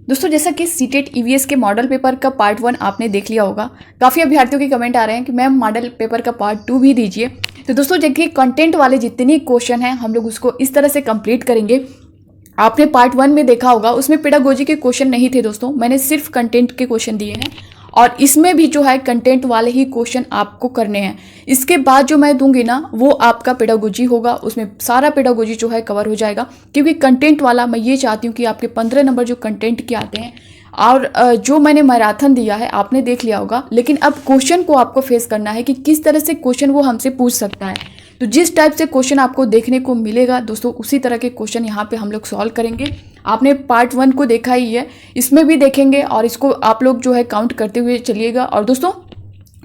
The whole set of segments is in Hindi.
दोस्तों जैसा कि सीटेट ईवीएस के मॉडल पेपर का पार्ट 1 आपने देख लिया होगा, काफ़ी अभ्यर्थियों के कमेंट आ रहे हैं कि मैम मॉडल पेपर का पार्ट 2 भी दीजिए। तो दोस्तों देखिए, कंटेंट वाले जितने क्वेश्चन हैं हम लोग उसको इस तरह से कंप्लीट करेंगे। आपने पार्ट 1 में देखा होगा, उसमें पेडागोजी के क्वेश्चन नहीं थे दोस्तों, मैंने सिर्फ कंटेंट के क्वेश्चन दिए हैं और इसमें भी जो है कंटेंट वाले ही क्वेश्चन आपको करने हैं। इसके बाद जो मैं दूंगी ना वो आपका पेडागोजी होगा, उसमें सारा पेडागोजी जो है कवर हो जाएगा, क्योंकि कंटेंट वाला मैं ये चाहती हूँ कि आपके 15 नंबर जो कंटेंट के आते हैं और जो मैंने मैराथन दिया है आपने देख लिया होगा, लेकिन अब क्वेश्चन को आपको फेस करना है कि किस तरह से क्वेश्चन वो हमसे पूछ सकता है। तो जिस टाइप से क्वेश्चन आपको देखने को मिलेगा दोस्तों, उसी तरह के क्वेश्चन यहाँ पे हम लोग सॉल्व करेंगे। आपने पार्ट 1 को देखा ही है, इसमें भी देखेंगे और इसको आप लोग जो है काउंट करते हुए चलिएगा। और दोस्तों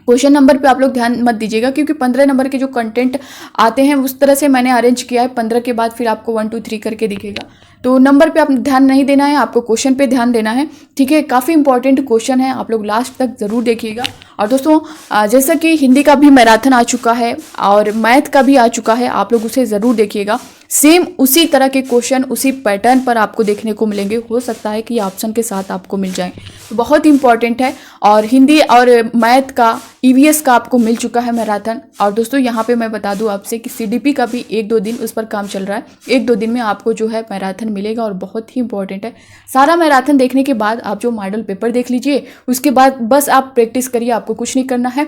क्वेश्चन नंबर पे आप लोग ध्यान मत दीजिएगा, क्योंकि 15 नंबर के जो कंटेंट आते हैं उस तरह से मैंने अरेंज किया है। 15 के बाद फिर आपको 1 2 3 करके दिखेगा, तो नंबर पे आप ध्यान नहीं देना है, आपको क्वेश्चन पे ध्यान देना है। ठीक है, काफ़ी इंपॉर्टेंट क्वेश्चन है, आप लोग लास्ट तक ज़रूर देखिएगा। और दोस्तों जैसा कि हिंदी का भी मैराथन आ चुका है और मैथ का भी आ चुका है, आप लोग उसे ज़रूर देखिएगा। सेम उसी तरह के क्वेश्चन उसी पैटर्न पर आपको देखने को मिलेंगे, हो सकता है कि ऑप्शन के साथ आपको मिल जाए, तो बहुत इंपॉर्टेंट है। और हिंदी और मैथ का ईवीएस का आपको मिल चुका है मैराथन। और दोस्तों यहाँ पे मैं बता दूँ आपसे कि सीडीपी का भी 1-2 दिन उस पर काम चल रहा है, 1-2 दिन में आपको जो है मैराथन मिलेगा और बहुत ही इंपॉर्टेंट है। सारा मैराथन देखने के बाद आप जो मॉडल पेपर देख लीजिए, उसके बाद बस आप प्रैक्टिस करिए, आपको कुछ नहीं करना है।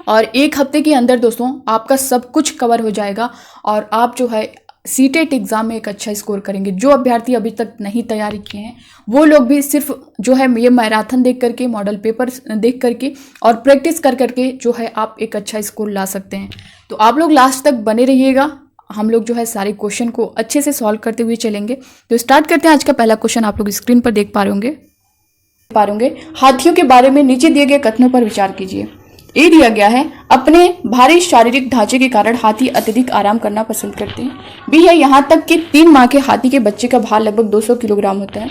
और 1 हफ्ते के अंदर दोस्तों आपका सब कुछ कवर हो जाएगा और आप जो है सीटेट एग्जाम में एक अच्छा स्कोर करेंगे। जो अभ्यर्थी अभी तक नहीं तैयारी किए हैं वो लोग भी सिर्फ जो है ये मैराथन देख करके, मॉडल पेपर देख करके और प्रैक्टिस कर करके जो है आप एक अच्छा स्कोर ला सकते हैं। तो आप लोग लास्ट तक बने रहिएगा, हम लोग जो है सारे क्वेश्चन को अच्छे से सॉल्व करते हुए चलेंगे। तो स्टार्ट करते हैं। आज का पहला क्वेश्चन आप लोग स्क्रीन पर देख पा रहे होंगे। हाथियों के बारे में नीचे दिए गए कथनों पर विचार कीजिए। ए दिया गया है, अपने भारी शारीरिक ढांचे के कारण हाथी अत्यधिक आराम करना पसंद करते हैं। बी है, यहाँ तक कि 3 माह के हाथी के बच्चे का भार लगभग 200 किलोग्राम होता है।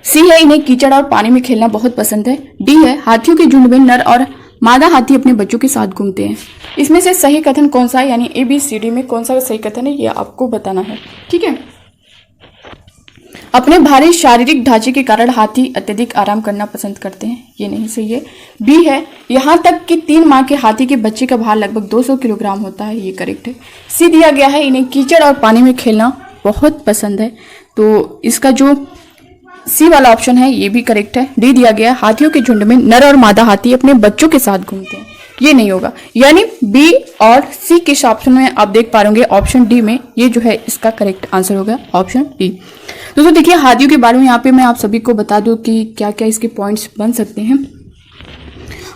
सी है, इन्हें कीचड़ और पानी में खेलना बहुत पसंद है। डी है, हाथियों के झुंड में नर और मादा हाथी अपने बच्चों के साथ घूमते हैं। इसमें से सही कथन कौन सा है, यानी ABCD में कौन सा सही कथन है ये आपको बताना है। ठीक है, अपने भारी शारीरिक ढांचे के कारण हाथी अत्यधिक आराम करना पसंद करते हैं, ये नहीं सही है। बी है, यहाँ तक कि 3 माह के हाथी के बच्चे का भार लगभग 200 किलोग्राम होता है, ये करेक्ट है। सी दिया गया है, इन्हें कीचड़ और पानी में खेलना बहुत पसंद है, तो इसका जो सी वाला ऑप्शन है ये भी करेक्ट है। डी दिया गया है, हाथियों के झुंड में नर और मादा हाथी अपने बच्चों के साथ घूमते हैं, ये नहीं होगा। यानी बी और सी के ऑप्शन में आप देख पा रहे ऑप्शन डी में ये जो है इसका करेक्ट आंसर होगा, ऑप्शन डी। दोस्तों देखिए, हाथियों के बारे में यहाँ पे मैं आप सभी को बता दूं कि क्या क्या इसके पॉइंट्स बन सकते हैं।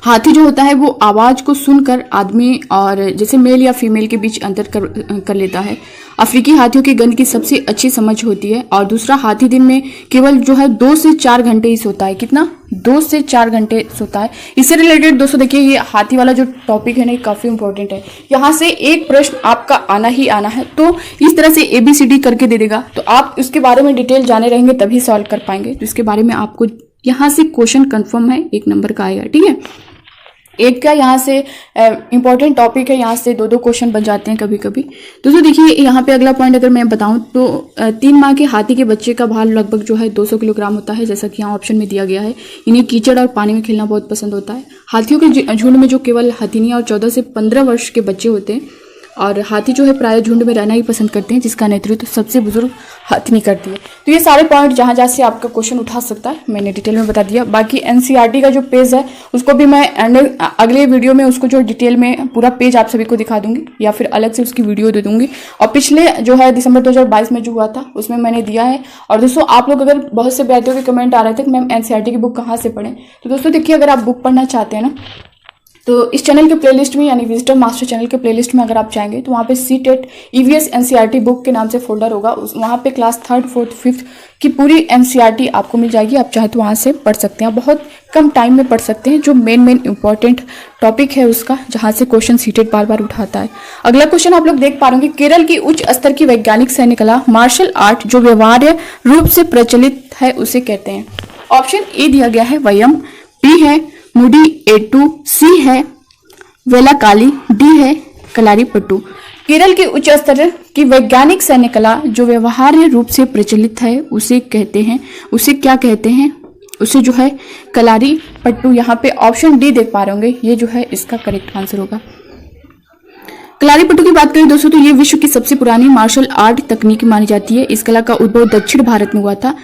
हाथी जो होता है वो आवाज को सुनकर आदमी और जैसे मेल या फीमेल के बीच अंतर कर लेता है। अफ्रीकी हाथियों की गंध की सबसे अच्छी समझ होती है। और दूसरा, हाथी दिन में केवल जो है 2 से 4 घंटे ही सोता है। कितना? 2 से 4 घंटे सोता है। इससे रिलेटेड दोस्तों देखिए, ये हाथी वाला जो टॉपिक है ना, काफी इंपॉर्टेंट है। यहाँ से एक प्रश्न आपका आना ही आना है, तो इस तरह से ABCD करके दे देगा, तो आप उसके बारे में डिटेल जाने रहेंगे तभी सॉल्व कर पाएंगे। तो इसके बारे में आपको यहाँ से क्वेश्चन कंफर्म है, 1 नंबर का आएगा। ठीक है, एक का यहाँ से इंपॉर्टेंट टॉपिक है, यहाँ से 2-2 क्वेश्चन बन जाते हैं कभी कभी। दोस्तों देखिए, यहाँ पे अगला पॉइंट अगर मैं बताऊं तो 3 माह के हाथी के बच्चे का भार लगभग जो है 200 किलोग्राम होता है, जैसा कि यहाँ ऑप्शन में दिया गया है। इन्हें कीचड़ और पानी में खेलना बहुत पसंद होता है। हाथियों के झुंड में जो केवल हथिनियाँ और 14 से 15 वर्ष के बच्चे होते हैं, और हाथी जो है प्राय झुंड में रहना ही पसंद करते हैं, जिसका नेतृत्व सबसे बुजुर्ग हथिनी करती है। तो ये सारे पॉइंट जहाँ जहाँ से आपका क्वेश्चन उठा सकता है मैंने डिटेल में बता दिया। बाकी NCERT का जो पेज है उसको भी मैं अगले वीडियो में उसको जो डिटेल में पूरा पेज आप सभी को दिखा दूंगी, या फिर अलग से उसकी वीडियो दे दूंगी। और पिछले जो है दिसंबर 2022 में जो हुआ था उसमें मैंने दिया है। और दोस्तों आप लोग, अगर बहुत से विद्यार्थियों के कमेंट आ रहे थे कि मैम NCERT की बुक कहाँ से पढ़ें, तो दोस्तों देखिए, अगर आप बुक पढ़ना चाहते हैं ना, तो इस चैनल के प्लेलिस्ट में यानी विजिटर मास्टर चैनल के प्लेलिस्ट में अगर आप जाएंगे तो वहाँ पे सीटेट EVS NCERT बुक के नाम से फोल्डर होगा। वहाँ पे क्लास 3rd 4th 5th की पूरी NCERT आपको मिल जाएगी। आप चाहे तो वहाँ से पढ़ सकते हैं, बहुत कम टाइम में पढ़ सकते हैं। जो मेन इंपॉर्टेंट टॉपिक है उसका, जहाँ से क्वेश्चन सीटेट बार बार उठाता है। अगला क्वेश्चन आप लोग देख पा रहे होंगे, केरल की उच्च स्तर की वैज्ञानिक सैन्य कला मार्शल आर्ट जो व्यवहार्य रूप से प्रचलित है उसे कहते हैं। ऑप्शन ए दिया गया है वयम, बी है मुडी एटू, सी है वेलाकाली, डी है कलारी पट्टू। केरल की उच्च स्तर की वैज्ञानिक सैन्य कला जो व्यवहार्य रूप से प्रचलित है उसे क्या कहते हैं? उसे जो है कलारी पट्टू। यहाँ पे ऑप्शन डी देख पा रहे होंगे, ये जो है इसका करेक्ट आंसर होगा। कलारी पट्टू की बात करें दोस्तों तो ये विश्व की सबसे पुरानी मार्शल आर्ट तकनीक मानी जाती है। इस कला का उद्भव दक्षिण भारत में हुआ था,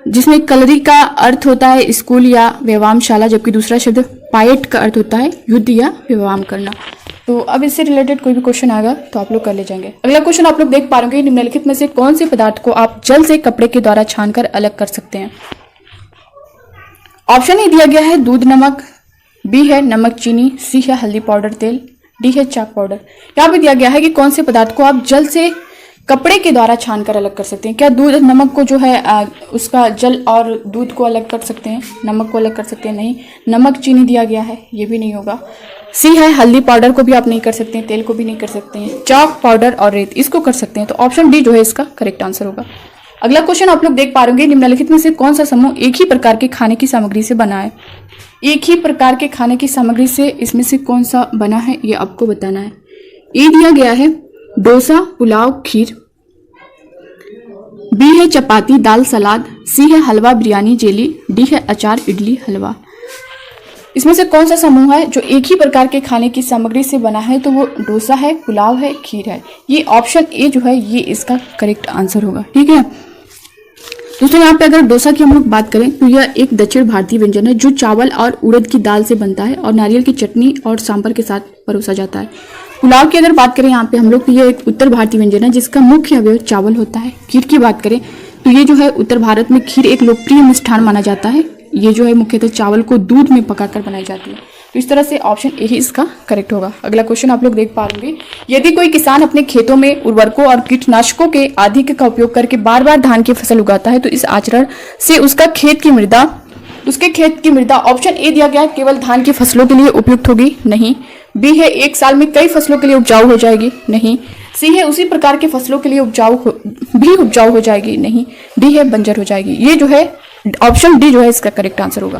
जिसमें कलरी का अर्थ होता है स्कूल या व्यायामशाला, जबकि दूसरा शब्द पायट का अर्थ होता है युद्ध या व्यायाम करना। तो अब इससे रिलेटेड कोई भी क्वेश्चन आएगा तो आप लोग कर ले जाएंगे। अगला क्वेश्चन आप लोग देख पा रहे होंगे, निम्नलिखित में से कौन से पदार्थ को आप जल से कपड़े के द्वारा छानकर अलग कर सकते हैं? ऑप्शन ए दिया गया है दूध नमक, बी है नमक चीनी, सी है हल्दी पाउडर तेल, डी है चाक पाउडर। यहाँ पे दिया गया है कि कौन से पदार्थ को आप जल से कपड़े के द्वारा छानकर अलग कर सकते हैं। क्या दूध नमक को जो है उसका जल और दूध को अलग कर सकते हैं, नमक को अलग कर सकते हैं? नहीं। नमक चीनी दिया गया है, ये भी नहीं होगा। सी है हल्दी पाउडर को भी आप नहीं कर सकते हैं, तेल को भी नहीं कर सकते हैं, चाक पाउडर और रेत इसको कर सकते हैं। तो ऑप्शन डी जो है इसका करेक्ट आंसर होगा। अगला क्वेश्चन आप लोग देख पा रहे होंगे, निम्नलिखित में से कौन सा समूह एक ही प्रकार के खाने की सामग्री से बना है? एक ही प्रकार के खाने की सामग्री से इसमें से कौन सा बना है ये आपको बताना है। ए दिया गया है डोसा पुलाव खीर, बी है चपाती दाल सलाद, सी है हलवा बिरयानी जेली, डी है अचार इडली हलवा। इसमें से कौन सा समूह है जो एक ही प्रकार के खाने की सामग्री से बना है? तो वो डोसा है, पुलाव है, खीर है। ये ऑप्शन ए जो है ये इसका करेक्ट आंसर होगा। ठीक है दोस्तों, यहाँ पे अगर डोसा की हम लोग बात करें तो यह एक दक्षिण भारतीय व्यंजन है जो चावल और उड़द की दाल से बनता है और नारियल की चटनी और सांभर के साथ परोसा जाता है। पुलाव की अगर बात करें यहाँ पे हम लोग तो यह एक उत्तर भारतीय व्यंजन है जिसका मुख्य अवयव चावल होता है। खीर की बात करें तो ये जो है उत्तर भारत में खीर एक लोकप्रिय मिष्ठान माना जाता है। ये जो है मुख्यतः चावल को दूध में पकाकर बनाई जाती है। तो इस तरह से ऑप्शन ए ही इसका करेक्ट होगा। अगला क्वेश्चन आप लोग देख पा रहे होंगे, यदि कोई किसान अपने खेतों में उर्वरकों और कीटनाशकों के अधिक का उपयोग करके बार बार धान की फसल उगाता है तो इस आचरण से उसके खेत की मृदा ऑप्शन ए दिया गया केवल धान की फसलों के लिए उपयुक्त होगी? नहीं। बी है एक साल में कई फसलों के लिए उपजाऊ हो जाएगी? नहीं। सी है उसी प्रकार के फसलों के लिए उपजाऊ हो जाएगी? नहीं। डी है बंजर हो जाएगी। ये जो है ऑप्शन डी जो है इसका करेक्ट आंसर होगा।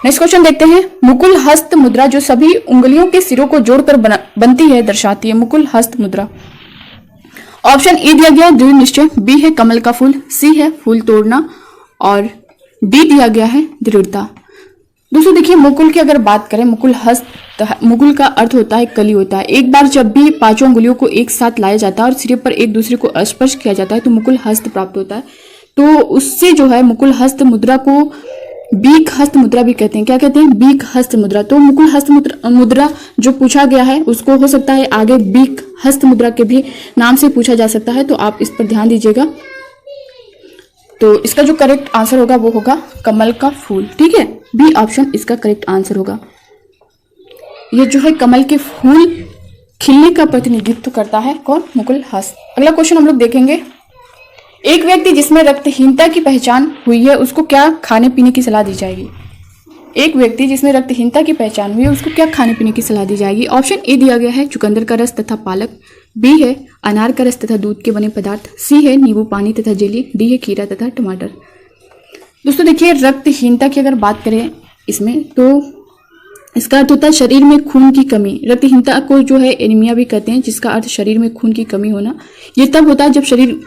नेक्स्ट क्वेश्चन देखते हैं, मुकुल हस्त मुद्रा जो सभी उंगलियों के सिरों को जोड़कर बनती है दर्शाती है? मुकुल हस्त मुद्रा। ऑप्शन ए दिया गया दृढ़ निश्चय, बी है कमल का फूल, सी है फूल तोड़ना और डी दिया गया है दृढ़ता। दोस्तों देखिए, मुकुल की अगर बात करें, मुकुल का अर्थ होता है कली होता है। एक बार जब भी पांचों उंगलियों को एक साथ लाया जाता है और सिरे पर एक दूसरे को स्पर्श किया जाता है तो मुकुल हस्त प्राप्त होता है। तो उससे जो है मुकुल हस्त मुद्रा को बीक हस्त मुद्रा भी कहते हैं। क्या कहते हैं? बीक हस्त मुद्रा। तो मुकुल हस्त मुद्रा जो पूछा गया है उसको हो सकता है आगे बीक हस्त मुद्रा के भी नाम से पूछा जा सकता है, तो आप इस पर ध्यान दीजिएगा। तो इसका जो करेक्ट आंसर होगा वो होगा कमल का फूल। ठीक है, बी ऑप्शन इसका करेक्ट आंसर होगा। ये जो है कमल के फूल खिलने का प्रतिनिधित्व करता है कौन? मुकुल हस्त। अगला क्वेश्चन हम लोग देखेंगे, एक व्यक्ति जिसमें रक्तहीनता की पहचान हुई है उसको क्या खाने पीने की सलाह दी जाएगी? एक व्यक्ति जिसमें रक्तहीनता की पहचान हुई है उसको क्या खाने पीने की सलाह दी जाएगी? ऑप्शन ए दिया गया है चुकंदर का रस तथा पालक, बी है अनार का रस तथा दूध के बने पदार्थ, सी है नींबू पानी तथा जेली, डी है खीरा तथा टमाटर। दोस्तों देखिए, रक्तहीनता की अगर बात करें इसमें तो इसका अर्थ होता है शरीर में खून की कमी। रक्तहीनता को जो है एनीमिया भी कहते हैं, जिसका अर्थ शरीर में खून की कमी होना। ये तब होता है जब शरीर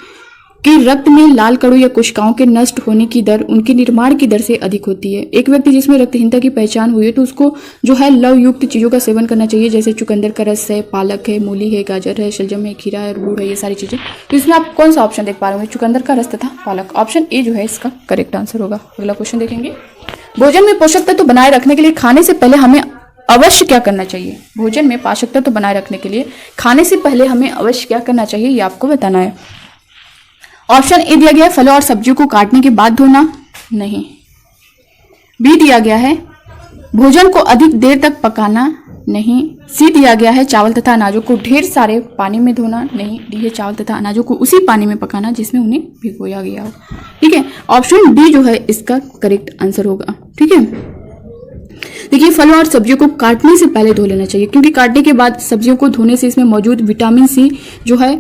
कि रक्त में लाल कणों या कोशिकाओं के नष्ट होने की दर उनके निर्माण की दर से अधिक होती है। एक व्यक्ति जिसमें रक्तहीनता की पहचान हुई है तो उसको जो है लव युक्त चीजों का सेवन करना चाहिए, जैसे चुकंदर का रस है, पालक है, मूली है, गाजर है, शलजम है, खीरा है, गुड़ है, ये सारी चीजें। तो इसमें आप कौन सा ऑप्शन देख पा रहे होंगे? चुकंदर का रस तथा पालक। ऑप्शन ए जो है इसका करेक्ट आंसर होगा। अगला क्वेश्चन देखेंगे, भोजन में पोषक तत्व बनाए रखने के लिए खाने से पहले हमें अवश्य क्या करना चाहिए? भोजन में पोषक तत्व बनाए रखने के लिए खाने से पहले हमें अवश्य क्या करना चाहिए ये आपको बताना है। ऑप्शन ए दिया गया है फलों और सब्जियों को काटने के बाद धोना, नहीं। बी दिया गया है भोजन को अधिक देर तक पकाना, नहीं। सी दिया गया है चावल तथा अनाजों को ढेर सारे पानी में धोना, नहीं। डी है चावल तथा अनाजों को उसी पानी में पकाना जिसमें उन्हें भिगोया गया हो। ठीक है, ऑप्शन डी जो है इसका करेक्ट आंसर होगा। ठीक है, देखिए, फलों और सब्जियों को काटने से पहले धो लेना चाहिए, क्योंकि काटने के बाद सब्जियों को धोने से इसमें मौजूद विटामिन सी जो है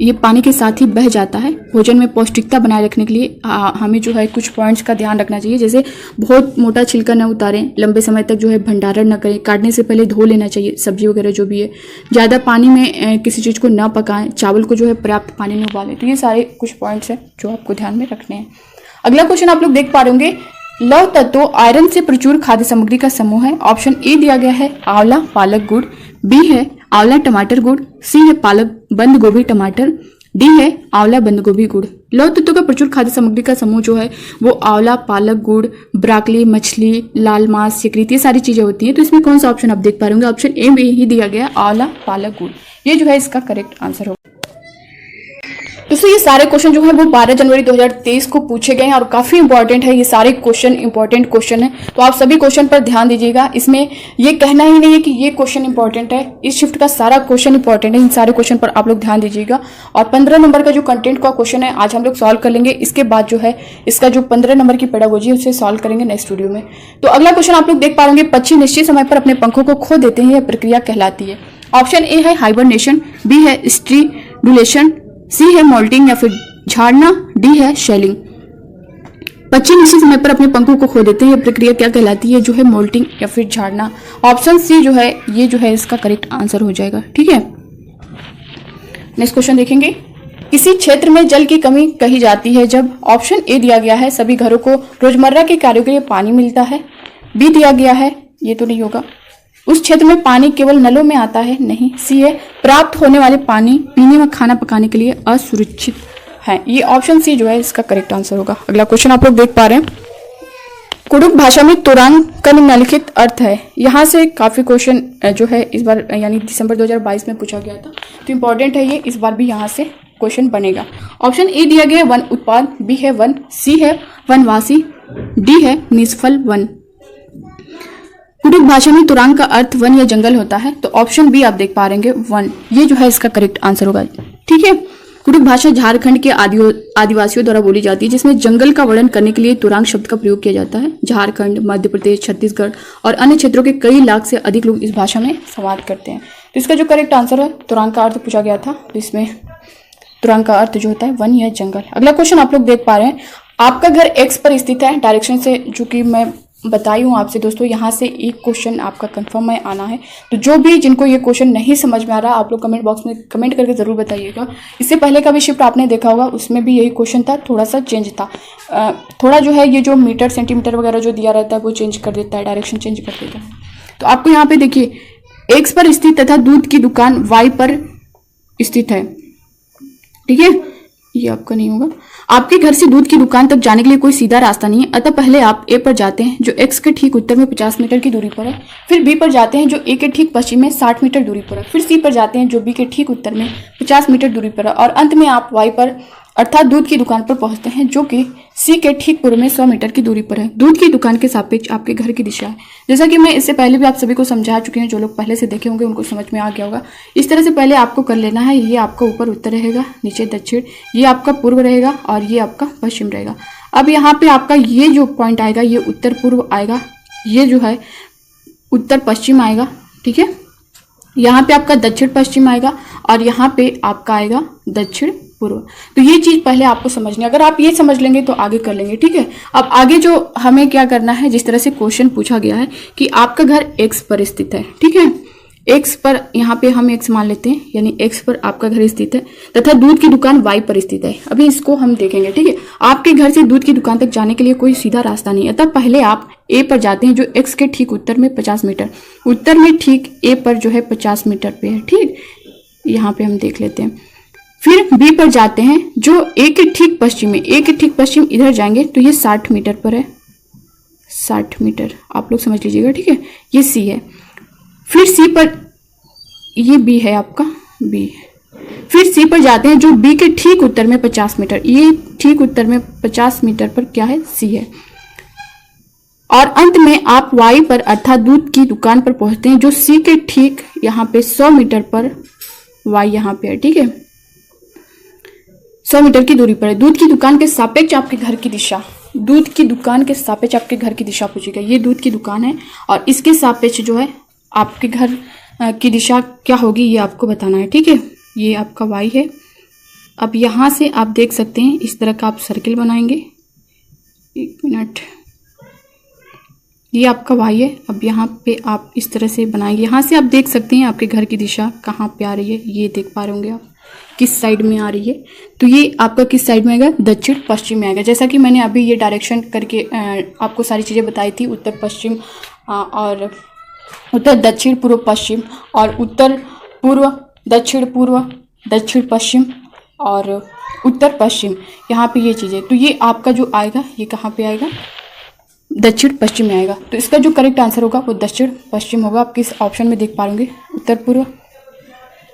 ये पानी के साथ ही बह जाता है। भोजन में पौष्टिकता बनाए रखने के लिए हमें जो है कुछ पॉइंट्स का ध्यान रखना चाहिए, जैसे बहुत मोटा छिलका न उतारें, लंबे समय तक जो है भंडारण न करें, काटने से पहले धो लेना चाहिए सब्जी वगैरह जो भी है, ज़्यादा पानी में किसी चीज़ को न पकाएं, चावल को जो है पर्याप्त पानी में उबालें। तो ये सारे कुछ पॉइंट्स हैं जो आपको ध्यान में रखने हैं। अगला क्वेश्चन आप लोग देख पा रहे होंगे, लौह तत्व आयरन से प्रचुर खाद्य सामग्री का समूह है। ऑप्शन ए दिया गया है आंवला पालक गुड़, बी है आंवला टमाटर गुड़, सी है पालक बंद गोभी टमाटर, डी है आंवला बंद गोभी गुड़। लौह तत्व का प्रचुर खाद्य सामग्री का समूह जो है वो आंवला पालक गुड़, ब्राकली, मछली, लाल मांस, यकृत, ये सारी चीजें होती हैं। तो इसमें कौन सा ऑप्शन आप देख पा रहे होंगे? ऑप्शन ए में ही दिया गया आंवला पालक गुड़, ये जो है इसका करेक्ट आंसर होगा। दोस्तों ये सारे क्वेश्चन जो है वो 12 जनवरी 2023 को पूछे गए हैं और काफी इंपॉर्टेंट है। ये सारे क्वेश्चन इंपॉर्टेंट क्वेश्चन है, तो आप सभी क्वेश्चन पर ध्यान दीजिएगा। इसमें ये कहना ही नहीं है कि ये क्वेश्चन इंपॉर्टेंट है, इस शिफ्ट का सारा क्वेश्चन इंपॉर्टेंट है। इन सारे क्वेश्चन पर आप लोग ध्यान दीजिएगा। और 15 नंबर का जो कंटेंट का क्वेश्चन है आज हम लोग सॉल्व कर लेंगे। इसके बाद जो है इसका जो 15 नंबर की पेडागोजी है उसे सॉल्व करेंगे नेक्स्ट वीडियो में। तो अगला क्वेश्चन आप लोग देख पाएंगे, पक्षी निश्चित समय पर अपने पंखों को खो देते हैं, यह प्रक्रिया कहलाती है। ऑप्शन ए है हाइबरनेशन, बी है स्ट्रीडुलेशन, सी है मोल्टिंग या फिर झाड़ना, डी है शेलिंग। पक्षी निश्चित समय पर अपने पंखों को खो देते हैं, यह प्रक्रिया क्या कहलाती है? जो है मोल्टिंग या फिर झाड़ना। ऑप्शन सी जो है ये जो है इसका करेक्ट आंसर हो जाएगा। ठीक है, नेक्स्ट क्वेश्चन देखेंगे, किसी क्षेत्र में जल की कमी कही जाती है जब? ऑप्शन ए दिया गया है सभी घरों को रोजमर्रा के कार्यों के लिए पानी मिलता है, बी दिया गया है, ये तो नहीं होगा, उस क्षेत्र में पानी केवल नलों में आता है, नहीं, सी है प्राप्त होने वाले पानी पीने व खाना पकाने के लिए असुरक्षित है, ये ऑप्शन सी जो है इसका करेक्ट आंसर होगा। अगला क्वेश्चन आप लोग देख पा रहे हैं, कुडुख भाषा में तुरंग का निम्नलिखित अर्थ है। यहाँ से काफी क्वेश्चन जो है इस बार यानी दिसंबर 2022 में पूछा गया था, तो इंपॉर्टेंट है ये, इस बार भी यहाँ से क्वेश्चन बनेगा। ऑप्शन ए दिया गया वन उत्पाद, बी है वन, सी है वनवासी, डी है निष्फल वन। कुडुख भाषा में तुरंग का अर्थ वन या जंगल होता है, तो ऑप्शन बी आप देख पा रहे हैं वन, ये जो है इसका करेक्ट आंसर होगा। ठीक है, कुडुख भाषा झारखंड के आदिवासियों द्वारा बोली जाती है, जिसमें जंगल का वर्णन करने के लिए तुरंग शब्द का प्रयोग किया जाता है। झारखंड, मध्य प्रदेश, छत्तीसगढ़ और अन्य क्षेत्रों के कई लाख से अधिक लोग इस भाषा में संवाद करते हैं। तो इसका जो करेक्ट आंसर है, तुरंग का अर्थ पूछा गया था, तो इसमें तुरंग का अर्थ जो होता है वन या जंगल। अगला क्वेश्चन आप लोग देख पा रहे हैं, आपका घर एक्स पर स्थित है, डायरेक्शन से जो कि मैं बताई हूँ आपसे दोस्तों, यहाँ से एक क्वेश्चन आपका कंफर्म में आना है। तो जो भी जिनको ये क्वेश्चन नहीं समझ में आ रहा, आप लोग कमेंट बॉक्स में कमेंट करके जरूर बताइएगा। इससे पहले का भी शिफ्ट आपने देखा होगा, उसमें भी यही क्वेश्चन था, थोड़ा सा चेंज था। थोड़ा जो है ये जो मीटर सेंटीमीटर वगैरह जो दिया रहता है वो चेंज कर देता है, डायरेक्शन चेंज कर देता है। तो आपको यहाँ पे देखिए एक्स पर स्थित तथा दूध की दुकान वाई पर स्थित है। ठीक है, ये आपका नहीं होगा। आपके घर से दूध की दुकान तक जाने के लिए कोई सीधा रास्ता नहीं है, अतः पहले आप ए पर जाते हैं जो एक्स के ठीक उत्तर में 50 मीटर की दूरी पर है, फिर बी पर जाते हैं जो ए के ठीक पश्चिम में 60 मीटर दूरी पर है, फिर सी पर जाते हैं जो बी के ठीक उत्तर में 50 मीटर दूरी पर है, और अंत में आप वाई पर अर्थात दूध की दुकान पर पहुंचते हैं जो कि सी के ठीक पूर्व में 100 मीटर की दूरी पर है। दूध की दुकान के सापेक्ष आपके घर की दिशा है। जैसा कि मैं इससे पहले भी आप सभी को समझा चुकी हूँ, जो लोग पहले से देखे होंगे उनको समझ में आ गया होगा। इस तरह से पहले आपको कर लेना है, ये आपका ऊपर उत्तर रहेगा, नीचे दक्षिण, ये आपका पूर्व रहेगा और ये आपका पश्चिम रहेगा। अब यहाँ पे आपका ये जो पॉइंट आएगा ये उत्तर पूर्व आएगा, ये जो है उत्तर पश्चिम आएगा। ठीक है, यहाँ पे आपका दक्षिण पश्चिम आएगा और यहाँ पे आपका आएगा दक्षिण पूर्व। तो ये चीज पहले आपको समझनी है, अगर आप ये समझ लेंगे तो आगे कर लेंगे। ठीक है, अब आगे जो हमें क्या करना है, जिस तरह से क्वेश्चन पूछा गया है कि आपका घर एक्स पर स्थित है। ठीक है, एक्स पर यहाँ पे हम एक्स मान लेते हैं, यानी एक्स पर आपका घर स्थित है तथा दूध की दुकान वाई पर स्थित है। अभी इसको हम देखेंगे। ठीक है, आपके घर से दूध की दुकान तक जाने के लिए कोई सीधा रास्ता नहीं है, तब पहले आप ए पर जाते हैं जो एक्स के ठीक उत्तर में 50 मीटर, उत्तर में ठीक ए पर जो है 50 मीटर पे है। ठीक, यहाँ पे हम देख लेते हैं। फिर बी पर जाते हैं जो ए के ठीक पश्चिम में, ए के ठीक पश्चिम इधर जाएंगे तो ये 60 मीटर पर है, 60 मीटर आप लोग समझ लीजिएगा। ठीक है, ये सी है। फिर सी पर, ये बी है आपका, बी। फिर सी पर जाते हैं जो बी के ठीक उत्तर में 50 मीटर, ये ठीक उत्तर में 50 मीटर पर क्या है, सी है। और अंत में आप वाई पर अर्थात दूध की दुकान पर पहुंचते हैं जो सी के ठीक यहाँ पे 100 मीटर पर, वाई यहाँ पे है। ठीक है, 100 मीटर की दूरी पर है। दूध की दुकान के सापेक्ष आपके घर की दिशा, दूध की दुकान के सापेक्ष आपके घर की दिशा पूछेगा। ये दूध की दुकान है और इसके सापेक्ष जो है आपके घर की दिशा क्या होगी ये आपको बताना है। ठीक है, ये आपका वाई है, अब यहाँ से आप देख सकते हैं इस तरह का आप सर्किल बनाएंगे। 1 मिनट, ये आपका वाई है। अब यहाँ पे आप इस तरह से बनाएंगे। यहाँ से आप देख सकते हैं आपके घर की दिशा कहाँ पे आ रही है, ये देख पा रहे होंगे आप किस साइड में आ रही है। तो ये आपका किस साइड में आएगा, दक्षिण पश्चिम में आएगा। जैसा कि मैंने अभी ये डायरेक्शन करके आपको सारी चीज़ें बताई थी, उत्तर पश्चिम और उत्तर दक्षिण पूर्व पश्चिम और उत्तर पूर्व दक्षिण पश्चिम और उत्तर पश्चिम, यहाँ पे ये चीज़ें। तो ये आपका जो आएगा ये कहाँ पे आएगा, दक्षिण पश्चिम में आएगा। तो इसका जो करेक्ट आंसर होगा वो दक्षिण पश्चिम होगा। आप किस ऑप्शन में देख पाएंगे, उत्तर पूर्व,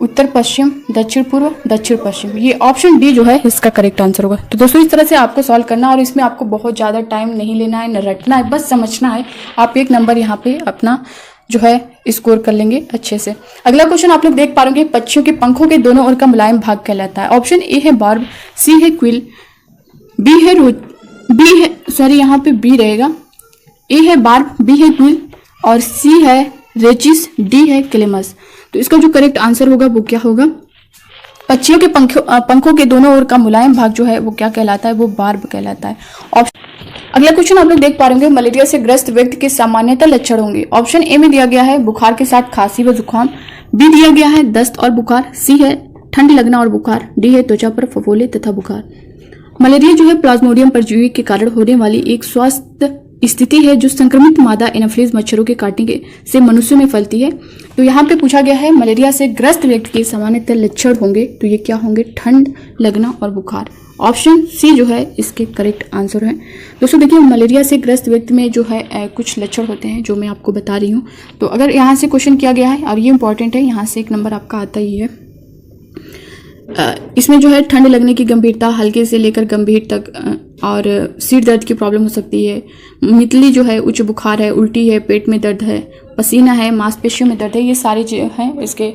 उत्तर पश्चिम, दक्षिण पूर्व, दक्षिण पश्चिम, ये ऑप्शन डी जो है इसका करेक्ट आंसर होगा। तो दोस्तों इस तरह से आपको सॉल्व करना, और इसमें आपको बहुत ज़्यादा टाइम नहीं लेना है, न रटना है, बस समझना है। आप 1 नंबर यहाँ पे अपना जो है स्कोर कर लेंगे अच्छे से। अगला क्वेश्चन आप लोग देख पा रहे हैं, पक्षियों के पंखों के दोनों ओर का मुलायम भाग कहलाता है। ऑप्शन ए है बार्ब, सी है क्विल, यहाँ पे बी रहेगा। ए है बार्ब, बी है क्विल और सी है रेचिस, डी है क्लेमस। तो इसका जो करेक्ट आंसर होगा वो क्या होगा, पक्षियों के पंखों के दोनों ओर का मुलायम भाग जो है वो क्या कहलाता है, वो बार्ब कहलाता है। अगला क्वेश्चन आप लोग देख पा रहे होंगे, मलेरिया से ग्रस्त व्यक्ति के सामान्यतः लक्षण होंगे। ऑप्शन ए में दिया गया है बुखार के साथ खांसी व जुकाम, बी दिया गया है दस्त और बुखार, सी है ठंड लगना और बुखार, डी है त्वचा पर फफोले तथा बुखार। मलेरिया जो है प्लाज्मोडियम परजीवी के कारण होने वाली एक स्वास्थ्य स्थिति है जो संक्रमित मादा एनाफिलीज मच्छरों के काटने से मनुष्यों में फैलती है। तो यहाँ पे पूछा गया है मलेरिया से ग्रस्त व्यक्ति के सामान्यतः लक्षण होंगे, तो ये क्या होंगे, ठंड लगना और बुखार। ऑप्शन सी जो है इसके करेक्ट आंसर है। दोस्तों देखिए, मलेरिया से ग्रस्त व्यक्ति में जो है कुछ लक्षण होते हैं जो मैं आपको बता रही हूँ। तो अगर यहाँ से क्वेश्चन किया गया है और ये इंपॉर्टेंट है, यहाँ से 1 नंबर आपका आता ही है। इसमें जो है ठंड लगने की गंभीरता हल्के से लेकर गंभीर तक, और सिर दर्द की प्रॉब्लम हो सकती है, मितली जो है, उच्च बुखार है, उल्टी है, पेट में दर्द है, पसीना है, मांसपेशियों में दर्द है, ये सारे जो हैं इसके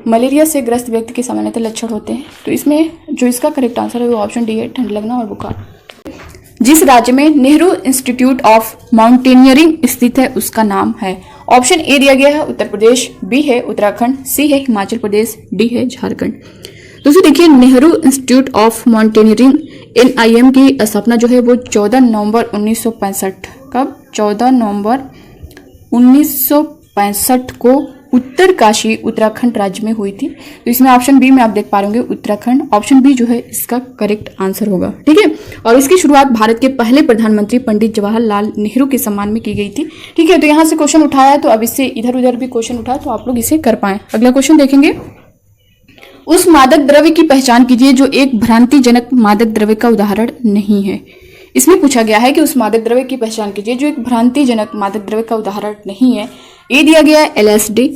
मलेरिया से ग्रस्त व्यक्ति के सामान्यतः लक्षण होते हैं। तो इसमें जो इसका करेक्ट आंसर है वो ऑप्शन डी है, ठंड लगना और बुखार। जिस राज्य में नेहरू इंस्टीट्यूट ऑफ माउंटेनियरिंग स्थित है उसका नाम है। ऑप्शन ए दिया गया है उत्तर प्रदेश, बी है उत्तराखंड, सी है हिमाचल प्रदेश, डी है झारखंड। दोस्तों देखिए, Nehru institute of mountaineering NIM की स्थापना जो है वो 14 नवंबर 1965, कब, 14 नवंबर 1965 को उत्तरकाशी उत्तराखंड राज्य में हुई थी। तो इसमें ऑप्शन बी में आप देख पा रहे होंगे उत्तराखंड, ऑप्शन बी जो है इसका करेक्ट आंसर होगा। ठीक है, और इसकी शुरुआत भारत के पहले प्रधानमंत्री पंडित जवाहरलाल नेहरू के सम्मान में की गई थी। ठीक है, तो यहाँ से क्वेश्चन उठाया है, तो अब इससे इधर उधर भी क्वेश्चन उठा, तो आप लोग इसे कर पाए। अगला क्वेश्चन देखेंगे, उस मादक द्रव्य की पहचान कीजिए जो एक भ्रांतिजनक मादक द्रव्य का उदाहरण नहीं है। इसमें पूछा गया है कि उस मादक द्रव्य की पहचान कीजिए जो एक भ्रांतिजनक मादक द्रव्य का उदाहरण नहीं है। ए दिया गया है LSD,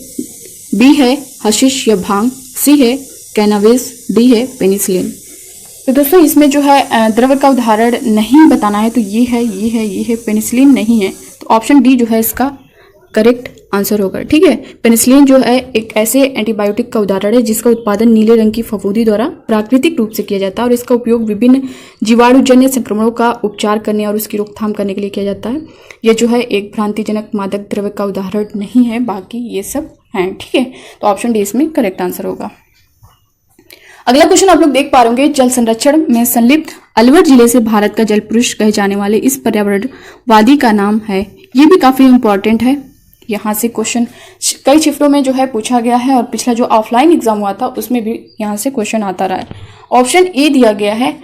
बी है हशीश या भांग, सी है कैनाबिस, डी है पेनिसिलिन। तो दोस्तों इसमें जो है द्रव्य का उदाहरण नहीं बताना है, तो ये है पेनिसिलिन नहीं है। तो ऑप्शन डी जो है इसका करेक्ट आंसर होगा। ठीक है, पेनिसिलिन जो है एक ऐसे एंटीबायोटिक का उदाहरण है जिसका उत्पादन नीले रंग की फफूंदी द्वारा प्राकृतिक रूप से किया जाता है और इसका उपयोग विभिन्न जीवाणुजन्य संक्रमणों का उपचार करने और उसकी रोकथाम करने के लिए किया जाता है। यह जो है एक भ्रांतिजनक मादक द्रव्य का उदाहरण नहीं है, बाकी ये सब हैं। ठीक है, तो ऑप्शन डी इसमें करेक्ट आंसर होगा। अगला क्वेश्चन आप लोग देख पा रहे होंगे, जल संरक्षण में संलिप्त अलवर जिले से भारत का जल पुरुष कहे जाने वाले इस पर्यावरणवादी का नाम है। ये भी काफी इंपॉर्टेंट है। यहाँ से क्वेश्चन कई शिफ्टों में जो है पूछा गया है और पिछला जो ऑफलाइन एग्जाम हुआ था उसमें भी यहाँ से क्वेश्चन आता रहा है। ऑप्शन ए दिया गया है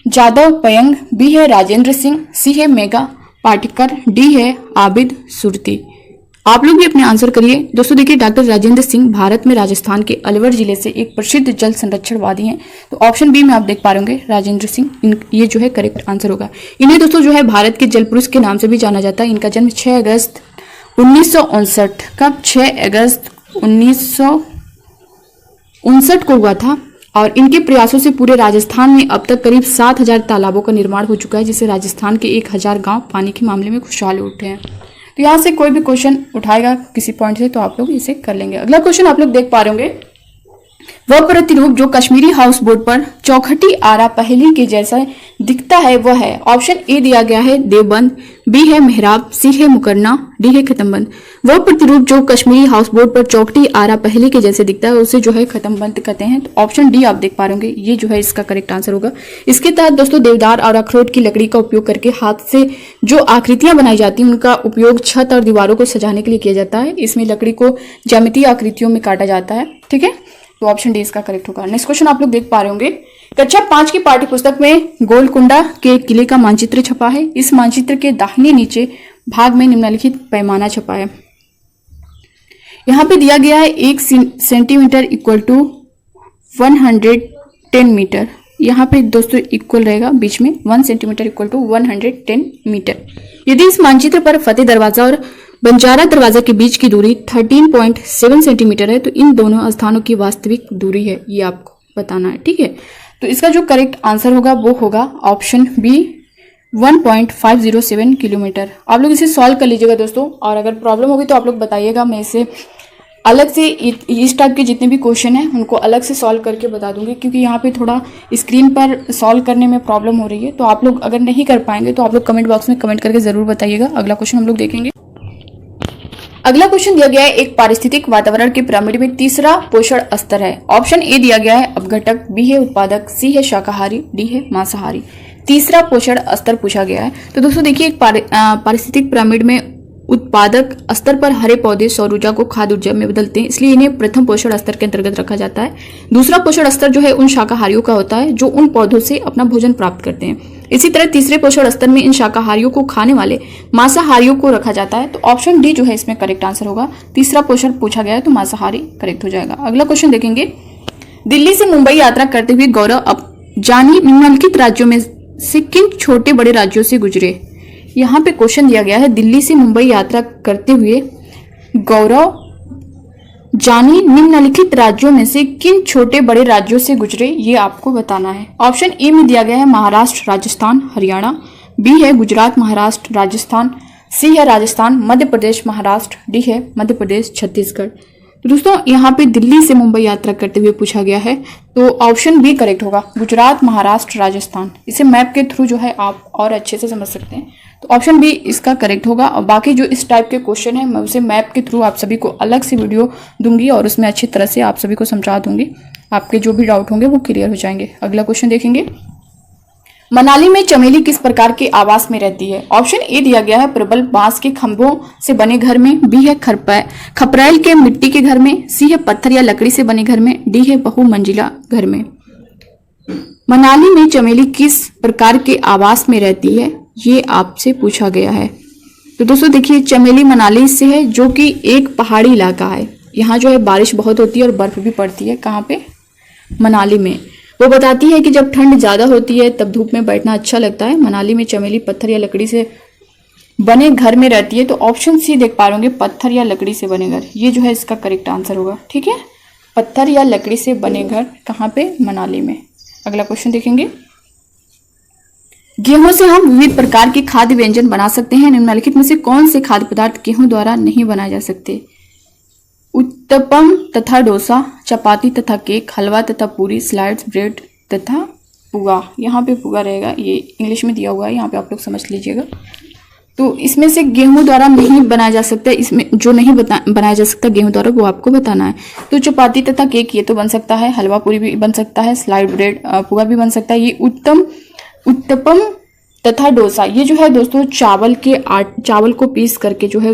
जादव पयंग, बी है राजेंद्र सिंह, सी है मेगा पाटिकर, डी है आबिद सुरती। आप लोग भी अपने आंसर करिए। दोस्तों देखिए, डॉक्टर राजेंद्र सिंह भारत में राजस्थान के अलवर जिले से एक प्रसिद्ध जल संरक्षणवादी हैं। तो ऑप्शन बी में आप देख पा रहे होंगे राजेंद्र सिंह, ये जो है करेक्ट आंसर होगा। इन्हें दोस्तों जो है भारत के जल पुरुष के नाम से भी जाना जाता है। इनका जन्म 6 अगस्त 1959, कब, 6 अगस्त 1959 को हुआ था और इनके प्रयासों से पूरे राजस्थान में अब तक करीब 7000 तालाबों का निर्माण हो चुका है, जिससे राजस्थान के 1000 गांव पानी के मामले में खुशहाल उठे हैं। तो यहाँ से कोई भी क्वेश्चन उठाएगा किसी पॉइंट से तो आप लोग इसे कर लेंगे। अगला क्वेश्चन आप लोग देख पा रहे होंगे, वह प्रतिरूप जो कश्मीरी हाउस बोट पर चौखटी आरा पहेली के जैसा दिखता है वह है। ऑप्शन ए दिया गया है देवबंद, बी है मेहराब, सी है मुकरना, डी है खत्मबंद। वह प्रतिरूप जो कश्मीरी हाउस बोट पर चौखटी आरा पहेली के जैसे दिखता है उसे जो है खत्मबंद कहते हैं। तो ऑप्शन डी आप देख पा रहे होंगे, ये जो है इसका करेक्ट आंसर होगा। इसके तहत दोस्तों देवदार और अखरोट की लकड़ी का उपयोग करके हाथ से जो आकृतियां बनाई जाती हैं उनका उपयोग छत और दीवारों को सजाने के लिए किया जाता है। इसमें लकड़ी को ज्यामितीय आकृतियों में काटा जाता है। ठीक है, तो ऑप्शन डी इसका करेक्ट होगा। नेक्स्ट क्वेश्चन आप लोग देख पा रहे होंगे, कक्षा 5 की पाठ्य पुस्तक में गोलकुंडा के किले का मानचित्र छपा है। इस मानचित्र के दाहिने नीचे भाग में निम्नलिखित पैमाना छपा है। यहाँ पे दिया गया है 1 सेंटीमीटर इक्वल टू 110 मीटर। यहाँ पे दोस्तों इक्वल रहेगा बीच में, 1 सेंटीमीटर इक्वल टू 110 मीटर। यदि इस मानचित्र पर फतेह दरवाजा और बंजारा दरवाजा के बीच की दूरी 13.7 सेंटीमीटर है तो इन दोनों स्थानों की वास्तविक दूरी है, ये आपको बताना है। ठीक है, तो इसका जो करेक्ट आंसर होगा वो होगा ऑप्शन बी 1.507 किलोमीटर। आप लोग इसे सॉल्व कर लीजिएगा दोस्तों, और अगर प्रॉब्लम होगी तो आप लोग बताइएगा, मैं इसे अलग से इस टाइप के जितने भी क्वेश्चन हैं उनको अलग से सॉल्व करके बता दूंगी, क्योंकि यहाँ पे थोड़ा स्क्रीन पर सॉल्व करने में प्रॉब्लम हो रही है। तो आप लोग अगर नहीं कर पाएंगे तो आप लोग कमेंट बॉक्स में कमेंट करके जरूर बताइएगा। अगला क्वेश्चन हम लोग देखेंगे। अगला क्वेश्चन दिया गया है, एक पारिस्थितिक वातावरण के पिरामिड में तीसरा पोषण स्तर है। ऑप्शन ए दिया गया है अपघटक, बी है उत्पादक, सी है शाकाहारी, डी है मांसाहारी। तीसरा पोषण स्तर पूछा गया है। तो दोस्तों देखिए, एक पारिस्थितिक पिरामिड में उत्पादक स्तर पर हरे पौधे सौर ऊर्जा को खाद्य ऊर्जा में बदलते हैं, इसलिए इन्हें प्रथम पोषण स्तर के अंतर्गत रखा जाता है। दूसरा पोषण स्तर जो है उन शाकाहारियों का होता है जो उन पौधों से अपना भोजन प्राप्त करते हैं। इसी तरह तीसरे पोषण स्तर में इन शाकाहारियों को खाने वाले मांसाहारियों को रखा जाता है। तो ऑप्शन डी जो है इसमें करेक्ट आंसर होगा। तीसरा पोषण पूछा गया है तो मांसाहारी करेक्ट हो जाएगा। अगला क्वेश्चन देखेंगे, दिल्ली से मुंबई यात्रा करते हुए गौरव अब जानी निम्नलिखित राज्यों में से किन छोटे बड़े राज्यों से गुजरे। यहाँ पे क्वेश्चन दिया गया है, दिल्ली से मुंबई यात्रा करते हुए गौरव जानी निम्नलिखित राज्यों में से किन छोटे बड़े राज्यों से गुजरे, ये आपको बताना है। ऑप्शन ए में दिया गया है महाराष्ट्र, राजस्थान, हरियाणा, बी है गुजरात, महाराष्ट्र, राजस्थान, सी है राजस्थान, मध्य प्रदेश, महाराष्ट्र, डी है मध्य प्रदेश, छत्तीसगढ़। तो दोस्तों यहाँ पे दिल्ली से मुंबई यात्रा करते हुए पूछा गया है, तो ऑप्शन बी करेक्ट होगा, गुजरात, महाराष्ट्र, राजस्थान। इसे मैप के थ्रू जो है आप और अच्छे से समझ सकते हैं। तो ऑप्शन बी इसका करेक्ट होगा। और बाकी जो इस टाइप के क्वेश्चन है मैं उसे मैप के थ्रू आप सभी को अलग से वीडियो दूंगी और उसमें अच्छी तरह से आप सभी को समझा दूंगी। आपके जो भी डाउट होंगे वो क्लियर हो जाएंगे। अगला क्वेश्चन देखेंगे, मनाली में चमेली किस प्रकार के आवास में रहती है। ऑप्शन ए दिया गया है प्रबल बांस के खंभों से बने घर में, बी है खपरैल के मिट्टी के घर में, सी है पत्थर या लकड़ी से बने घर में, डी है बहुमंजिला घर में। मनाली में चमेली किस प्रकार के आवास में रहती है, ये आपसे पूछा गया है। तो दोस्तों देखिए, चमेली मनाली से है जो कि एक पहाड़ी इलाका है। यहाँ जो है बारिश बहुत होती है और बर्फ भी पड़ती है। कहाँ पे? मनाली में। वो बताती है कि जब ठंड ज्यादा होती है तब धूप में बैठना अच्छा लगता है। मनाली में चमेली पत्थर या लकड़ी से बने घर में रहती है। तो ऑप्शन सी देख पा रहे होंगे, पत्थर या लकड़ी से बने घर, ये जो है इसका करेक्ट आंसर होगा। ठीक है, पत्थर या लकड़ी से बने घर कहाँ पे? मनाली में। अगला क्वेश्चन देखेंगे, गेहूं से हम विविध प्रकार के खाद्य व्यंजन बना सकते हैं, निम्नलिखित में से कौन से खाद्य पदार्थ गेहूं द्वारा नहीं बनाए जा सकते। उत्तपम तथा डोसा, चपाती तथा केक, हलवा तथा पूरी, स्लाइड्स, ब्रेड तथा पुआ। यहाँ पे पुआ रहेगा, ये इंग्लिश में दिया हुआ है, यहाँ पे आप लोग समझ लीजिएगा। तो इसमें से गेहूं द्वारा नहीं बनाया जा सकता, इसमें जो नहीं बनाया जा सकता गेहूं द्वारा वो आपको बताना है। तो चपाती तथा केक ये तो बन सकता है, हलवा पूरी भी बन सकता है, स्लाइड ब्रेड पुआ भी बन सकता है। ये उत्तपम तथा डोसा ये जो है दोस्तों चावल को पीस करके जो है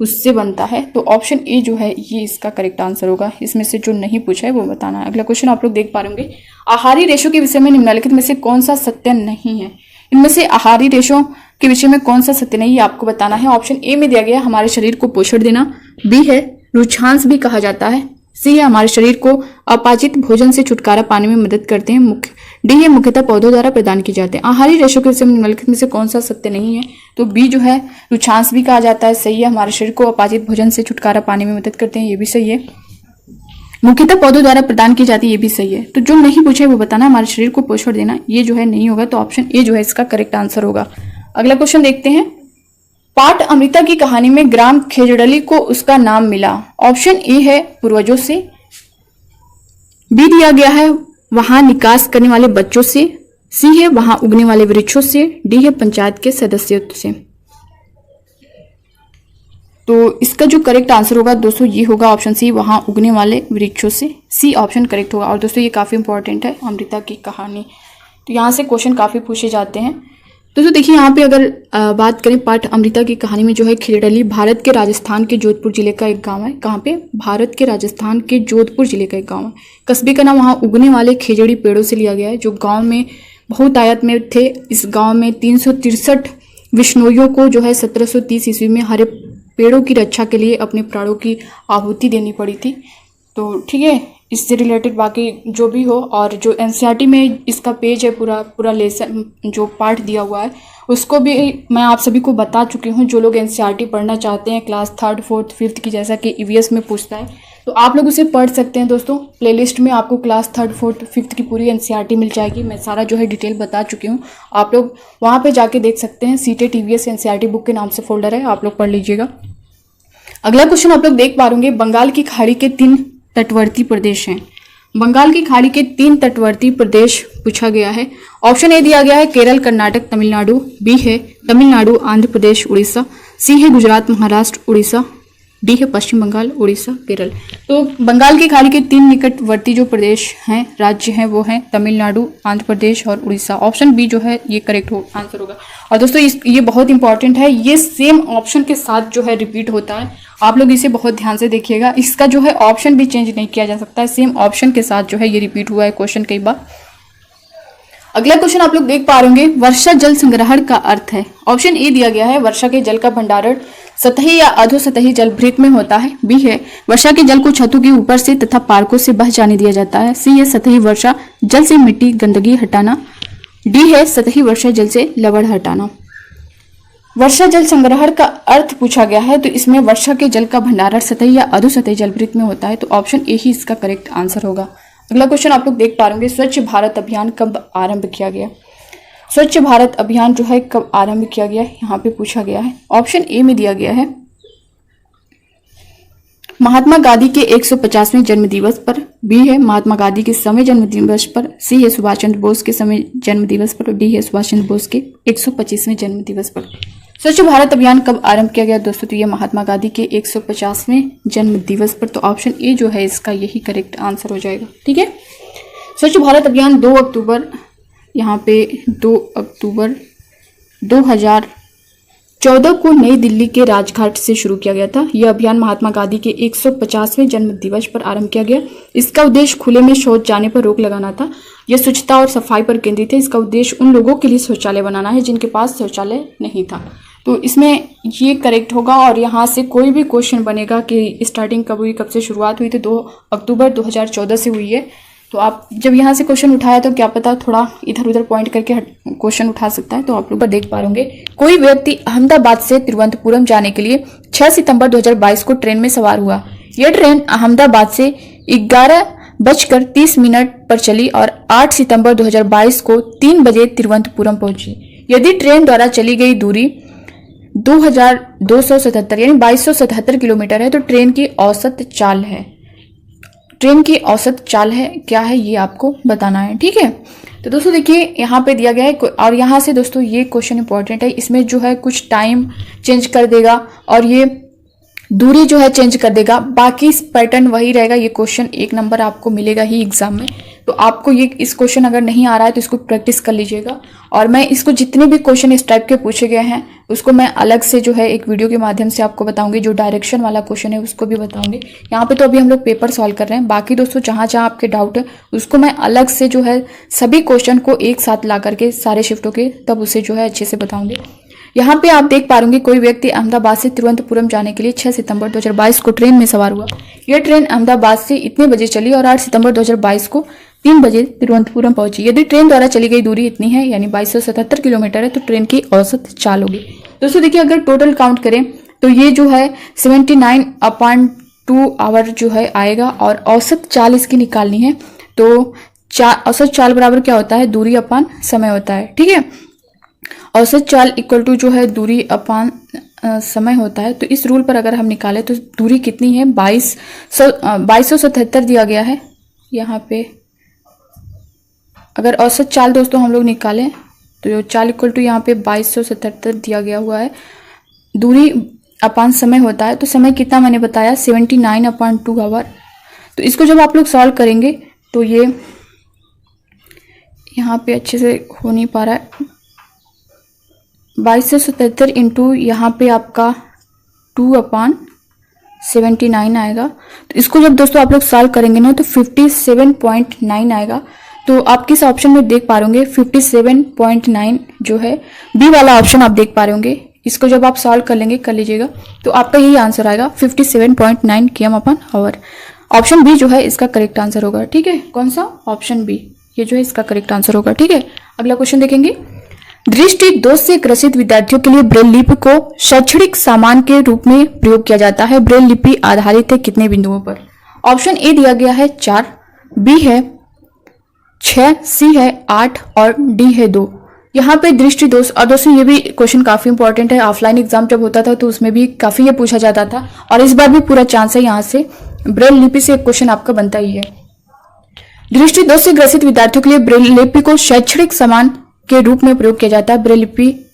उससे बनता है। तो ऑप्शन ए जो है ये इसका करेक्ट आंसर होगा। इसमें से जो नहीं पूछा है वो बताना है। अगला क्वेश्चन आप लोग देख पा रहे होंगे, आहारी रेशों के विषय में निम्नलिखित में से कौन सा सत्य नहीं है। इनमें से आहारी रेशों के विषय में कौन सा सत्य नहीं, आपको बताना है। ऑप्शन ए में दिया गया हमारे शरीर को पोषण देना, बी है रुचांश भी कहा जाता है, सी है हमारे शरीर को अपाचित भोजन से छुटकारा पाने में मदद करते हैं, डी है मुख्यतः पौधों द्वारा प्रदान किए जाते हैं। आहारी रेशों के विषय में निम्नलिखित में से कौन सा सत्य नहीं है। तो बी जो है रुचांश भी कहा जाता है, सही है। हमारे शरीर को अपाचित भोजन से छुटकारा पाने में मदद करते हैं, ये भी सही है। मुख्यतः पौधों द्वारा प्रदान की जाती है, ये भी सही है। तो जो नहीं पूछा है वो बताना, हमारे शरीर को पोषण देना, ये जो है नहीं होगा। तो ऑप्शन ए जो है इसका करेक्ट आंसर होगा। अगला क्वेश्चन देखते हैं, पाठ अमृता की कहानी में ग्राम खेजड़ली को उसका नाम मिला। ऑप्शन ए है पूर्वजों से, बी दिया गया है वहां निकास करने वाले बच्चों से, सी है वहां उगने वाले वृक्षों से, डी है पंचायत के सदस्यों से। तो इसका जो करेक्ट आंसर होगा दोस्तों ये होगा ऑप्शन सी, वहां उगने वाले वृक्षों से। सी ऑप्शन करेक्ट होगा। और दोस्तों ये काफ़ी इंपॉर्टेंट है, अमृता की कहानी। तो यहाँ से क्वेश्चन काफ़ी पूछे जाते हैं। दोस्तों देखिए यहाँ पे अगर बात करें पाठ अमृता की कहानी में जो है खिलडली भारत के राजस्थान के जोधपुर जिले का एक गांव है। कहाँ पे? भारत के राजस्थान के जोधपुर जिले का एक गांव है। कस्बे का नाम वहाँ उगने वाले खेजड़ी पेड़ों से लिया गया है, जो गाँव में बहुतायत में थे। इस गाँव में 363 विश्नोइयों को जो है 1730 ईस्वी में हरे पेड़ों की रक्षा के लिए अपने प्राणों की आहुति देनी पड़ी थी। तो ठीक है, इससे रिलेटेड बाकी जो भी हो, और जो एनसीईआरटी में इसका पेज है पूरा लेसन जो पार्ट दिया हुआ है उसको भी मैं आप सभी को बता चुकी हूँ। जो लोग एनसीईआरटी पढ़ना चाहते हैं क्लास 3rd 4th 5th की, जैसा कि ईवीएस में पूछता है, तो आप लोग उसे पढ़ सकते हैं। दोस्तों प्लेलिस्ट में आपको क्लास 3rd 4th 5th की पूरी एनसीईआरटी मिल जाएगी। मैं सारा जो है डिटेल बता चुकी हूँ, आप लोग वहाँ पे जाके देख सकते हैं। सीटेट ईवीएस एनसीईआरटी बुक के नाम से फोल्डर है, आप लोग पढ़ लीजिएगा। अगला क्वेश्चन आप लोग देख पा रहे, बंगाल की खाड़ी के 3 तटवर्ती प्रदेश हैं। बंगाल की खाड़ी के 3 तटवर्ती प्रदेश पूछा गया है। ऑप्शन ए दिया गया है केरल, कर्नाटक, तमिलनाडु, बी है तमिलनाडु, आंध्र प्रदेश, उड़ीसा, सी है गुजरात, महाराष्ट्र, उड़ीसा, डी है पश्चिम बंगाल, उड़ीसा, केरल। तो बंगाल की खाड़ी के 3 निकटवर्ती जो प्रदेश हैं, राज्य हैं, वो हैं तमिलनाडु, आंध्र प्रदेश और उड़ीसा। ऑप्शन बी जो है ये करेक्ट आंसर होगा। और दोस्तों ये बहुत इंपॉर्टेंट है, ये सेम ऑप्शन के साथ जो है रिपीट होता है। आप लोग इसे बहुत ध्यान से देखिएगा, इसका जो है ऑप्शन भी चेंज नहीं किया जा सकता है, सेम ऑप्शन के साथ जो है ये रिपीट हुआ है क्वेश्चन कई बार। अगला क्वेश्चन आप लोग देख पा रहे होंगे, वर्षा जल संग्रहण का अर्थ है। ऑप्शन ए दिया गया है वर्षा के जल का भंडारण सतही या अधोसतही जल भृत में होता है। बी है वर्षा के जल को छतों के ऊपर से तथा पार्कों से बह जाने दिया जाता है। सी है सतही वर्षा जल से मिट्टी गंदगी हटाना। डी है सतही वर्षा जल से लवण हटाना। वर्षा जल संग्रहण का अर्थ पूछा गया है, तो इसमें वर्षा के जल का भंडारण सतही या अधोसतही जल भृत में होता है, तो ऑप्शन ए ही इसका करेक्ट आंसर होगा। अगला क्वेश्चन आप लोग देख पा रहे, स्वच्छ भारत अभियान कब आरंभ किया गया? स्वच्छ भारत अभियान जो है कब आरंभ किया गया यहाँ पे पूछा गया है। ऑप्शन ए में दिया गया है महात्मा गांधी के 150वें जन्म दिवस पर। बी है महात्मा गांधी के 100वें जन्म दिवस पर। सी है सुभाष चंद्र बोस के 100वें जन्म दिवस पर। डी है सुभाष चंद्र बोस के 125वें जन्म दिवस पर। स्वच्छ भारत अभियान कब आरंभ किया गया दोस्तों? तो ये महात्मा गांधी के 150वें जन्म दिवस पर। तो ऑप्शन ए जो है इसका यही करेक्ट आंसर हो जाएगा। ठीक है, स्वच्छ भारत अभियान 2 अक्टूबर यहाँ पे 2 अक्टूबर 2014 को नई दिल्ली के राजघाट से शुरू किया गया था। यह अभियान महात्मा गांधी के 150वें जन्म दिवस पर आरंभ किया गया। इसका उद्देश्य खुले में शौच जाने पर रोक लगाना था। यह स्वच्छता और सफाई पर केंद्रित है। इसका उद्देश्य उन लोगों के लिए शौचालय बनाना है जिनके पास शौचालय नहीं था। तो इसमें ये करेक्ट होगा। और यहाँ से कोई भी क्वेश्चन बनेगा कि स्टार्टिंग कब हुई, कब से शुरुआत हुई, तो 2 अक्टूबर 2014 से हुई है। तो आप जब यहाँ से क्वेश्चन उठाया तो क्या पता थोड़ा इधर उधर पॉइंट करके क्वेश्चन उठा सकता है। तो आप लोग देख पा रहे, कोई व्यक्ति अहमदाबाद से तिरुवनंतपुरम जाने के लिए 6 सितंबर 2022 को ट्रेन में सवार हुआ। यह ट्रेन अहमदाबाद से 11:30 पर चली और 8 सितंबर 2022 को 3 बजे तिरुवनंतपुरम पहुंची। यदि ट्रेन द्वारा चली गई दूरी 2277 यानी 2277 किलोमीटर है, तो ट्रेन की औसत चाल है। ट्रेन की औसत चाल है क्या है ये आपको बताना है। ठीक है, तो दोस्तों देखिए यहाँ पे दिया गया है। और यहाँ से दोस्तों ये क्वेश्चन इंपॉर्टेंट है, इसमें जो है कुछ टाइम चेंज कर देगा और ये दूरी जो है चेंज कर देगा, बाकी पैटर्न वही रहेगा। ये क्वेश्चन 1 नंबर आपको मिलेगा ही एग्जाम में। तो आपको ये इस क्वेश्चन अगर नहीं आ रहा है तो इसको प्रैक्टिस कर लीजिएगा। और मैं इसको जितने भी क्वेश्चन इस टाइप के पूछे गए हैं उसको मैं अलग से जो है एक वीडियो के माध्यम से आपको बताऊंगी। जो डायरेक्शन वाला क्वेश्चन है उसको भी बताऊंगी। यहाँ पे तो अभी हम लोग पेपर सॉल्व कर रहे हैं, बाकी दोस्तों जहाँ जहाँ आपके डाउट है उसको मैं अलग से जो है सभी क्वेश्चन को एक साथ ला करके सारे शिफ्टों के तब उसे जो है अच्छे से बताऊंगी। यहाँ पे आप देख पा रहे कोई व्यक्ति अहमदाबाद से तिरुवनंतपुरम जाने के लिए 6 सितंबर 2022 को ट्रेन में सवार हुआ। यह ट्रेन अहमदाबाद से इतने बजे चली और 8 सितंबर 2022 को 3 बजे तिरुवनंतपुरम पहुंची। यदि ट्रेन द्वारा चली गई दूरी इतनी है यानी 2277 किलोमीटर है, तो ट्रेन की औसत चाल होगी। दोस्तों देखिए अगर टोटल काउंट करें तो ये जो है 79/2 आवर जो है आएगा और औसत चाल इसकी निकालनी है। तो औसत चाल बराबर क्या होता है? दूरी अपान समय होता है। ठीक है, औसत चाल इक्वल टू जो है दूरी अपान समय होता है। तो इस रूल पर अगर हम निकालें तो दूरी कितनी है? 2277 दिया गया है। यहाँ पे अगर औसत चाल दोस्तों हम लोग निकालें तो जो चाल इक्वल टू यहाँ पे 2277 दिया गया हुआ है, दूरी अपान समय होता है, तो समय कितना मैंने बताया 79/2 आवर। तो इसको जब आप लोग सॉल्व करेंगे तो ये यहाँ पे अच्छे से हो नहीं पा रहा है, 2277 इंटू यहाँ पे आपका 2/79 आएगा। तो इसको जब दोस्तों आप लोग सॉल्व करेंगे ना तो 57.9 आएगा। तो आप किस ऑप्शन में देख पा रहे होंगे 57.9 जो है बी वाला ऑप्शन आप देख पा रहे होंगे। इसको जब आप सॉल्व कर लेंगे, कर लीजिएगा, तो आपका यही आंसर आएगा 57.9 km/h। ऑप्शन बी जो है इसका करेक्ट आंसर होगा। ठीक है, कौन सा? ऑप्शन बी, ये जो है इसका करेक्ट आंसर होगा। ठीक है, अगला क्वेश्चन देखेंगे। दृष्टि दोष से ग्रसित विद्यार्थियों के लिए ब्रेल लिपि को शैक्षणिक सामान के रूप में प्रयोग किया जाता है। ब्रेल लिपि आधारित है कितने बिंदुओं पर? ऑप्शन ए दिया गया है 4, बी है 6, सी है 8 और डी है 2। यहाँ पे दृष्टि दोष, और दोस्तों ये भी क्वेश्चन काफी इंपॉर्टेंट है, ऑफलाइन एग्जाम जब होता था तो उसमें भी काफी ये पूछा जाता था, और इस बार भी पूरा चांस है यहाँ से ब्रेल लिपि से एक क्वेश्चन आपका बनता ही है। दृष्टि दोष से ग्रसित विद्यार्थियों के लिए ब्रेल लिपि को शैक्षणिक सामान के रूप में प्रयोग किया जाता है। ब्रेल लिपि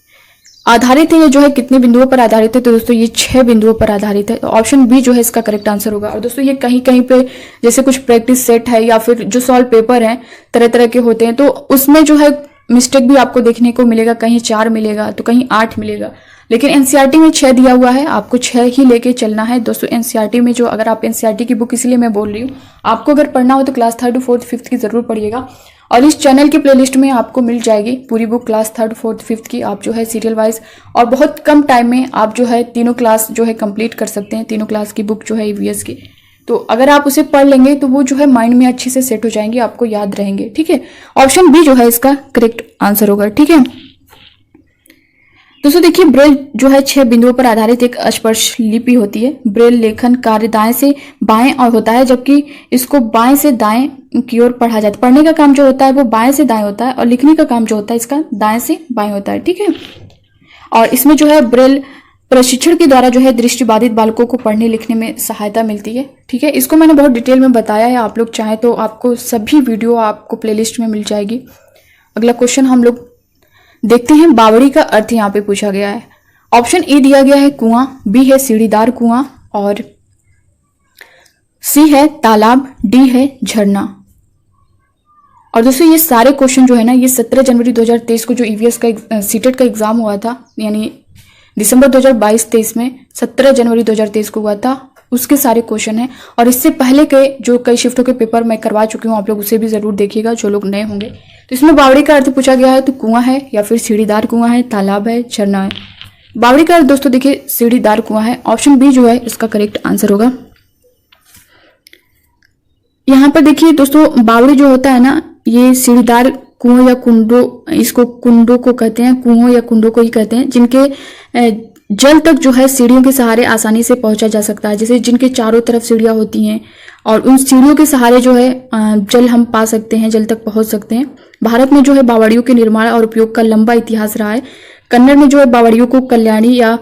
आधारित है, ये जो है कितने बिंदुओं पर आधारित है? तो दोस्तों ये 6 बिंदुओं पर आधारित है। तो ऑप्शन बी जो है इसका करेक्ट आंसर होगा। और दोस्तों ये कहीं कहीं पे जैसे कुछ प्रैक्टिस सेट है या फिर जो सॉल्व पेपर है तरह तरह के होते हैं, तो उसमें जो है मिस्टेक भी आपको देखने को मिलेगा, कहीं 4 मिलेगा तो कहीं 8 मिलेगा, लेकिन एनसीईआरटी में 6 दिया हुआ है, आपको 6 ही लेके चलना है। दोस्तों एनसीईआरटी में जो, अगर आप एनसीईआरटी की बुक, इसलिए मैं बोल रही हूँ, आपको अगर पढ़ना हो तो क्लास 3rd 4th 5th की जरूर पढ़िएगा, और इस चैनल की प्लेलिस्ट में आपको मिल जाएगी पूरी book class 3rd 4th 5th की। आप जो है सीरियल वाइज और बहुत कम टाइम में आप जो है तीनों क्लास जो है कंप्लीट कर सकते हैं, तीनों क्लास की बुक जो है ईवीएस की। तो अगर आप उसे पढ़ लेंगे तो वो जो है माइंड में अच्छे से सेट हो जाएंगे, आपको याद रहेंगे। ठीक है, ऑप्शन बी जो है इसका करेक्ट आंसर होगा। ठीक है दोस्तों, देखिए ब्रेल जो है 6 बिंदुओं पर आधारित एक स्पर्श लिपि होती है। ब्रेल लेखन कार्य दाएं से बाएं और होता है, जबकि इसको बाएं से दाएं की ओर पढ़ा जाता है। पढ़ने का काम जो होता है वो बाएं से दाएं होता है, और लिखने का काम जो होता है इसका दाएं से बाएं होता है। ठीक है, और इसमें जो है ब्रेल प्रशिक्षण के द्वारा जो है दृष्टिबाधित बालकों को पढ़ने लिखने में सहायता मिलती है। ठीक है, इसको मैंने बहुत डिटेल में बताया है, आप लोग चाहें तो आपको सभी वीडियो आपको प्लेलिस्ट में मिल जाएगी। अगला क्वेश्चन हम लोग देखते हैं। बावड़ी का अर्थ यहाँ पे पूछा गया है। ऑप्शन ए दिया गया है कुआं, बी है सीढ़ीदार कुआं, और सी है तालाब, डी है झरना। और दोस्तों ये सारे क्वेश्चन जो है ना, ये 17 जनवरी 2023 को जो ईवीएस का सीटेट का एग्जाम हुआ था, यानी दिसंबर 2022-23 में 17 जनवरी 2023 को हुआ था, उसके सारे क्वेश्चन हैं। और इससे पहले के जो कई शिफ्टों के पेपर मैं करवा चुकी हूँ, आप लोग उसे भी जरूर देखिएगा जो लोग नए होंगे। तो इसमें बावड़ी का अर्थ पूछा गया है, तो कुआं है या फिर सीढ़ीदार कुआं है, तालाब है, झरना है। बावड़ी का अर्थ दोस्तों देखिए सीढ़ीदार कुआं है। ऑप्शन बी जो है इसका करेक्ट आंसर होगा। यहाँ पर देखिए दोस्तों, बावड़ी जो होता है ना, ये सीढ़ीदार कुओं या कुंडों, इसको कुंडों को कहते हैं, कुओं या कुंडों को ही कहते हैं, जिनके जल तक जो है सीढ़ियों के सहारे आसानी से पहुंचा जा सकता है। जैसे जिनके चारों तरफ सीढ़ियां होती हैं और उन सीढ़ियों के सहारे जो है जल हम पा सकते हैं, जल तक पहुंच सकते हैं। भारत में जो है बावड़ियों के निर्माण और उपयोग का लंबा इतिहास रहा है। कन्नड़ में जो है बावड़ियों को कल्याणी या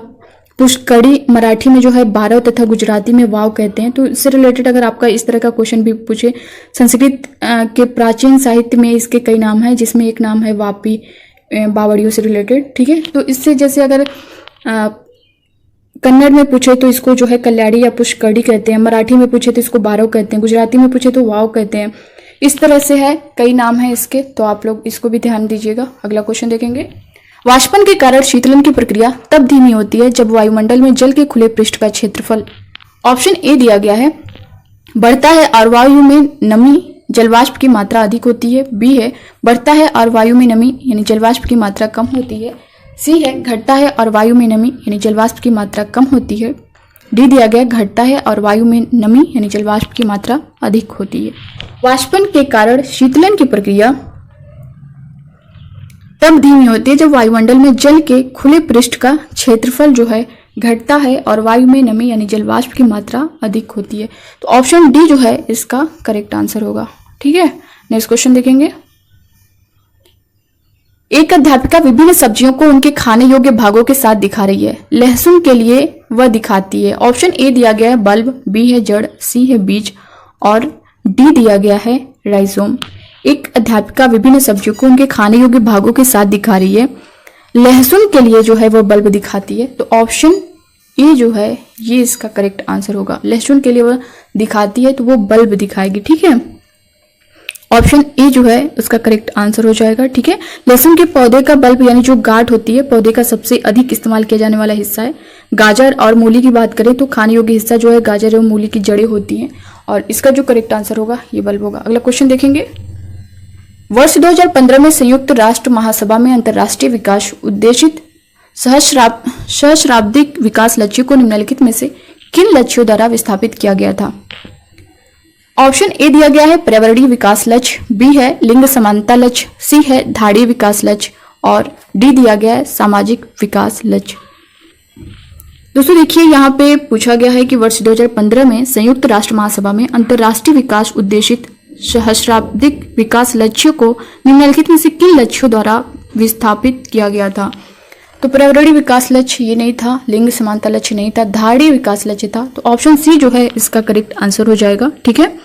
पुष्कड़ी, मराठी में जो है बारव तथा गुजराती में वाव कहते हैं। तो इससे रिलेटेड अगर आपका इस तरह का क्वेश्चन भी पूछे, संस्कृत के प्राचीन साहित्य में इसके कई नाम हैं, जिसमें एक नाम है वापी, बावड़ियों से रिलेटेड। ठीक है, तो इससे जैसे अगर कन्नड़ में पूछे तो इसको जो है कल्याणी या पुष्कड़ी कहते हैं, मराठी में पूछे तो इसको बारव कहते हैं, गुजराती में पूछे तो वाव कहते हैं। इस तरह से है, कई नाम हैं इसके, तो आप लोग इसको भी ध्यान दीजिएगा। अगला क्वेश्चन देखेंगे। वाष्पन के कारण शीतलन की प्रक्रिया तब धीमी होती है जब वायुमंडल में जल के खुले पृष्ठ का क्षेत्रफल, ऑप्शन ए दिया गया है, बढ़ता है और वायु में नमी जलवाष्प की मात्रा अधिक होती है, बी है बढ़ता है और वायु में नमी यानी जलवाष्प की मात्रा कम होती है, सी है घटता है और वायु में नमी यानी जलवाष्प की मात्रा कम होती है, डी दिया गया घटता है और वायु में नमी यानी जलवाष्प की मात्रा अधिक होती है। वाष्पन के कारण शीतलन की प्रक्रिया तब धीमी होती है जब वायुमंडल में जल के खुले पृष्ठ का क्षेत्रफल जो है घटता है और वायु में नमी यानी जलवाष्प की मात्रा अधिक होती है। तो ऑप्शन डी जो है इसका करेक्ट आंसर होगा। ठीक है, नेक्स्ट क्वेश्चन देखेंगे। एक अध्यापिका विभिन्न सब्जियों को उनके खाने योग्य भागों के साथ दिखा रही है। लहसुन के लिए वह दिखाती है। ऑप्शन ए दिया गया है बल्ब, बी है जड़, सी है बीज और डी दिया गया है राइजोम। एक अध्यापिका विभिन्न सब्जियों को उनके खाने योग्य भागों के साथ दिखा रही है, लहसुन के लिए जो है वो बल्ब दिखाती है। तो ऑप्शन ए जो है ये इसका करेक्ट आंसर होगा। लहसुन के लिए वो दिखाती है तो वो बल्ब दिखाएगी, ठीक है। ऑप्शन ए जो है उसका करेक्ट आंसर हो जाएगा, ठीक है। लहसुन के पौधे का बल्ब यानी जो गांठ होती है पौधे का सबसे अधिक इस्तेमाल किया जाने वाला हिस्सा है। गाजर और मूली की बात करें तो खाने योग्य हिस्सा जो है गाजर और मूली की जड़ें होती हैं, और इसका जो करेक्ट आंसर होगा ये बल्ब होगा। अगला क्वेश्चन देखेंगे। वर्ष 2015 में संयुक्त राष्ट्र महासभा में अंतर्राष्ट्रीय विकास उद्देशित सहस्राब्दिक विकास लक्ष्य को निम्नलिखित में से किन लक्ष्यों द्वारा विस्थापित किया गया था? ऑप्शन ए दिया गया है पर्यावरणीय विकास लक्ष्य, बी है लिंग समानता लक्ष्य, सी है धाड़ीय विकास लक्ष्य और डी दिया गया है सामाजिक विकास लक्ष्य। दोस्तों देखिए यहाँ पे पूछा गया है कि वर्ष 2015 में संयुक्त राष्ट्र महासभा में अंतर्राष्ट्रीय विकास उद्देशित सहस्राब्दिक विकास लक्ष्यों को निम्नलिखित में से किन लक्ष्यों द्वारा विस्थापित किया गया था? तो पर्यावरणीय विकास लक्ष्य ये नहीं था, लिंग समानता लक्ष्य नहीं था, धाड़ीय विकास लक्ष्य था। तो ऑप्शन सी जो है इसका करेक्ट आंसर हो जाएगा, ठीक है।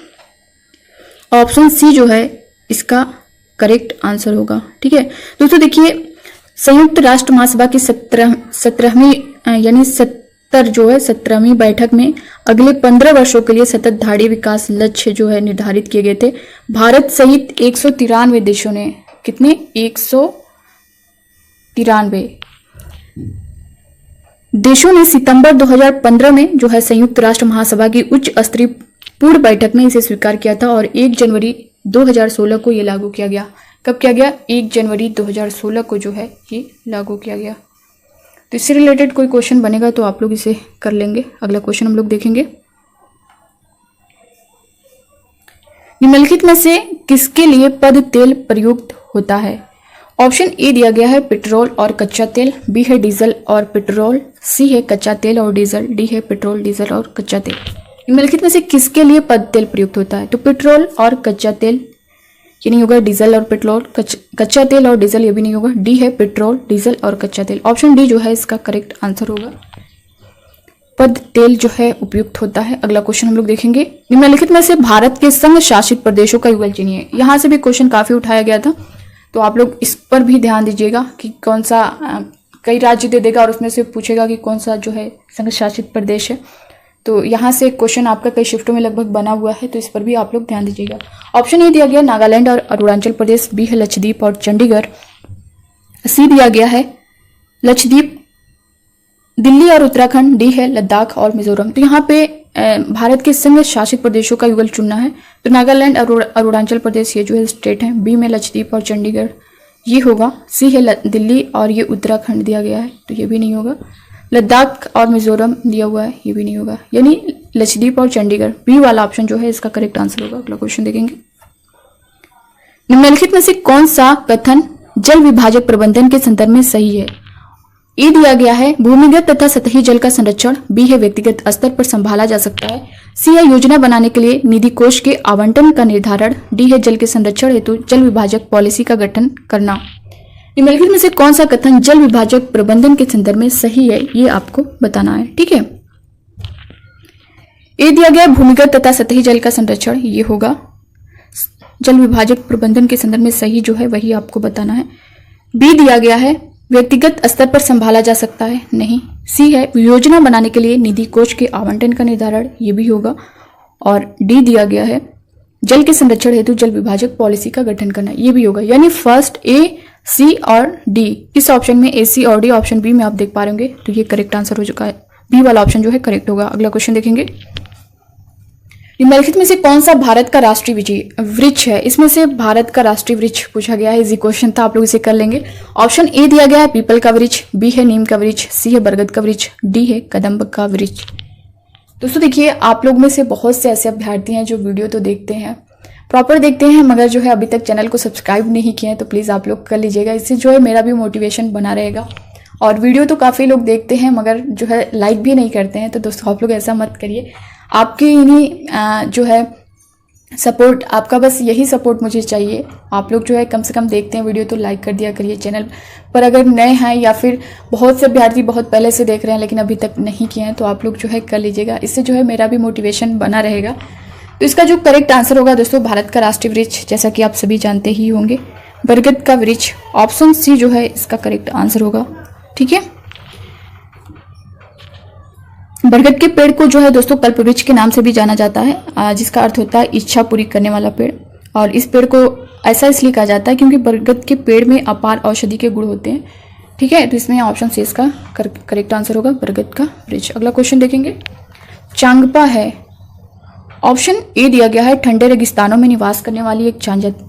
ऑप्शन सी जो है इसका करेक्ट आंसर होगा, ठीक है। दोस्तों देखिए संयुक्त राष्ट्र महासभा की 17वीं यानी 17वीं बैठक में अगले 15 वर्षों के लिए सतत धाड़ीय विकास लक्ष्य जो है निर्धारित किए गए थे। भारत सहित 193 देशों ने, कितने? 193 देशों ने सितंबर 2015 में जो है संयुक्त राष्ट्र महासभा की उच्च स्तरीय पूर्ण बैठक में इसे स्वीकार किया था और 1 जनवरी 2016 को ये लागू किया गया। कब किया गया? 1 जनवरी 2016 को जो है ये लागू किया गया। तो इससे रिलेटेड कोई क्वेश्चन बनेगा तो आप लोग इसे कर लेंगे। अगला क्वेश्चन हम लोग देखेंगे। निम्नलिखित में से किसके लिए पद तेल प्रयुक्त होता है? ऑप्शन ए दिया गया है पेट्रोल और कच्चा तेल, बी है डीजल और पेट्रोल, सी है कच्चा तेल और डीजल, डी है पेट्रोल डीजल और कच्चा तेल। निम्नलिखित में से किसके लिए पद तेल प्रयुक्त होता है? तो पेट्रोल और कच्चा तेल ये नहीं होगा, डीजल और पेट्रोल, कच्चा तेल और डीजल ये भी नहीं होगा, डी है पेट्रोल डीजल और कच्चा तेल। ऑप्शन डी जो है इसका करेक्ट आंसर होगा। पद तेल जो है उपयुक्त होता है। अगला क्वेश्चन हम लोग देखेंगे। निम्नलिखित में से भारत के संघ शासित प्रदेशों का युगल चुनिए। यहाँ से भी क्वेश्चन काफी उठाया गया था तो आप लोग इस पर भी ध्यान दीजिएगा कि कौन सा कई राज्य दे देगा और उसमें से पूछेगा कि कौन सा जो है संघ शासित प्रदेश है। तो यहाँ से क्वेश्चन आपका कई शिफ्टों में लगभग बना हुआ है तो इस पर भी आप लोग ध्यान दीजिएगा। ऑप्शन ए दिया गया नागालैंड और अरुणाचल प्रदेश, बी है लक्षद्वीप और चंडीगढ़, सी दिया गया है लक्षद्वीप, दिल्ली और उत्तराखंड, डी है लद्दाख और मिजोरम। तो यहाँ पे भारत के संघ शासित प्रदेशों का युगल चुनना है तो नागालैंड और अरुणाचल प्रदेश ये जो है स्टेट है, बी में लक्षद्वीप और चंडीगढ़ ये होगा, सी है दिल्ली और ये उत्तराखंड दिया गया है तो ये भी नहीं होगा, लद्दाख और मिजोरम दिया हुआ है ये भी नहीं होगा, यानी लक्षद्वीप और चंडीगढ़ बी वाला ऑप्शन जो है इसका करेक्ट आंसर होगा। अगला क्वेश्चन देखेंगे। निम्नलिखित में से कौन सा कथन जल विभाजक प्रबंधन के संदर्भ में सही है? ए दिया गया है भूमिगत तथा सतही जल का संरक्षण, बी है व्यक्तिगत स्तर पर संभाला जा सकता है, सी है योजना बनाने के लिए निधि कोष के आवंटन का निर्धारण, डी है जल के संरक्षण हेतु जल विभाजक पॉलिसी का गठन करना। निम्नलिखित में से कौन सा कथन जल विभाजक प्रबंधन के संदर्भ में सही है ये आपको बताना है, ठीक है। ए दिया गया भूमिगत तथा सतही जल का संरक्षण ये होगा, जल विभाजक प्रबंधन के संदर्भ में सही जो है वही आपको बताना है। बी दिया गया है व्यक्तिगत स्तर पर संभाला जा सकता है, नहीं। सी है योजना बनाने के लिए निधि कोष के आवंटन का निर्धारण ये भी होगा, और डी दिया गया है जल के संरक्षण हेतु जल विभाजक पॉलिसी का गठन करना ये भी होगा। यानी फर्स्ट ए, सी और डी, इस ऑप्शन में ए, सी और डी, ऑप्शन बी में आप देख पा रहे होंगे तो ये करेक्ट आंसर हो चुका है, बी वाला ऑप्शन जो है करेक्ट होगा। अगला क्वेश्चन देखेंगे। निम्नलिखित में से कौन सा भारत का राष्ट्रीय वृक्ष है? इसमें से भारत का राष्ट्रीय वृक्ष पूछा गया है, इजी क्वेश्चन था, आप लोग इसे कर लेंगे। ऑप्शन ए दिया गया है पीपल का वृक्ष, बी है नीम का वृक्ष, सी है बरगद का वृक्ष, डी है कदम्ब का वृक्ष। दोस्तों देखिए आप लोग में से बहुत से ऐसे अभ्यर्थी हैं जो वीडियो तो देखते हैं, प्रॉपर देखते हैं, मगर जो है अभी तक चैनल को सब्सक्राइब नहीं किए हैं तो प्लीज़ आप लोग कर लीजिएगा। इससे जो है मेरा भी मोटिवेशन बना रहेगा। और वीडियो तो काफ़ी लोग देखते हैं मगर जो है लाइक भी नहीं करते हैं, तो दोस्तों आप लोग ऐसा मत करिए। आपके इन्हीं जो है सपोर्ट, आपका बस यही सपोर्ट मुझे चाहिए। आप लोग जो है कम से कम देखते हैं वीडियो तो लाइक कर दिया करिए। चैनल पर अगर नए हैं या फिर बहुत से अभ्यर्थी बहुत पहले से देख रहे हैं लेकिन अभी तक नहीं किए हैं तो आप लोग जो है कर लीजिएगा। इससे जो है मेरा भी मोटिवेशन बना रहेगा। तो इसका जो करेक्ट आंसर होगा दोस्तों, भारत का राष्ट्रीय वृक्ष जैसा कि आप सभी जानते ही होंगे, बरगद का वृक्ष। ऑप्शन सी जो है इसका करेक्ट आंसर होगा। ठीक है, बरगद के पेड़ को जो है दोस्तों कल्पवृक्ष के नाम से भी जाना जाता है, जिसका अर्थ होता है इच्छा पूरी करने वाला पेड़। और इस पेड़ को ऐसा इसलिए कहा जाता है क्योंकि बरगद के पेड़ में अपार औषधि के गुण होते हैं। ठीक है, तो इसमें ऑप्शन सी इसका करेक्ट आंसर होगा, बरगद का वृक्ष। अगला क्वेश्चन देखेंगे, चांगपा है। ऑप्शन ए दिया गया है ठंडे रेगिस्तानों में निवास करने वाली एक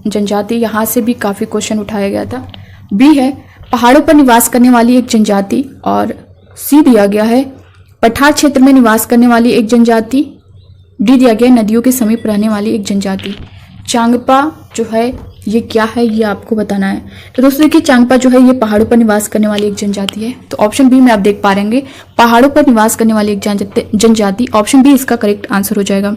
जनजाति, यहाँ से भी काफी क्वेश्चन उठाया गया था। बी है पहाड़ों पर निवास करने वाली एक जनजाति, और सी दिया गया है पठार क्षेत्र में निवास करने वाली एक जनजाति, डी दिया गया नदियों के समीप रहने वाली एक जनजाति। चांगपा जो है ये क्या है, ये आपको बताना है। तो दोस्तों देखिए, चांगपा जो है ये पहाड़ों पर निवास करने वाली एक जनजाति है। तो ऑप्शन बी में आप देख पा रहे हैं, पहाड़ों पर निवास करने वाली एक जनजाति। ऑप्शन बी इसका करेक्ट आंसर हो जाएगा।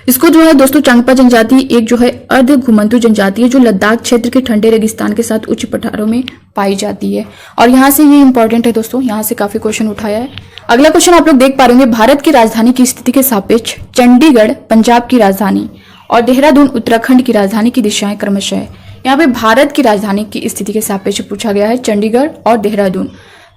इसको जो है दोस्तों चांगपा जनजाति एक जो है अर्ध घुमंतु जनजाति है, जो लद्दाख क्षेत्र के ठंडे रेगिस्तान के साथ उच्च पठारों में पाई जाती है। और यहाँ से ये इंपॉर्टेंट है दोस्तों, यहाँ से काफी क्वेश्चन उठाया है। अगला क्वेश्चन आप लोग देख पा रहे होंगे, भारत की राजधानी की स्थिति के सापेक्ष चंडीगढ़ पंजाब की राजधानी और देहरादून उत्तराखंड की राजधानी की दिशाएं क्रमशः है। यहाँ पे भारत की राजधानी की स्थिति के सापेक्ष पूछा गया है चंडीगढ़ और देहरादून।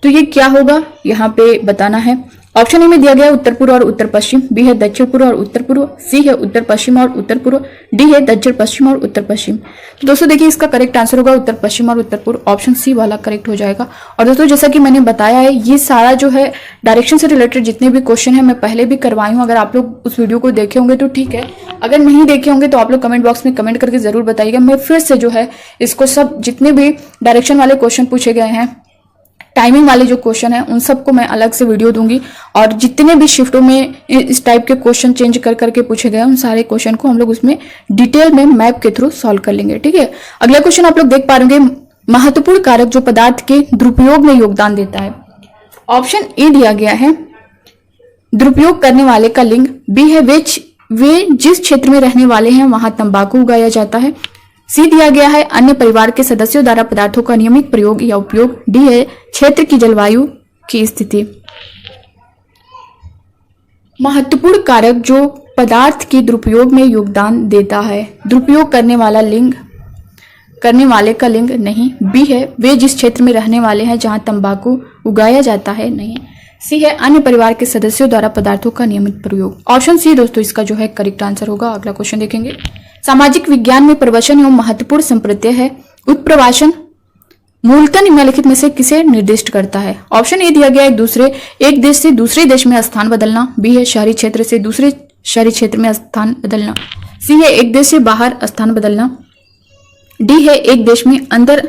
तो ये क्या होगा यहाँ पे बताना है। ऑप्शन ए में दिया गया है उत्तर पूर्व और उत्तर पश्चिम, बी है दक्षिण पूर्व और उत्तर पूर्व, सी है उत्तर पश्चिम और उत्तर पूर्व, डी है दक्षिण पश्चिम और उत्तर पश्चिम। तो दोस्तों देखिए, इसका करेक्ट आंसर होगा उत्तर पश्चिम और उत्तर पूर्व। ऑप्शन सी वाला करेक्ट हो जाएगा। और दोस्तों जैसा कि मैंने बताया है, ये सारा जो है डायरेक्शन से रिलेटेड जितने भी क्वेश्चन है मैं पहले भी करवाई हूँ। अगर आप लोग उस वीडियो को देखे होंगे तो ठीक है, अगर नहीं देखे होंगे तो आप लोग कमेंट बॉक्स में कमेंट करके जरूर बताइएगा। मैं फिर से जो है इसको सब जितने भी डायरेक्शन वाले क्वेश्चन पूछे गए हैं, टाइमिंग वाले जो क्वेश्चन है, उन सबको मैं अलग से वीडियो दूंगी। और जितने भी शिफ्टों में इस टाइप के क्वेश्चन चेंज कर करके पूछे गए, उन सारे क्वेश्चन को हम लोग उसमें डिटेल में मैप के थ्रू सॉल्व कर लेंगे। ठीक है, अगला क्वेश्चन आप लोग देख पा रहे होंगे, महत्वपूर्ण कारक जो पदार्थ के दुरुपयोग में योगदान देता है। ऑप्शन ए दिया गया है दुरुपयोग करने वाले का लिंग, बी है वे जिस क्षेत्र में रहने वाले हैं वहां तंबाकू उगाया जाता है, सी दिया गया है अन्य परिवार के सदस्यों द्वारा पदार्थों का नियमित प्रयोग या उपयोग, डी है क्षेत्र की जलवायु की स्थिति। महत्वपूर्ण कारक जो पदार्थ के दुरुपयोग में योगदान देता है, दुरुपयोग करने वाले का लिंग नहीं, बी है वे जिस क्षेत्र में रहने वाले हैं जहां तंबाकू उगाया जाता है नहीं, सी है अन्य परिवार के सदस्यों द्वारा पदार्थों का नियमित प्रयोग। ऑप्शन सी दोस्तों इसका जो है करेक्ट आंसर होगा। अगला क्वेश्चन देखेंगे, सामाजिक विज्ञान में प्रवचन एवं महत्वपूर्ण संप्रत्यय है। उत्प्रवासन मूलतः निम्नलिखित में से किसे निर्दिष्ट करता है। ऑप्शन ए दिया गया एक देश से दूसरे देश में स्थान बदलना, बी है शहरी क्षेत्र से दूसरे शहरी क्षेत्र में स्थान बदलना, सी है एक देश से बाहर स्थान बदलना, डी है एक देश में अंदर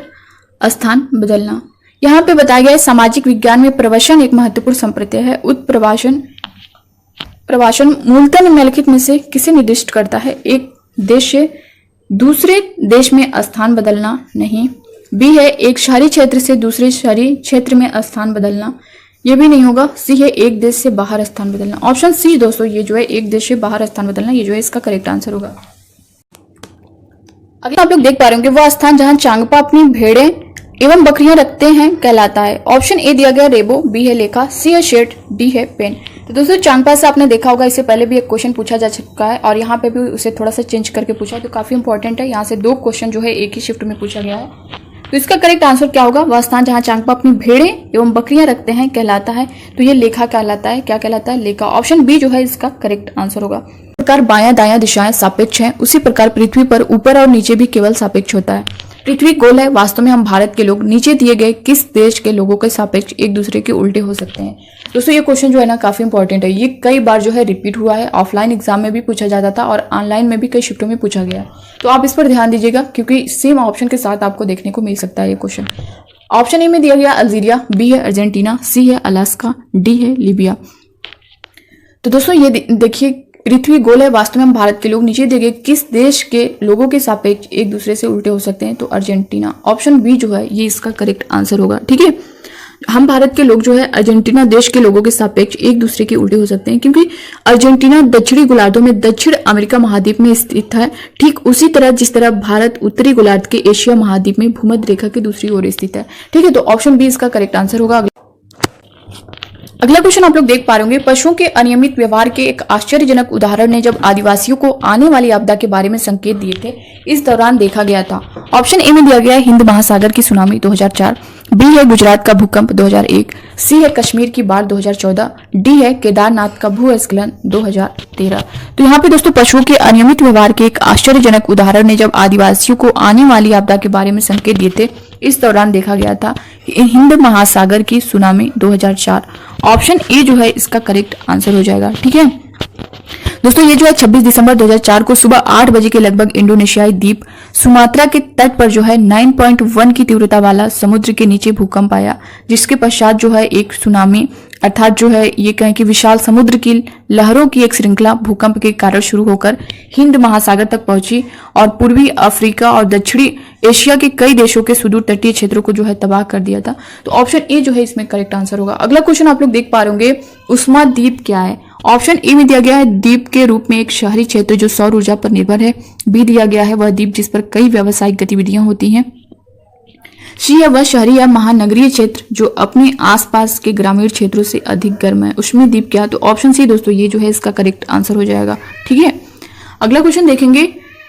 स्थान बदलना। यहाँ पे बताया गया है सामाजिक विज्ञान में प्रवचन एक महत्वपूर्ण संप्रत्यय है। उत्प्रवासन मूलतः निम्नलिखित में से किसे निर्दिष्ट करता है। एक देश से दूसरे देश में स्थान बदलना नहीं, बी है एक शहरी क्षेत्र से दूसरे शहरी क्षेत्र में स्थान बदलना, ये भी नहीं होगा, सी है एक देश से बाहर स्थान बदलना। ऑप्शन सी दोस्तों ये जो है एक देश से बाहर स्थान बदलना, ये जो है इसका करेक्ट आंसर होगा। अगर आप लोग देख पा रहे होंगे, वह स्थान जहां चांगपा अपनी भेड़ें एवं बकरियां रखते हैं कहलाता है। ऑप्शन ए दिया गया रेबो, बी है लेखा, सी है शेड, डी है पेन। तो दोस्तों चांगपा से आपने देखा होगा, इससे पहले भी एक क्वेश्चन पूछा जा चुका है और यहाँ पे भी उसे थोड़ा सा चेंज करके पूछा, तो काफी इंपॉर्टेंट है। यहाँ से 2 क्वेश्चन जो है एक ही शिफ्ट में पूछा गया है। तो इसका करेक्ट आंसर क्या होगा, वह स्थान जहां चांगपा अपनी भेड़ें एवं बकरियां रखते हैं कहलाता है। तो ये लेखा कहलाता है, क्या कहलाता है, लेखा। ऑप्शन बी जो है इसका करेक्ट आंसर होगा। प्रकार बायां दायां दिशाएं सापेक्ष हैं, उसी प्रकार पृथ्वी पर ऊपर और नीचे भी केवल सापेक्ष होता है। पृथ्वी गोल है, वास्तव में हम भारत के लोग नीचे दिए गए किस देश के लोगों के सापेक्ष एक दूसरे के उल्टे हो सकते हैं। दोस्तों ये क्वेश्चन जो है ना काफी इंपॉर्टेंट है, ये कई बार जो है रिपीट हुआ है, ऑफलाइन एग्जाम में भी पूछा जाता था और ऑनलाइन में भी कई शिफ्टों में पूछा गया है। तो आप इस पर ध्यान दीजिएगा क्योंकि सेम ऑप्शन के साथ आपको देखने को मिल सकता है ये क्वेश्चन। ऑप्शन ए में दिया गया अल्जीरिया, बी है अर्जेंटीना, सी है अलास्का, डी है लीबिया। तो दोस्तों ये देखिए, पृथ्वी गोल है, वास्तव में हम भारत के लोग नीचे दिए गए किस देश के लोगों के सापेक्ष एक दूसरे से उल्टे हो सकते हैं, तो अर्जेंटीना। ऑप्शन बी जो है ये इसका करेक्ट आंसर होगा। ठीक है, हम भारत के लोग जो है अर्जेंटीना देश के लोगों के सापेक्ष एक दूसरे के उल्टे हो सकते हैं क्योंकि अर्जेंटीना दक्षिणी गोलार्धों में दक्षिण अमेरिका महाद्वीप में स्थित है, ठीक उसी तरह जिस तरह भारत उत्तरी गोलार्ध के एशिया महाद्वीप में भूमध्य रेखा की दूसरी ओर स्थित है। ठीक है, तो ऑप्शन बी इसका करेक्ट आंसर होगा। अगला क्वेश्चन आप लोग देख पा रहे होंगे, पशुओं के अनियमित व्यवहार के एक आश्चर्यजनक उदाहरण ने जब आदिवासियों को आने वाली आपदा के बारे में संकेत दिए थे, इस दौरान देखा गया था। ऑप्शन ए में दिया गया है हिंद महासागर की सुनामी 2004, बी है गुजरात का भूकंप 2001, सी है कश्मीर की बाढ़ 2014, डी है केदारनाथ का भूस्खलन 2013। तो यहाँ पे दोस्तों पशुओं के अनियमित व्यवहार के एक आश्चर्यजनक उदाहरण ने जब आदिवासियों को आने वाली आपदा के बारे में संकेत दिए थे, इस दौरान देखा गया था हिंद महासागर की सुनामी 2004। ऑप्शन ए जो है इसका करेक्ट आंसर हो जाएगा। ठीक है दोस्तों, ये जो है 26 दिसंबर 2004 को सुबह 8 बजे के लगभग इंडोनेशियाई द्वीप सुमात्रा के तट पर जो है 9.1 की तीव्रता वाला समुद्र के नीचे भूकंप आया, जिसके पश्चात जो है एक सुनामी अर्थात जो है ये कहें कि विशाल समुद्र की लहरों की एक श्रृंखला भूकंप के कारण शुरू होकर हिंद महासागर तक पहुंची और पूर्वी अफ्रीका और दक्षिणी एशिया के कई देशों के सुदूर तटीय क्षेत्रों को जो है तबाह कर दिया था। तो ऑप्शन ए जो है इसमें करेक्ट आंसर होगा। अगला क्वेश्चन आप लोग देख पा रहे होंगे, उष्मा द्वीप क्या है? ऑप्शन ए में दिया गया है द्वीप के रूप में एक शहरी क्षेत्र जो सौर ऊर्जा पर निर्भर है। बी दिया गया है वह द्वीप जिस पर कई व्यावसायिक गतिविधियां होती हैं। सी है वह शहरी या महानगरीय क्षेत्र जो अपने आसपास के ग्रामीण क्षेत्रों से अधिक गर्म है। उष्मी द्वीप क्या? तो ऑप्शन सी दोस्तों ये जो है इसका करेक्ट आंसर हो जाएगा। ठीक है, अगला क्वेश्चन देखेंगे,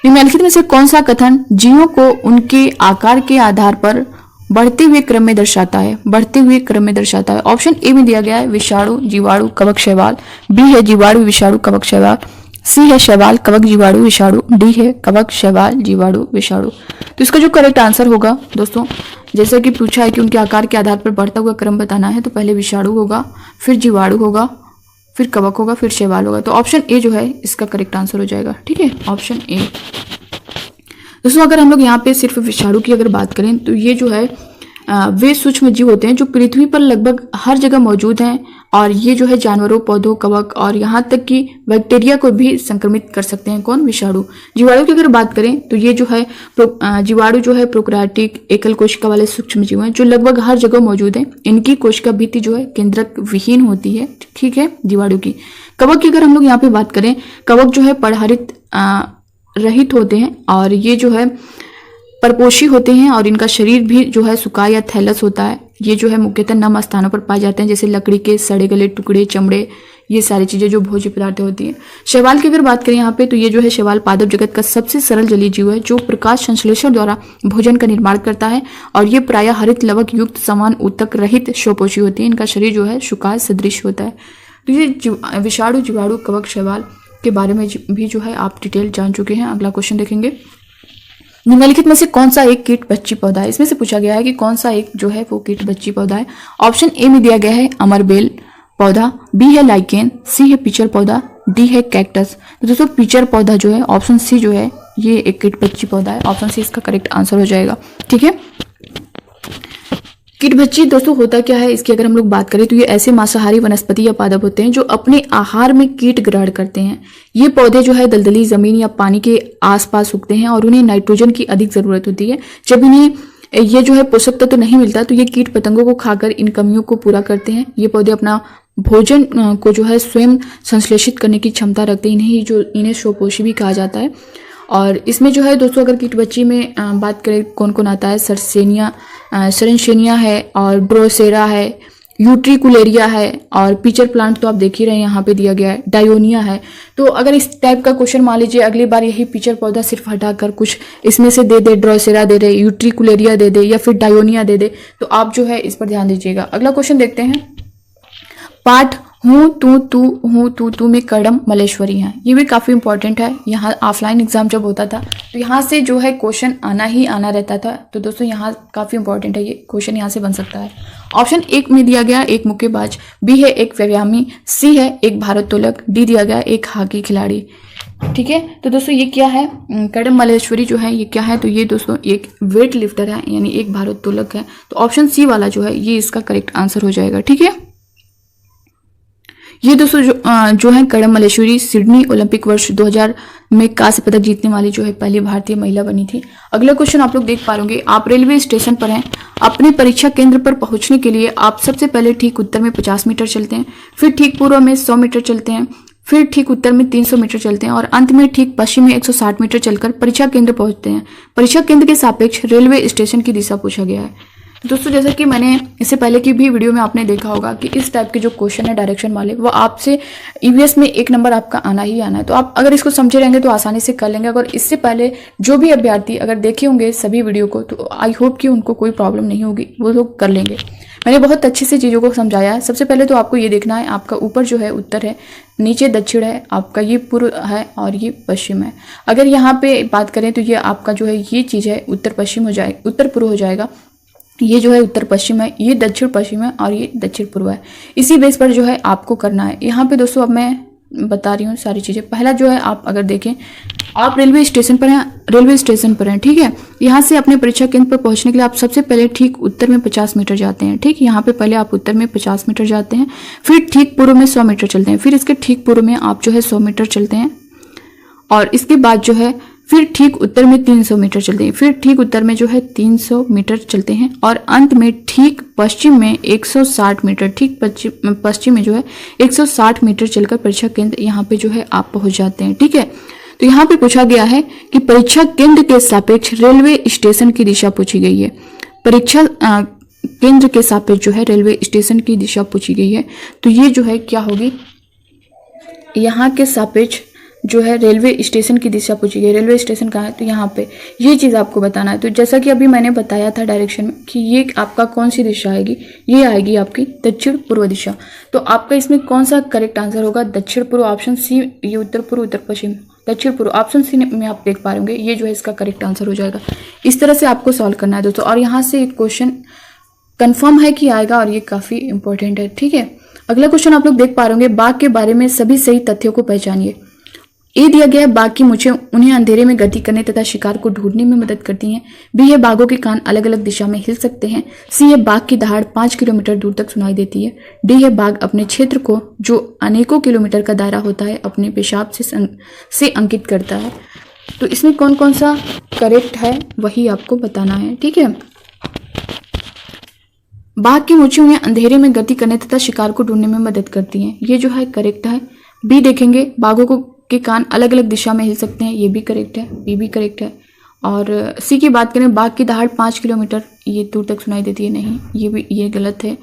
निम्नलिखित में से कौन सा कथन जीवों को उनके आकार के आधार पर बढ़ते हुए क्रम में दर्शाता है? बढ़ते हुए क्रम में दर्शाता है। ऑप्शन ए में दिया गया है विषाणु, जीवाणु, कवक, शैवाल। बी है जीवाणु, विषाणु, कवक, शैवाल। सी है शैवाल, कवक, जीवाणु, विषाणु। डी है कवक, शैवाल, जीवाणु, विषाणु। तो इसका जो करेक्ट आंसर होगा दोस्तों, जैसे कि पूछा है कि उनके आकार के आधार पर बढ़ता हुआ क्रम बताना है, तो पहले विषाणु होगा, फिर जीवाणु होगा, फिर कवक होगा, फिर शैवाल होगा। तो ऑप्शन ए जो है इसका करेक्ट आंसर हो जाएगा। ठीक है, ऑप्शन ए। दोस्तों अगर हम लोग यहाँ पे सिर्फ विषाणु की अगर बात करें तो ये जो है वे सूक्ष्म जीव होते हैं जो पृथ्वी पर लगभग हर जगह मौजूद हैं और ये जो है जानवरों, पौधों, कवक और यहाँ तक कि बैक्टीरिया को भी संक्रमित कर सकते हैं। कौन? विषाणु। जीवाणु की अगर बात करें तो ये जो है जीवाणु जो है प्रोकैरियोटिक एकल कोशिका वाले सूक्ष्म जीव हैं जो लगभग हर जगह मौजूद हैं। इनकी कोशिका भित्ति जो है केंद्रक विहीन होती है। ठीक है, जीवाणु की। कवक की अगर हम लोग यहाँ पे बात करें, कवक जो है पराहरित रहित होते हैं और ये जो है परपोषी होते हैं और इनका शरीर भी जो है सुकाय या थैलस होता है। ये जो है मुख्यतः नम स्थानों पर पाए जाते हैं जैसे लकड़ी के सड़े गले टुकड़े, चमड़े, ये सारी चीजें जो भोज्य पदार्थ होती हैं। शैवाल की अगर बात करें यहाँ पे तो ये जो है शैवाल पादप जगत का सबसे सरल जलीय जीव है जो प्रकाश संश्लेषण द्वारा भोजन का निर्माण करता है और ये प्रायः हरित लवक युक्त समान ऊतक रहित शवपोषी होती है। इनका शरीर जो है सुकाय सदृश होता है। तो ये विषाणु, जीवाणु, कवक, शैवाल के बारे में भी जो है आप डिटेल जान चुके हैं। अगला क्वेश्चन देखेंगे, निम्नलिखित में से कौन सा एक कीट बच्ची पौधा है? इसमें से पूछा गया है कि कौन सा एक जो है वो कीट बच्ची पौधा है। ऑप्शन ए में दिया गया है अमरबेल पौधा, बी है लाइकेन, सी है पिचर पौधा, डी है कैक्टस। तो दोस्तों पिचर पौधा जो है ऑप्शन सी जो है ये एक कीट बच्ची पौधा है। ऑप्शन सी इसका करेक्ट आंसर हो जाएगा। ठीक है, कीट बच्ची दोस्तों होता क्या है, इसकी अगर हम लोग बात करें तो ये ऐसे मांसाहारी वनस्पति या पादप होते हैं जो अपने आहार में कीट ग्रहण करते हैं। ये पौधे जो है दलदली जमीन या पानी के आसपास उगते हैं और उन्हें नाइट्रोजन की अधिक जरूरत होती है। जब इन्हें ये जो है पोषक तत्व नहीं मिलता तो ये कीट पतंगों को खाकर इन कमियों को पूरा करते हैं। ये पौधे अपना भोजन को जो है स्वयं संश्लेषित करने की क्षमता रखते हैं। इन्हें स्वपोषी भी कहा जाता है। और इसमें जो है दोस्तों अगर कीट बच्ची में बात करें कौन कौन आता है, सरनशेनिया है और ड्रोसेरा है, यूट्रिकुलेरिया है और पिचर प्लांट तो आप देख ही रहे हैं यहाँ पे दिया गया है, डायोनिया है। तो अगर इस टाइप का क्वेश्चन मान लीजिए अगली बार यही पिचर पौधा सिर्फ हटाकर कुछ इसमें से दे दे, ड्रोसेरा दे दे, यूट्रिकुलेरिया दे दे या फिर डायोनिया दे दे, तो आप जो है इस पर ध्यान दीजिएगा। अगला क्वेश्चन देखते हैं, पाठ हूँ तू में कड़म मलेश्वरी है। ये भी काफी इंपॉर्टेंट है। यहाँ ऑफलाइन एग्जाम जब होता था तो यहाँ से जो है क्वेश्चन आना ही आना रहता था। तो दोस्तों यहाँ काफी इंपॉर्टेंट है, ये क्वेश्चन यहाँ से बन सकता है। ऑप्शन एक में दिया गया एक मुक्केबाज, बी है एक व्यायामी, सी है एक भारोत्तोलक, डी दिया गया एक हॉकी खिलाड़ी। ठीक है, तो दोस्तों ये क्या है, कड़म मलेश्वरी जो है ये क्या है, तो ये दोस्तों एक वेट लिफ्टर है यानी एक भारोत्तोलक है। तो ऑप्शन सी वाला जो है ये इसका करेक्ट आंसर हो जाएगा। ठीक है, ये दोस्तों जो है कड़म मलेश्वरी सिडनी ओलंपिक वर्ष 2000 में कांस्य पदक जीतने वाली जो है पहली भारतीय महिला बनी थी। अगला क्वेश्चन आप लोग देख पा रहे, आप रेलवे स्टेशन पर हैं, अपने परीक्षा केंद्र पर पहुंचने के लिए आप सबसे पहले ठीक उत्तर में 50 मीटर चलते हैं, फिर ठीक पूर्व में 100 मीटर चलते हैं, फिर ठीक उत्तर में 300 मीटर चलते हैं और अंत में ठीक पश्चिम में 160 मीटर चलकर परीक्षा केंद्र पहुंचते हैं। परीक्षा केंद्र के सापेक्ष रेलवे स्टेशन की दिशा पूछा गया है। दोस्तों जैसा कि मैंने इससे पहले की भी वीडियो में आपने देखा होगा कि इस टाइप के जो क्वेश्चन है डायरेक्शन वाले, वो आपसे ईवीएस में 1 नंबर आपका आना ही आना है। तो आप अगर इसको समझे रहेंगे तो आसानी से कर लेंगे। अगर इससे पहले जो भी अभ्यर्थी अगर देखे होंगे सभी वीडियो को, तो आई होप कि उनको कोई प्रॉब्लम नहीं होगी, वो लोग कर लेंगे। मैंने बहुत अच्छे से चीज़ों को समझाया है। सबसे पहले तो आपको ये देखना है, आपका ऊपर जो है उत्तर है, नीचे दक्षिण है, आपका ये पूर्व है और ये पश्चिम है। अगर यहाँ पे बात करें तो ये आपका जो है ये चीज़ है उत्तर पश्चिम हो जाए, उत्तर पूर्व हो जाएगा। ये जो है उत्तर पश्चिम है, ये दक्षिण पश्चिम है और ये दक्षिण पूर्व है। इसी बेस पर जो है आपको करना है। यहाँ पे दोस्तों अब मैं बता रही हूँ सारी चीज़ें। पहला जो है, आप अगर देखें, आप रेलवे स्टेशन पर हैं, ठीक है। यहाँ से अपने परीक्षा केंद्र पर पहुँचने के लिए आप सबसे पहले ठीक उत्तर में 50 मीटर जाते हैं, ठीक। यहाँ पे पहले आप उत्तर में 50 मीटर जाते हैं, फिर ठीक पूर्व में 100 मीटर चलते हैं, फिर इसके ठीक पूर्व में आप जो है 100 मीटर चलते हैं, और इसके बाद जो है फिर ठीक उत्तर में 300 मीटर चलते हैं, फिर ठीक उत्तर में जो है 300 मीटर चलते हैं, और अंत में ठीक पश्चिम में 160 मीटर, ठीक पश्चिम में जो है 160 मीटर चलकर परीक्षा केंद्र यहाँ पे जो है आप पहुंच जाते हैं, ठीक है। तो यहाँ पे पूछा गया है कि परीक्षा केंद्र के सापेक्ष रेलवे स्टेशन की दिशा पूछी गई है। परीक्षा केंद्र के सापेक्ष जो है रेलवे स्टेशन की दिशा पूछी गई है। तो ये जो है क्या होगी, यहाँ के सापेक्ष जो है रेलवे स्टेशन की दिशा पूछी गई। रेलवे स्टेशन कहाँ है, तो यहाँ पे ये चीज़ आपको बताना है। तो जैसा कि अभी मैंने बताया था डायरेक्शन में कि ये आपका कौन सी दिशा आएगी, ये आएगी आपकी दक्षिण पूर्व दिशा। तो आपका इसमें कौन सा करेक्ट आंसर होगा, दक्षिण पूर्व, ऑप्शन सी। ये उत्तर पूर्व, उत्तर पश्चिम, दक्षिण पूर्व, ऑप्शन सी में आप देख पा रहे होंगे, ये जो है इसका करेक्ट आंसर हो जाएगा। इस तरह से आपको सॉल्व करना है दोस्तों। और यहाँ से एक क्वेश्चन कन्फर्म है कि आएगा, और ये काफ़ी इंपॉर्टेंट है, ठीक है। अगला क्वेश्चन आप लोग देख पा रहे होंगे, बाघ के बारे में सभी सही तथ्यों को पहचानिए। ए दिया गया है, बाघ की मूंछें उन्हें अंधेरे में गति करने तथा शिकार को ढूंढने में मदद करती हैं। बी है, बाघों के कान अलग अलग दिशा में हिल सकते हैं। सी है, बाघ की दहाड़ 5 किलोमीटर दूर तक सुनाई देती है। डी है, बाघ अपने क्षेत्र को, जो अनेकों किलोमीटर का दायरा होता है, अपने पेशाब से अंकित करता है। तो इसमें कौन कौन सा करेक्ट है वही आपको बताना है, ठीक है। बाघ की मूंछें उन्हें अंधेरे में गति करने तथा शिकार को ढूंढने में मदद करती हैं, ये जो है करेक्ट है। बी देखेंगे, बाघों के कान अलग अलग दिशा में हिल सकते हैं, ये भी करेक्ट है, बी भी करेक्ट है। और सी की बात करें, बाघ की दहाड़ 5 किलोमीटर ये दूर तक सुनाई देती है, नहीं, ये गलत है।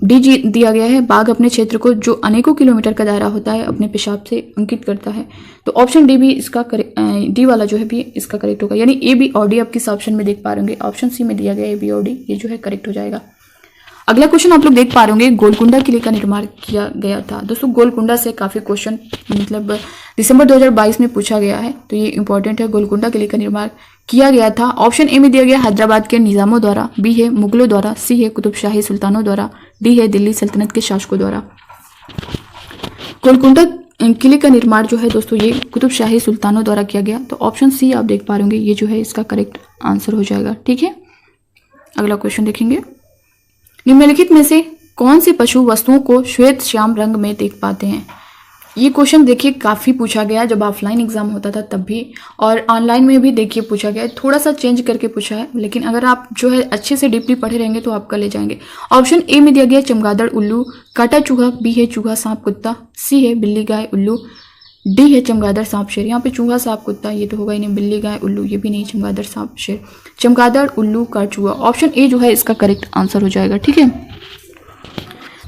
डी जी दिया गया है, बाघ अपने क्षेत्र को, जो अनेकों किलोमीटर का दायरा होता है, अपने पेशाब से अंकित करता है। तो ऑप्शन डी भी इसका डी वाला जो है भी इसका करेक्ट होगा, यानी ए बी और डी आप किस ऑप्शन में देख पा रहे होंगे, ऑप्शन सी में दिया गया ए बी और डी, ये जो है करेक्ट हो जाएगा। अगला क्वेश्चन आप लोग देख पा रहे होंगे, गोलकुंडा किले का निर्माण किया गया था। दोस्तों गोलकुंडा से काफी क्वेश्चन मतलब दिसंबर 2022 में पूछा गया है, तो ये इंपॉर्टेंट है। गोलकुंडा किले का निर्माण किया गया था, ऑप्शन ए में दिया गया हैदराबाद के निजामों द्वारा, बी है मुगलों द्वारा, सी है कुतुबशाही सुल्तानों द्वारा, डी है दिल्ली सल्तनत के शासकों द्वारा। गोलकुंडा किले का निर्माण जो है दोस्तों ये कुतुबशाही सुल्तानों द्वारा किया गया। तो ऑप्शन सी आप देख पा रहे होंगे, ये जो है इसका करेक्ट आंसर हो जाएगा, ठीक है। अगला क्वेश्चन देखेंगे, निम्नलिखित में से कौन से पशु वस्तुओं को श्वेत श्याम रंग में देख पाते हैं। ये क्वेश्चन देखिए काफ़ी पूछा गया, जब ऑफलाइन एग्जाम होता था तब भी, और ऑनलाइन में भी देखिए पूछा गया है, थोड़ा सा चेंज करके पूछा है, लेकिन अगर आप जो है अच्छे से डीपली पढ़े रहेंगे तो आप कर ले जाएंगे। ऑप्शन ए में दिया गया चमगादड़ उल्लू, काटा चूहा, बी है चूहा सांप कुत्ता, सी है बिल्ली गाय उल्लू, डी है चमगादड़ सांप शेर। यहाँ पे चूहा सांप कुत्ता ये तो होगा ही नहीं, बिल्ली गाय उल्लू ये भी नहीं, चमगादड़ सांप शेर, चमगादड़ उल्लू काट चूहा, ऑप्शन ए जो है इसका करेक्ट आंसर हो जाएगा, ठीक है।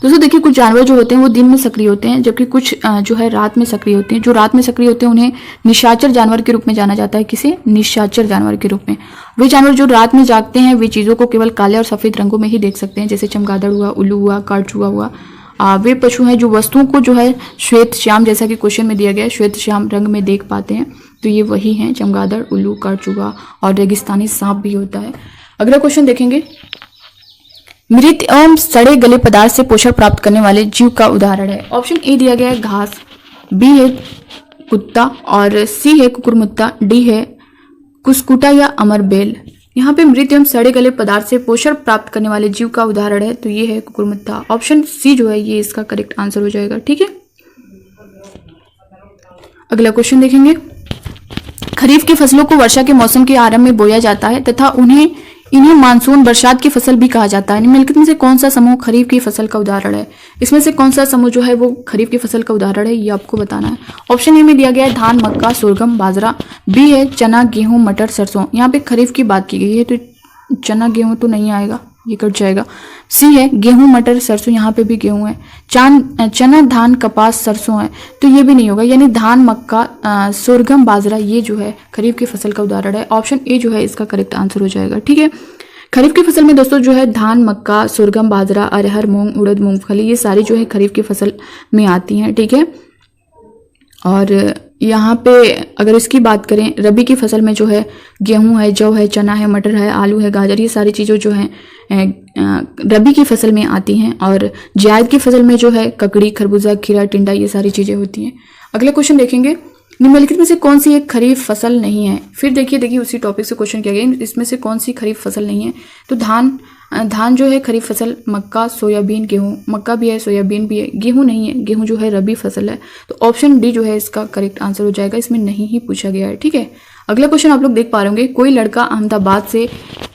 दोस्तों देखिए कुछ जानवर जो होते हैं वो दिन में सक्रिय होते हैं, जबकि कुछ जो है रात में सक्रिय होते हैं। जो रात में सक्रिय होते हैं उन्हें निशाचर जानवर के रूप में जाना जाता है। किसे? निशाचर जानवर के रूप में। वे जानवर जो रात में जागते हैं वे चीज़ों को केवल काले और सफ़ेद रंगों में ही देख सकते हैं, जैसे चमगादड़ हुआ, उल्लू हुआ, काठचूहा हुआ। वे पशु हैं जो वस्तुओं को जो है श्वेत श्याम, जैसा कि क्वेश्चन में दिया गया है, श्वेत श्याम रंग में देख पाते हैं। तो ये वही हैं, चमगादड़, उल्लू, काठचूहा और रेगिस्तानी सांप भी होता है। अगला क्वेश्चन देखेंगे, मृत एवं सड़े गले पदार्थ से पोषण प्राप्त करने वाले जीव का उदाहरण है। ऑप्शन ए दिया गया है घास, बी है कुत्ता और सी है कुकुरमुत्ता, डी है कुस्कुटा या अमरबेल। यहाँ पे मृत एवं सड़े गले पदार्थ से पोषण प्राप्त करने वाले जीव का उदाहरण है, तो ये है कुकुरमुत्ता। ऑप्शन सी जो है ये इसका करेक्ट आंसर हो जाएगा, ठीक है। अगला क्वेश्चन देखेंगे, खरीफ की फसलों को वर्षा के मौसम के आरंभ में बोया जाता है तथा इन्हें मानसून बरसात की फसल भी कहा जाता है। निम्नलिखित में से कौन सा समूह खरीफ की फसल का उदाहरण है? इसमें से कौन सा समूह जो है वो खरीफ की फसल का उदाहरण है, ये आपको बताना है। ऑप्शन ए में दिया गया है धान, मक्का, सोरगम, बाजरा, बी है चना, गेहूं, मटर, सरसों। यहाँ पे खरीफ की बात की गई है तो चना गेहूं तो नहीं आएगा, ये कट जाएगा। सी है गेहूं मटर सरसों, यहाँ पे भी गेहूं है। चना धान कपास सरसों है, तो ये भी नहीं होगा, यानी धान मक्का सोरगम बाजरा ये जो है खरीफ की फसल का उदाहरण है। ऑप्शन ए जो है इसका करेक्ट आंसर हो जाएगा। ठीक है, खरीफ की फसल में दोस्तों जो है धान मक्का सोरगम बाजरा अरहर मूंग उड़द मूंगफली ये सारी जो है खरीफ की फसल में आती हैं। ठीक है, और यहाँ पे अगर इसकी बात करें रबी की फसल में जो है गेहूं है, जौ है, चना है, मटर है, आलू है, गाजर ये सारी चीज़ें जो हैं रबी की फसल में आती हैं। और जायद की फसल में जो है ककड़ी खरबूजा खीरा टिंडा ये सारी चीज़ें होती हैं। अगले क्वेश्चन देखेंगे, निम्नलिखित में से कौन सी एक खरीफ फसल नहीं है। फिर देखिए उसी टॉपिक से क्वेश्चन किया गया, इसमें से कौन सी खरीफ फसल नहीं है। तो धान जो है खरीफ फसल, मक्का सोयाबीन गेहूं, मक्का भी है सोयाबीन भी है, गेहूं नहीं है, गेहूं जो है रबी फसल है। तो ऑप्शन डी जो है इसका करेक्ट आंसर हो जाएगा, इसमें नहीं ही पूछा गया है। ठीक है, अगला क्वेश्चन आप लोग देख पा रहे होंगे, कोई लड़का अहमदाबाद से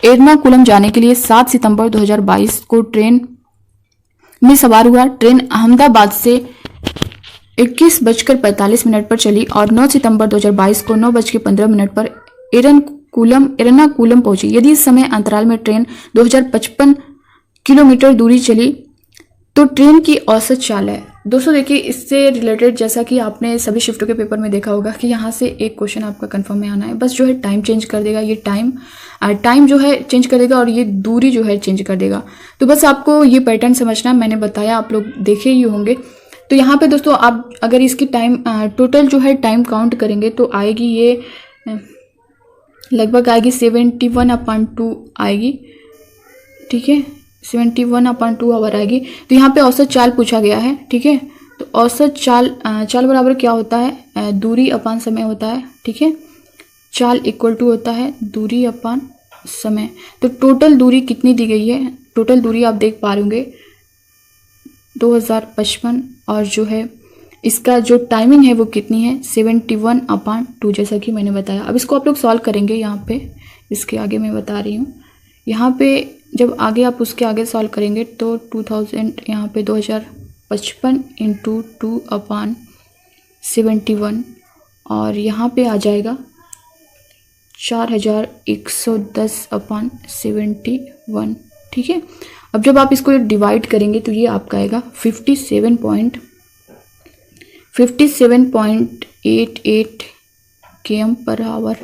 एर्नाकुलम जाने के लिए 7 सितंबर 2022 को ट्रेन में सवार हुआ। ट्रेन अहमदाबाद से 21:45 पर चली और 9 सितंबर 2022 को 9:15 पर एर्नाकुलम पहुंची। यदि इस समय अंतराल में ट्रेन 2055 किलोमीटर दूरी चली तो ट्रेन की औसत चाल है। दोस्तों देखिए, इससे रिलेटेड जैसा कि आपने सभी शिफ्टों के पेपर में देखा होगा कि यहाँ से एक क्वेश्चन आपका कंफर्म में आना है, बस जो है टाइम चेंज कर देगा, ये टाइम जो है चेंज कर देगा और ये दूरी जो है चेंज कर देगा। तो बस आपको ये पैटर्न समझना, मैंने बताया आप लोग देखे ही होंगे। तो यहाँ पे दोस्तों आप अगर इसकी टाइम टोटल जो है टाइम काउंट करेंगे तो आएगी ये लगभग आएगी 71/2 आएगी। ठीक है, 71/2 आवर आएगी। तो यहाँ पे औसत चाल पूछा गया है। ठीक है, तो औसत चाल बराबर क्या होता है, दूरी अपान समय होता है। ठीक है, चाल इक्वल टू होता है दूरी अपान समय। तो टोटल दूरी कितनी दी गई है, टोटल दूरी आप देख पा रहे होंगे 2055 और जो है इसका जो टाइमिंग है वो कितनी है 71/2 जैसा कि मैंने बताया। अब इसको आप लोग सॉल्व करेंगे, यहाँ पे इसके आगे मैं बता रही हूँ। यहाँ पे जब आगे आप उसके आगे सॉल्व करेंगे तो 2000 यहाँ पे 2055 × 2/71 और यहाँ पे आ जाएगा 4110/71। ठीक है, अब जब आप इसको डिवाइड करेंगे तो ये आपका आएगा 57.88 km/h।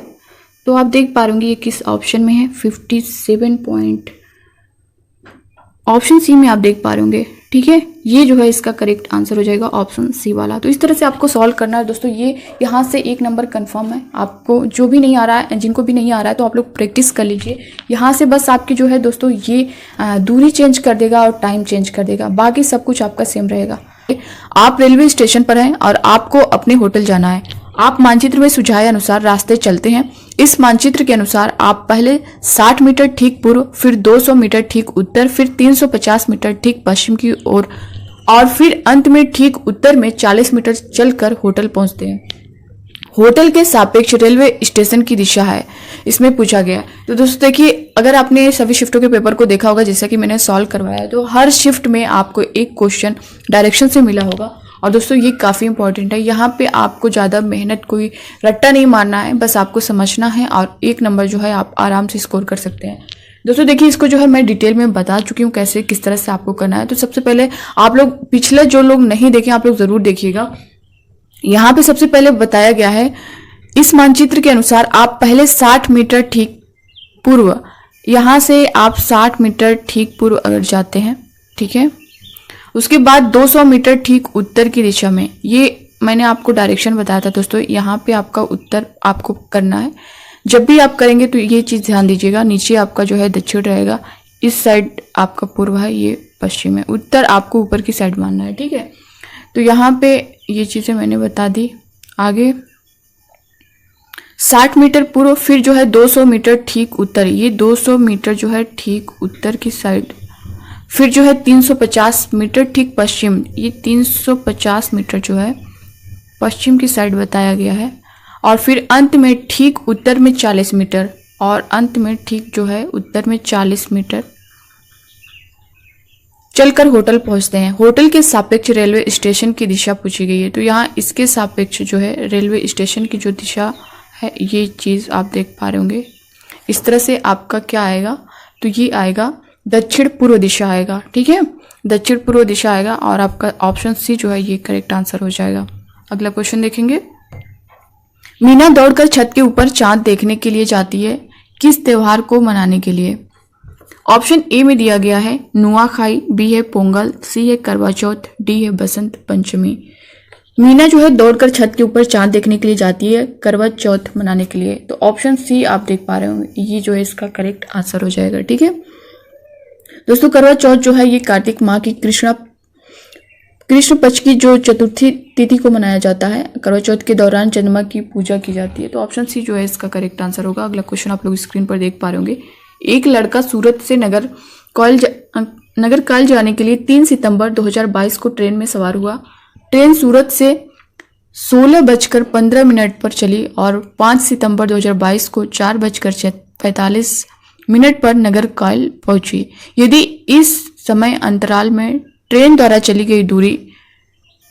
तो आप देख पा रहे होंगे ये किस ऑप्शन में है, 57 ऑप्शन सी में आप देख पा रहे होंगे। ठीक है, ये जो है इसका करेक्ट आंसर हो जाएगा ऑप्शन सी वाला। तो इस तरह से आपको सॉल्व करना है दोस्तों। ये यहाँ से एक नंबर कंफर्म है। आपको जो भी नहीं आ रहा है, जिनको भी नहीं आ रहा है तो आप लोग प्रैक्टिस कर लीजिए। यहाँ से बस आपकी जो है दोस्तों ये दूरी चेंज कर देगा और टाइम चेंज कर देगा, बाकी सब कुछ आपका सेम रहेगा। आप रेलवे स्टेशन पर हैं और आपको अपने होटल जाना है। आप मानचित्र में सुझाए अनुसार रास्ते चलते हैं। इस मानचित्र के अनुसार आप पहले 60 मीटर ठीक पूर्व, फिर 200 मीटर ठीक उत्तर, फिर 350 मीटर ठीक पश्चिम की ओर और फिर अंत में ठीक उत्तर में 40 मीटर चलकर होटल पहुंचते हैं। होटल के सापेक्ष रेलवे स्टेशन की दिशा है, इसमें पूछा गया। तो दोस्तों देखिए, अगर आपने सभी शिफ्टों के पेपर को देखा होगा जैसा कि मैंने सॉल्व करवाया, तो हर शिफ्ट में आपको एक क्वेश्चन डायरेक्शन से मिला होगा। और दोस्तों ये काफ़ी इंपॉर्टेंट है। यहाँ पे आपको ज़्यादा मेहनत, कोई रट्टा नहीं मारना है, बस आपको समझना है और एक नंबर जो है आप आराम से स्कोर कर सकते हैं। दोस्तों देखिए, इसको जो है मैं डिटेल में बता चुकी हूँ कैसे किस तरह से आपको करना है। तो सबसे पहले आप लोग पिछले जो लोग नहीं देखे आप लोग ज़रूर देखिएगा। यहाँ पे सबसे पहले बताया गया है, इस मानचित्र के अनुसार आप पहले 60 मीटर ठीक पूर्व, यहाँ से आप 60 मीटर ठीक पूर्व अगर जाते हैं, ठीक है, उसके बाद 200 मीटर ठीक उत्तर की दिशा में, ये मैंने आपको डायरेक्शन बताया था दोस्तों। यहाँ पे आपका उत्तर आपको करना है। जब भी आप करेंगे तो ये चीज़ ध्यान दीजिएगा, नीचे आपका जो है दक्षिण रहेगा, इस साइड आपका पूर्व है, ये पश्चिम है, उत्तर आपको ऊपर की साइड मानना है। ठीक है, तो यहाँ पे ये चीज़ें मैंने बता दी। आगे 60 मीटर पूर्व, फिर जो है 200 मीटर ठीक उत्तर, ये 200 मीटर जो है ठीक उत्तर की साइड, फिर जो है 350 मीटर ठीक पश्चिम, ये 350 मीटर जो है पश्चिम की साइड बताया गया है, और फिर अंत में ठीक उत्तर में 40 मीटर, और अंत में ठीक जो है उत्तर में 40 मीटर चलकर होटल पहुंचते हैं। होटल के सापेक्ष रेलवे स्टेशन की दिशा पूछी गई है। तो यहाँ इसके सापेक्ष जो है रेलवे स्टेशन की जो दिशा है, ये चीज़ आप देख पा रहे होंगे। इस तरह से आपका क्या आएगा, तो ये आएगा दक्षिण पूर्व दिशा आएगा। ठीक है, दक्षिण पूर्व दिशा आएगा और आपका ऑप्शन सी जो है ये करेक्ट आंसर हो जाएगा। अगला क्वेश्चन देखेंगे। मीना दौड़कर छत के ऊपर चांद देखने के लिए जाती है, किस त्योहार को मनाने के लिए? ऑप्शन ए में दिया गया है नुआखाई, बी है पोंगल, सी है करवा चौथ, डी है बसंत पंचमी। मीना जो है दौड़कर छत के ऊपर चांद देखने के लिए जाती है करवा चौथ मनाने के लिए। तो ऑप्शन सी आप देख पा रहे होंगे, ये जो है इसका करेक्ट आंसर हो जाएगा। ठीक है दोस्तों, करवा चौथ जो है ये कार्तिक माह की कृष्ण पक्ष की जो चतुर्थी तिथि को मनाया जाता है। करवा चौथ के दौरान चंद्रमा की पूजा की जाती है। तो ऑप्शन सी जो है इसका करेक्ट आंसर होगा। अगला क्वेश्चन आप लोग स्क्रीन पर देख पा रहे होंगे। एक लड़का सूरत से नगर कायल जाने के लिए 3 सितंबर 2022 को ट्रेन में सवार हुआ। ट्रेन सूरत से 16:15 पर चली और 5 सितंबर 2022 को 4:45 पर नगर कायल पहुंची। यदि इस समय अंतराल में ट्रेन द्वारा चली गई दूरी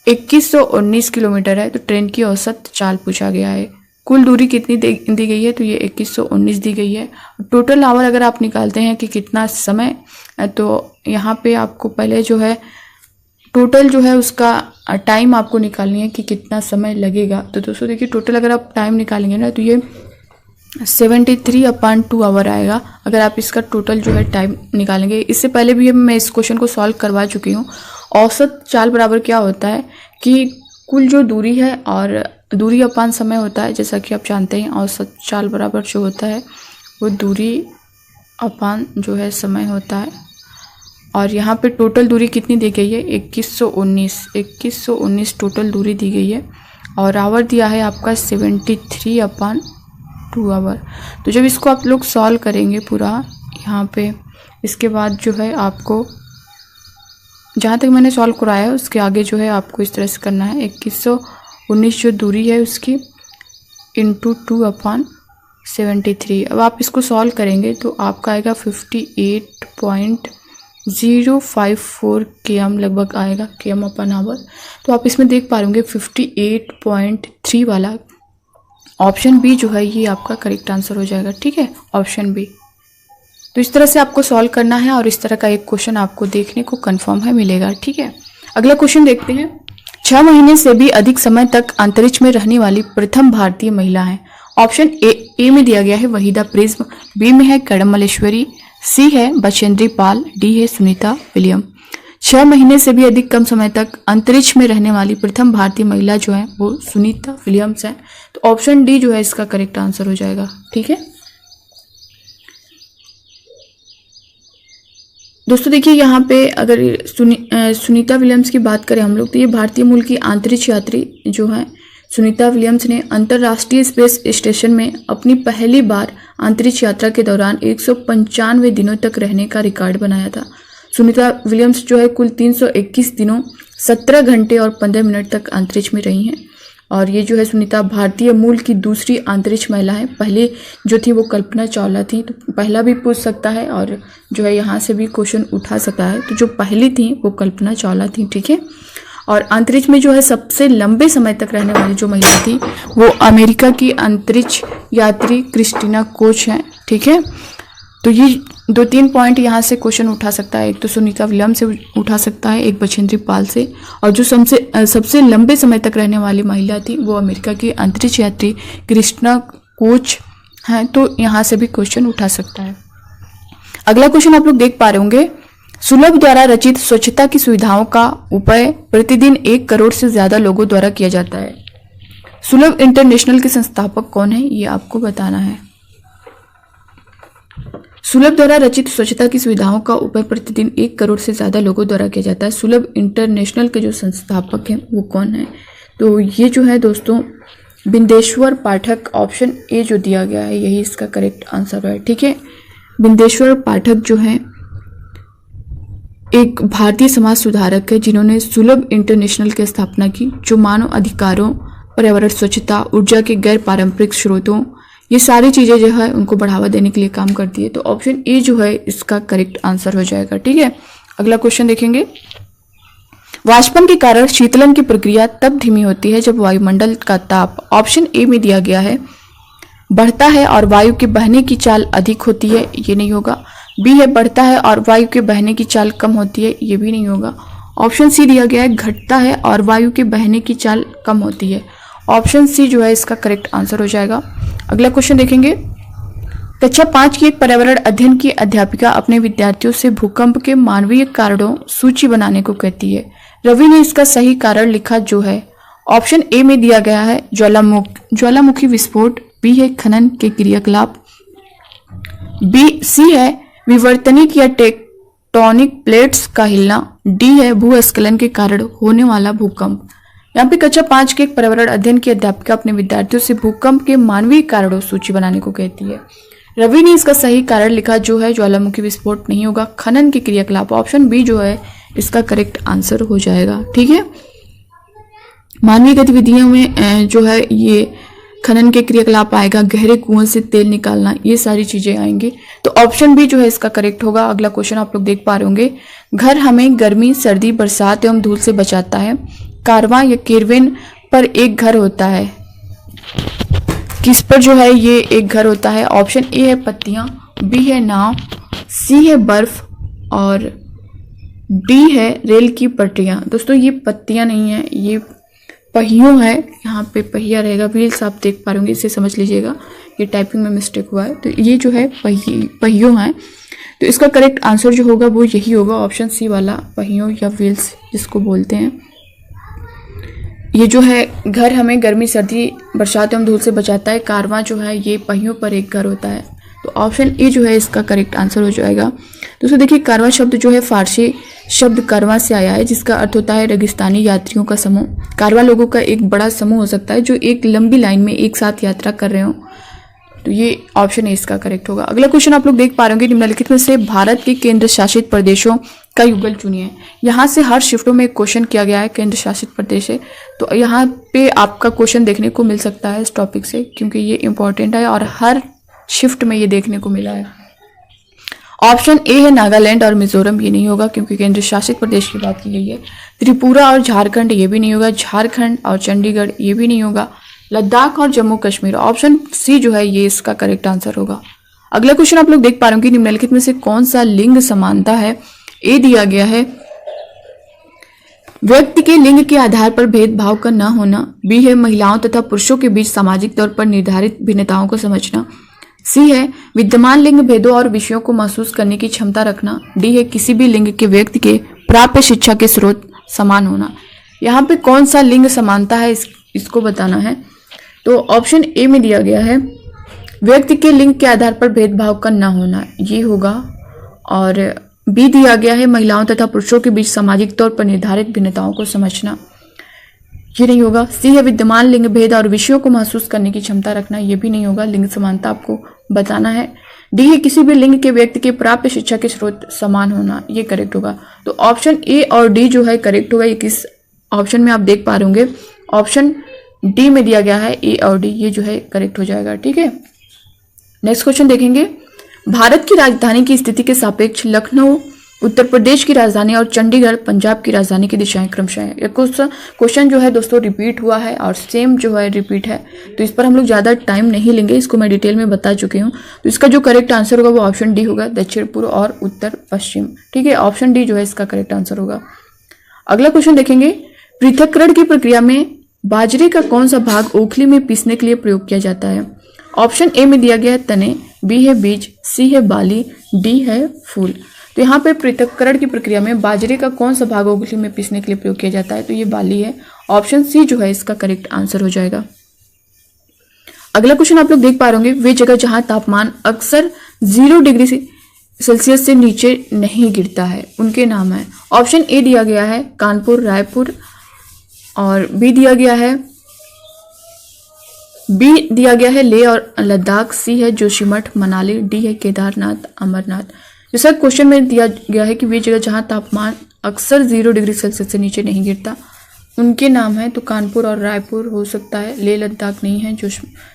2119 किलोमीटर है तो ट्रेन की औसत चाल पूछा गया है। कुल दूरी कितनी दी गई है? तो ये 2119 दी गई है। टोटल आवर अगर आप निकालते हैं कि कितना समय, तो यहाँ पे आपको पहले जो है टोटल जो है उसका टाइम आपको निकालनी है कि कितना समय लगेगा। तो दोस्तों देखिए, टोटल अगर आप टाइम निकालेंगे ना तो ये 73/2 आवर आएगा अगर आप इसका टोटल जो है टाइम निकालेंगे। इससे पहले भी मैं इस क्वेश्चन को सॉल्व करवा चुकी हूँ। औसत चाल बराबर क्या होता है कि कुल जो दूरी है और दूरी अपान समय होता है। जैसा कि आप जानते हैं औसत चाल बराबर जो होता है वो दूरी अपान जो है समय होता है। और यहाँ पे टोटल दूरी कितनी दी गई है? 2119 टोटल दूरी दी गई है और आवर दिया है आपका 73/2 आवर। तो जब इसको आप लोग सॉल्व करेंगे पूरा यहाँ पे, इसके बाद जो है आपको जहाँ तक मैंने सॉल्व कराया है उसके आगे जो है आपको इस तरह से करना है। 2119 जो दूरी है उसकी इंटू 2/73। अब आप इसको सॉल्व करेंगे तो आपका आएगा 58.054 km लगभग आएगा, km/h। तो आप इसमें देख पा रहे 58.3 वाला ऑप्शन बी जो है ये आपका करेक्ट आंसर हो जाएगा। ठीक है, ऑप्शन बी। तो इस तरह से आपको सॉल्व करना है और इस तरह का एक क्वेश्चन आपको देखने को कंफर्म है मिलेगा। ठीक है, अगला क्वेश्चन देखते हैं। 6 महीने से भी अधिक समय तक अंतरिक्ष में रहने वाली प्रथम भारतीय महिला है। ऑप्शन ए में दिया गया है वहीदा प्रिज्म, बी में है कर्णम मल्लेश्वरी, सी है बचेंद्री पाल, डी है सुनीता विलियम। 6 महीने से भी अधिक कम समय तक अंतरिक्ष में रहने वाली प्रथम भारतीय महिला जो है वो सुनीता विलियम्स है। तो ऑप्शन डी जो है इसका करेक्ट आंसर हो जाएगा। ठीक है दोस्तों, देखिए यहाँ पे अगर सुनीता विलियम्स की बात करें हम लोग तो ये भारतीय मूल की अंतरिक्ष यात्री जो है सुनीता विलियम्स ने अंतर्राष्ट्रीय स्पेस स्टेशन में अपनी पहली बार अंतरिक्ष यात्रा के दौरान 195 दिनों तक रहने का रिकॉर्ड बनाया था। सुनीता विलियम्स जो है कुल 321 दिनों 17 घंटे और 15 मिनट तक अंतरिक्ष में रही हैं और ये जो है सुनीता भारतीय मूल की दूसरी अंतरिक्ष महिला है। पहले जो थी वो कल्पना चावला थी। तो पहला भी पूछ सकता है और जो है यहाँ से भी क्वेश्चन उठा सकता है। तो जो पहली थी वो कल्पना चावला थी। ठीक है, और अंतरिक्ष में जो है सबसे लंबे समय तक रहने वाली जो महिला थी वो अमेरिका की अंतरिक्ष यात्री क्रिस्टीना कोच हैं। ठीक है, तो ये 2-3 पॉइंट यहाँ से क्वेश्चन उठा सकता है। एक तो सुनीता विलियम्स से उठा सकता है, एक बचेंद्री पाल से, और जो सबसे लंबे समय तक रहने वाली महिला थी वो अमेरिका की अंतरिक्ष यात्री क्रिस्टीना कोच हैं। तो यहाँ से भी क्वेश्चन उठा सकता है। अगला क्वेश्चन आप लोग देख पा रहे होंगे। सुलभ द्वारा रचित स्वच्छता की सुविधाओं का उपयोग प्रतिदिन 1 करोड़ से ज्यादा लोगों द्वारा किया जाता है। सुलभ इंटरनेशनल के संस्थापक कौन है ये आपको बताना है। सुलभ द्वारा रचित स्वच्छता की सुविधाओं का उपयोग प्रतिदिन 1 करोड़ से ज्यादा लोगों द्वारा किया जाता है। सुलभ इंटरनेशनल के जो संस्थापक हैं वो कौन है? तो ये जो है दोस्तों बिंदेश्वर पाठक, ऑप्शन ए जो दिया गया है यही इसका करेक्ट आंसर है। ठीक है, बिंदेश्वर पाठक जो है एक भारतीय समाज सुधारक है जिन्होंने सुलभ इंटरनेशनल की स्थापना की, जो मानव अधिकारों, पर्यावरण, स्वच्छता, ऊर्जा के गैर पारंपरिक स्रोतों, ये सारी चीजें जो है उनको बढ़ावा देने के लिए काम करती है। तो ऑप्शन ए जो है इसका करेक्ट आंसर हो जाएगा। ठीक है, अगला क्वेश्चन देखेंगे। वाष्पन के कारण शीतलन की प्रक्रिया तब धीमी होती है जब वायुमंडल का ताप, ऑप्शन ए में दिया गया है, बढ़ता है और वायु के बहने की चाल अधिक होती है। ये नहीं होगा। बी है बढ़ता है और वायु के बहने की चाल कम होती है, ये भी नहीं होगा। ऑप्शन सी दिया गया है घटता है और वायु के बहने की चाल कम होती है। ऑप्शन सी जो है इसका करेक्ट आंसर हो जाएगा। अगला क्वेश्चन देखेंगे। कक्षा 5 की एक पर्यावरण अध्ययन की अध्यापिका अपने विद्यार्थियों से भूकंप के मानवीय कारणों सूची बनाने को कहती है। रवि ने इसका सही कारण लिखा जो है। ऑप्शन ए में दिया गया है ज्वालामुखी विस्फोट, बी है खनन के क्रियाकलाप, सी है विवर्तनिक या टेक्टोनिक प्लेट्स का हिलना, डी है भूस्खलन के कारण होने वाला भूकंप। यहाँ पे कक्षा 5 के एक पर्यावरण अध्ययन की अध्यापिका अपने विद्यार्थियों से भूकंप के मानवीय कारणों सूची बनाने को कहती है। रवि ने इसका सही कारण लिखा जो है ज्वालामुखी विस्फोट नहीं होगा, खनन के क्रियाकलाप। ऑप्शन बी जो है इसका करेक्ट आंसर हो जाएगा। ठीक है, मानवीय गतिविधियों में जो है ये खनन के क्रियाकलाप आएगा, गहरे कुएं से तेल निकालना, ये सारी चीजें आएंगी। तो ऑप्शन बी जो है इसका करेक्ट होगा। अगला क्वेश्चन आप लोग देख पा रहे होंगे। घर हमें गर्मी, सर्दी, बरसात एवं धूल से बचाता है। कारवां या केरवेन पर एक घर होता है, किस पर जो है ये एक घर होता है। ऑप्शन ए है पत्तियां, बी है नाव, सी है बर्फ और डी है रेल की पटरियां। दोस्तों ये पत्तियां नहीं है, ये पहियों है, यहाँ पे पहिया रहेगा, व्हील्स आप देख पा रहे होंगे, इसे समझ लीजिएगा, ये टाइपिंग में मिस्टेक हुआ है। तो ये जो है पहियों है, तो इसका करेक्ट आंसर जो होगा वो यही होगा, ऑप्शन सी वाला, पहियों या व्हील्स जिसको बोलते हैं। ये जो है घर हमें गर्मी, सर्दी, बरसात एवं धूल से बचाता है। कारवां जो है ये पहियों पर एक घर होता है। तो ऑप्शन ए जो है इसका करेक्ट आंसर हो जाएगा। दोस्तों देखिए, कारवां शब्द जो है फारसी शब्द कारवां से आया है, जिसका अर्थ होता है रेगिस्तानी यात्रियों का समूह। कारवां लोगों का एक बड़ा समूह हो सकता है जो एक लंबी लाइन में एक साथ यात्रा कर रहे हो। तो ये ऑप्शन ए इसका करेक्ट होगा। अगला क्वेश्चन आप लोग देख पा रहे होंगे। निम्नलिखित में से भारत के केंद्र शासित प्रदेशों का युगल चुनिए। यहाँ से हर शिफ्टों में एक क्वेश्चन किया गया है, केंद्र शासित प्रदेश से। तो यहाँ पे आपका क्वेश्चन देखने को मिल सकता है इस टॉपिक से, क्योंकि ये इंपॉर्टेंट है और हर शिफ्ट में ये देखने को मिला है। ऑप्शन ए है नागालैंड और मिजोरम, ये नहीं होगा क्योंकि केंद्र शासित प्रदेश की बात की गई है। त्रिपुरा और झारखंड, ये भी नहीं होगा। झारखंड और चंडीगढ़, ये भी नहीं होगा। लद्दाख और जम्मू कश्मीर, ऑप्शन सी जो है ये इसका करेक्ट आंसर होगा। अगला क्वेश्चन आप लोग देख पा रहे होंगे। निम्नलिखित में से कौन सा लिंग समानता है। ए दिया गया है व्यक्ति के लिंग के आधार पर भेदभाव का न होना, बी है महिलाओं तथा पुरुषों के बीच सामाजिक तौर पर निर्धारित भिन्नताओं को समझना, सी है विद्यमान लिंग भेदों और विषयों को महसूस करने की क्षमता रखना, डी है किसी भी लिंग के व्यक्ति के प्राप्य शिक्षा के स्रोत समान होना। यहाँ पे कौन सा लिंग समानता है इसको बताना है। तो ऑप्शन ए में दिया गया है व्यक्ति के लिंग के आधार पर भेदभाव का न होना, ये होगा। और बी दिया गया है महिलाओं तथा पुरुषों के बीच सामाजिक तौर पर निर्धारित भिन्नताओं को समझना, ये नहीं होगा। सी है विद्यमान लिंग भेद और विषयों को महसूस करने की क्षमता रखना, ये भी नहीं होगा। लिंग समानता आपको बताना है। डी है किसी भी लिंग के व्यक्ति के प्राप्य शिक्षा के स्रोत समान होना, ये करेक्ट होगा। तो ऑप्शन ए और डी जो है करेक्ट होगा। ये किस ऑप्शन में आप देख पा रहे होंगे, ऑप्शन डी में दिया गया है ए और डी, ये जो है करेक्ट हो जाएगा। ठीक है, नेक्स्ट क्वेश्चन देखेंगे। भारत की राजधानी की स्थिति के सापेक्ष लखनऊ उत्तर प्रदेश की राजधानी और चंडीगढ़ पंजाब की राजधानी की दिशाएं क्रमशः है। ये क्वेश्चन जो है दोस्तों रिपीट हुआ है और सेम जो है रिपीट है, तो इस पर हम लोग ज़्यादा टाइम नहीं लेंगे, इसको मैं डिटेल में बता चुकी हूँ। तो इसका जो करेक्ट आंसर होगा वो ऑप्शन डी होगा, दक्षिण पूर्व और उत्तर पश्चिम। ठीक है, ऑप्शन डी जो है इसका करेक्ट आंसर होगा। अगला क्वेश्चन देखेंगे। पृथक्करण की प्रक्रिया में बाजरे का कौन सा भाग ओखली में पीसने के लिए प्रयोग किया जाता है। ऑप्शन ए में दिया गया है तने, बी है बीज, सी है बाली, डी है फूल। तो यहाँ पे पृथक्करण की प्रक्रिया में बाजरे का कौन सा भाग ओखली में पीसने के लिए प्रयोग किया जाता है, तो ये बाली है। ऑप्शन सी जो है इसका करेक्ट आंसर हो जाएगा। अगला क्वेश्चन आप लोग देख पा रहे होंगे। वे जगह जहां तापमान अक्सर 0 डिग्री सेल्सियस से नीचे नहीं गिरता है उनके नाम है। ऑप्शन ए दिया गया है कानपुर, रायपुर, और बी दिया गया है लेह और लद्दाख, सी है जोशीमठ, मनाली, डी है केदारनाथ, अमरनाथ। जैसा क्वेश्चन में दिया गया है कि वे जगह जहां तापमान अक्सर 0 डिग्री सेल्सियस से नीचे नहीं गिरता उनके नाम है। तो कानपुर और रायपुर हो सकता है, लेह लद्दाख नहीं है,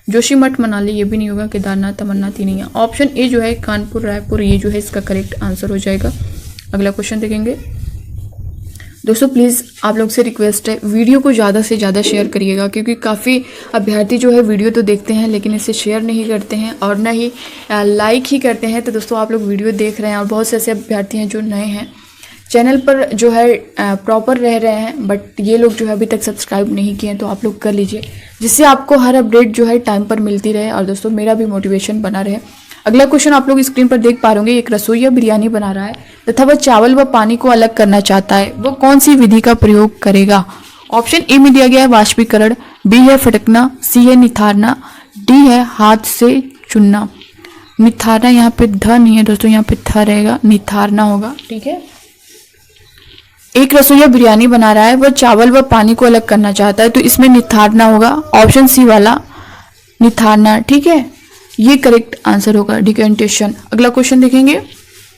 जोशीमठ मनाली ये भी नहीं होगा, केदारनाथ अमरनाथ ही नहीं है। ऑप्शन ए जो है कानपुर रायपुर, ये जो है इसका करेक्ट आंसर हो जाएगा। अगला क्वेश्चन देखेंगे। दोस्तों प्लीज़ आप लोग से रिक्वेस्ट है, वीडियो को ज़्यादा से ज़्यादा शेयर करिएगा, क्योंकि काफ़ी अभ्यर्थी जो है वीडियो तो देखते हैं लेकिन इसे शेयर नहीं करते हैं और ना ही लाइक ही करते हैं। तो दोस्तों आप लोग वीडियो देख रहे हैं और बहुत से ऐसे अभ्यर्थी हैं जो नए हैं चैनल पर, जो है प्रॉपर रह रहे हैं, बट ये लोग जो है अभी तक सब्सक्राइब नहीं किए हैं, तो आप लोग कर लीजिए, जिससे आपको हर अपडेट जो है टाइम पर मिलती रहे और दोस्तों मेरा भी मोटिवेशन बना रहे। अगला क्वेश्चन आप लोग स्क्रीन पर देख पा रहे होंगे, एक रसोइया बिरयानी बना रहा है तथा वह चावल व पानी को अलग करना चाहता है, वो कौन सी विधि का प्रयोग करेगा? ऑप्शन ए में दिया गया है वाष्पीकरण, बी है फटकना, सी है निथारना, डी है हाथ से चुनना। निथारना यहाँ पे ध नहीं है दोस्तों, यहाँ पे थ रहेगा, निथारना होगा। ठीक है, एक रसोइया बिरयानी बना रहा है, वह चावल व पानी को अलग करना चाहता है, तो इसमें निथारना होगा, ऑप्शन सी वाला निथारना। ठीक है, ये करेक्ट आंसर होगा, डिकेंटेशन। अगला क्वेश्चन देखेंगे,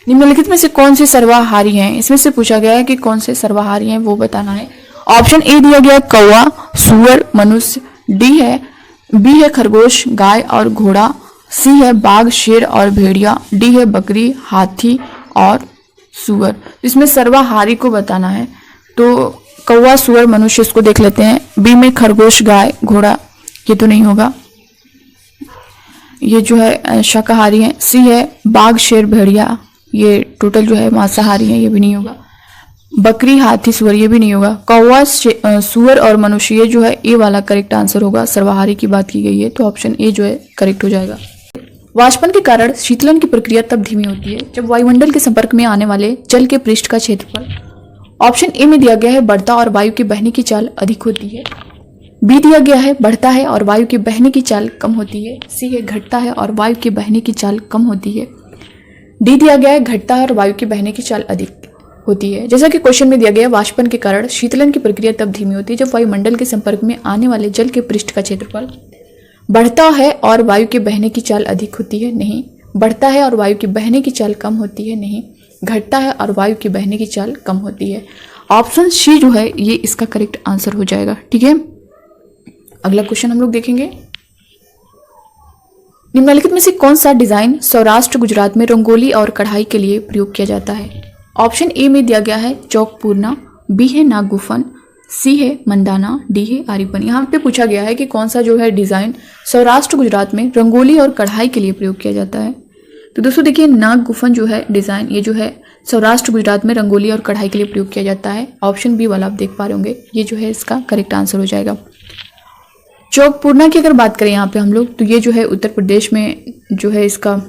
निम्नलिखित में से कौन से सर्वाहारी हैं? इसमें से पूछा गया है कि कौन से सर्वाहारी हैं वो बताना है। ऑप्शन ए दिया गया कौवा, सुअर, मनुष्य, बी है खरगोश, गाय और घोड़ा, सी है बाघ, शेर और भेड़िया, डी है बकरी, हाथी और सुअर। इसमें सर्वाहारी को बताना है, तो कौवा, सुअर, मनुष्य इसको देख लेते हैं। बी में खरगोश, गाय, घोड़ा, ये तो नहीं होगा, ये जो है शाकाहारी है। सी है बाघ, शेर, भेड़िया, ये टोटल जो है मांसाहारी है, ये भी नहीं होगा। बकरी, हाथी, सुअर, ये भी नहीं होगा। कौवा, सुअर और मनुष्य, ये जो है ए वाला करेक्ट आंसर होगा। सर्वाहारी की बात की गई है, तो ऑप्शन ए जो है करेक्ट हो जाएगा। वाष्पन के कारण शीतलन की प्रक्रिया तब धीमी होती है जब वायुमंडल के संपर्क में आने वाले जल के पृष्ठ का क्षेत्रफल। ऑप्शन ए में दिया गया है बढ़ता और वायु के बहने की चाल अधिक होती है, बी दिया गया है बढ़ता है और वायु के बहने की चाल कम होती है, सी है घटता है और वायु के बहने की चाल कम होती है, डी दिया गया है घटता है और वायु के बहने की चाल अधिक होती है। जैसा कि क्वेश्चन में दिया गया है, वाष्पन के कारण शीतलन की प्रक्रिया तब धीमी होती है जब वायुमंडल के संपर्क में आने वाले जल के पृष्ठ का क्षेत्रफल बढ़ता है और वायु के बहने की चाल अधिक होती है, नहीं। बढ़ता है और वायु की बहने की चाल कम होती है, नहीं। घटता है और वायु की बहने की चाल कम होती है। ऑप्शन सी जो है ये इसका करेक्ट आंसर हो जाएगा। ठीक है, अगला क्वेश्चन हम लोग देखेंगे, निम्नलिखित में से कौन सा डिजाइन सौराष्ट्र गुजरात में रंगोली और कढ़ाई के लिए प्रयोग किया जाता है? ऑप्शन ए में दिया गया है चौक पूरना, बी है नागुफन, सी है मंदाना, डी है आरीपन। यहाँ पे पूछा गया है कि कौन सा जो है डिजाइन सौराष्ट्र गुजरात में रंगोली और कढ़ाई के लिए प्रयोग किया जाता है। तो दोस्तों देखिए, नागुफन जो है डिजाइन, ये जो है सौराष्ट्र गुजरात में रंगोली और कढ़ाई के लिए प्रयोग किया जाता है। ऑप्शन बी वाला आप देख पा रहे होंगे, ये जो है इसका करेक्ट आंसर हो जाएगा। चौक पूरना की अगर बात करें यहाँ पे हम लोग, तो ये जो है उत्तर प्रदेश में जो है इसका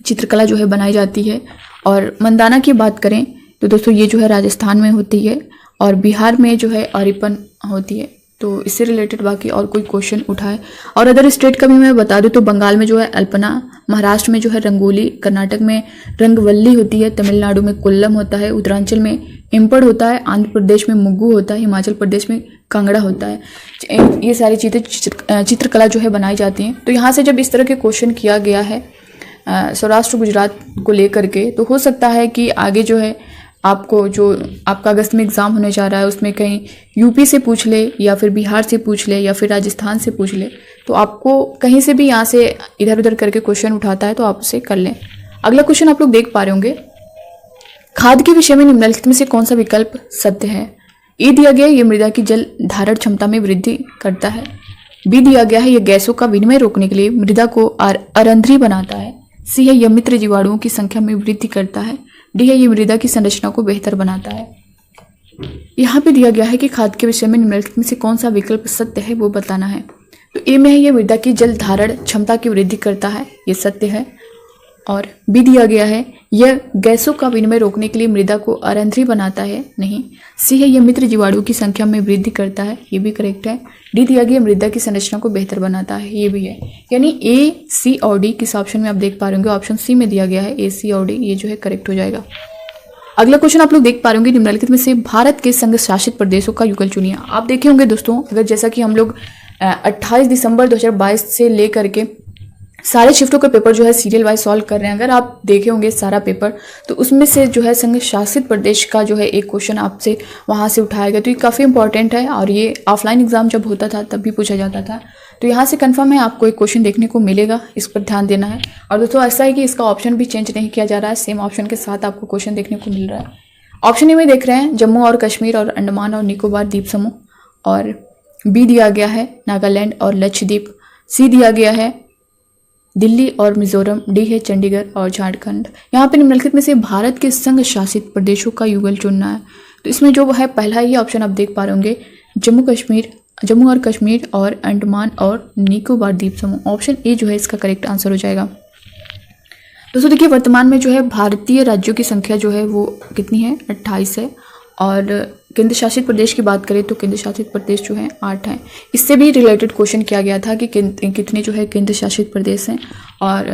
चित्रकला जो है बनाई जाती है। और मंदाना की बात करें तो दोस्तों ये जो है राजस्थान में होती है और बिहार में जो है आरीपन होती है। तो इससे रिलेटेड बाकी और कोई क्वेश्चन उठाए और अदर स्टेट का भी मैं बता दूं तो बंगाल में जो है अल्पना, महाराष्ट्र में जो है रंगोली, कर्नाटक में रंगवल्ली होती है, तमिलनाडु में कोल्लम होता है, उत्तरांचल में इम्पड़ होता है, आंध्र प्रदेश में मुग्गू होता है, हिमाचल प्रदेश में कांगड़ा होता है। ये सारी चीज़ें चित्रकला जो है बनाई जाती हैं। तो यहाँ से जब इस तरह के क्वेश्चन किया गया है सौराष्ट्र गुजरात को लेकर के, तो हो सकता है कि आगे जो है आपको जो आपका अगस्त में एग्ज़ाम होने जा रहा है उसमें कहीं यूपी से पूछ ले या फिर बिहार से पूछ ले या फिर राजस्थान से पूछ ले, तो आपको कहीं से भी यहाँ से इधर उधर करके क्वेश्चन उठाता है तो आप उसे कर लें। अगला क्वेश्चन आप लोग देख पा रहे होंगे, खाद के विषय में निम्नलिखित में से कौन सा विकल्प सत्य है? ए दिया गया ये मृदा की जल धारण क्षमता में वृद्धि करता है, बी दिया गया है यह गैसों का विनिमय रोकने के लिए मृदा को अरंध्री बनाता है, सी है यह मित्र जीवाणुओं की संख्या में वृद्धि करता है, डी है ये मृदा की संरचना को बेहतर बनाता है। यहाँ पे दिया गया है कि खाद के विषय में निम्नलिखित में से कौन सा विकल्प सत्य है वो बताना है। तो ए में है ये मृदा की जल धारण क्षमता की वृद्धि करता है, ये सत्य है। और बी दिया गया है यह गैसों का विनिमय रोकने के लिए मृदा को अरंध्री बनाता है, नहीं। सी है यह मित्र जीवाणुओं की संख्या में वृद्धि करता है, ये भी करेक्ट है। डी दिया गया मृदा की संरचना को बेहतर बनाता है, ये भी है। यानी ए, सी और डी किस ऑप्शन में आप देख पा रहे होंगे, ऑप्शन सी में दिया गया है ए, सी और डी, ये जो है करेक्ट हो जाएगा। अगला क्वेश्चन आप लोग देख पा रहे होंगे, निम्नलिखित में से भारत के संघ शासित प्रदेशों का युगल चुनिए। आप देखे होंगे दोस्तों, अगर जैसा कि हम लोग 28 दिसंबर 2022 से लेकर के सारे शिफ्टों का पेपर जो है सीरियल वाइज सॉल्व कर रहे हैं, अगर आप देखे होंगे सारा पेपर, तो उसमें से जो है संघ शासित प्रदेश का जो है एक क्वेश्चन आपसे वहाँ से उठाया गया। तो ये काफ़ी इंपॉर्टेंट है और ये ऑफलाइन एग्जाम जब होता था तब भी पूछा जाता था। तो यहाँ से कंफर्म है आपको एक क्वेश्चन देखने को मिलेगा, इस पर ध्यान देना है। और दोस्तों ऐसा है कि इसका ऑप्शन भी चेंज नहीं किया जा रहा है, सेम ऑप्शन के साथ आपको क्वेश्चन देखने को मिल रहा है। ऑप्शन ए में देख रहे हैं जम्मू और कश्मीर और अंडमान और निकोबार द्वीप समूह, और बी दिया गया है नागालैंड और लक्षद्वीप, सी दिया गया है दिल्ली और मिजोरम, डी है चंडीगढ़ और झारखंड। यहाँ पे निम्नलिखित में से भारत के संघ शासित प्रदेशों का युगल चुनना है। तो इसमें जो है पहला ही ऑप्शन आप देख पा रहे होंगे, जम्मू और कश्मीर और अंडमान और निकोबार द्वीप समूह। ऑप्शन ए जो है इसका करेक्ट आंसर हो जाएगा। दोस्तों देखिए, वर्तमान में जो है भारतीय राज्यों की संख्या जो है वो कितनी है, 28 है, और केंद्र शासित प्रदेश की बात करें तो केंद्र शासित प्रदेश जो है 8 हैं। इससे भी रिलेटेड क्वेश्चन किया गया था कि कितने जो है केंद्र शासित प्रदेश हैं और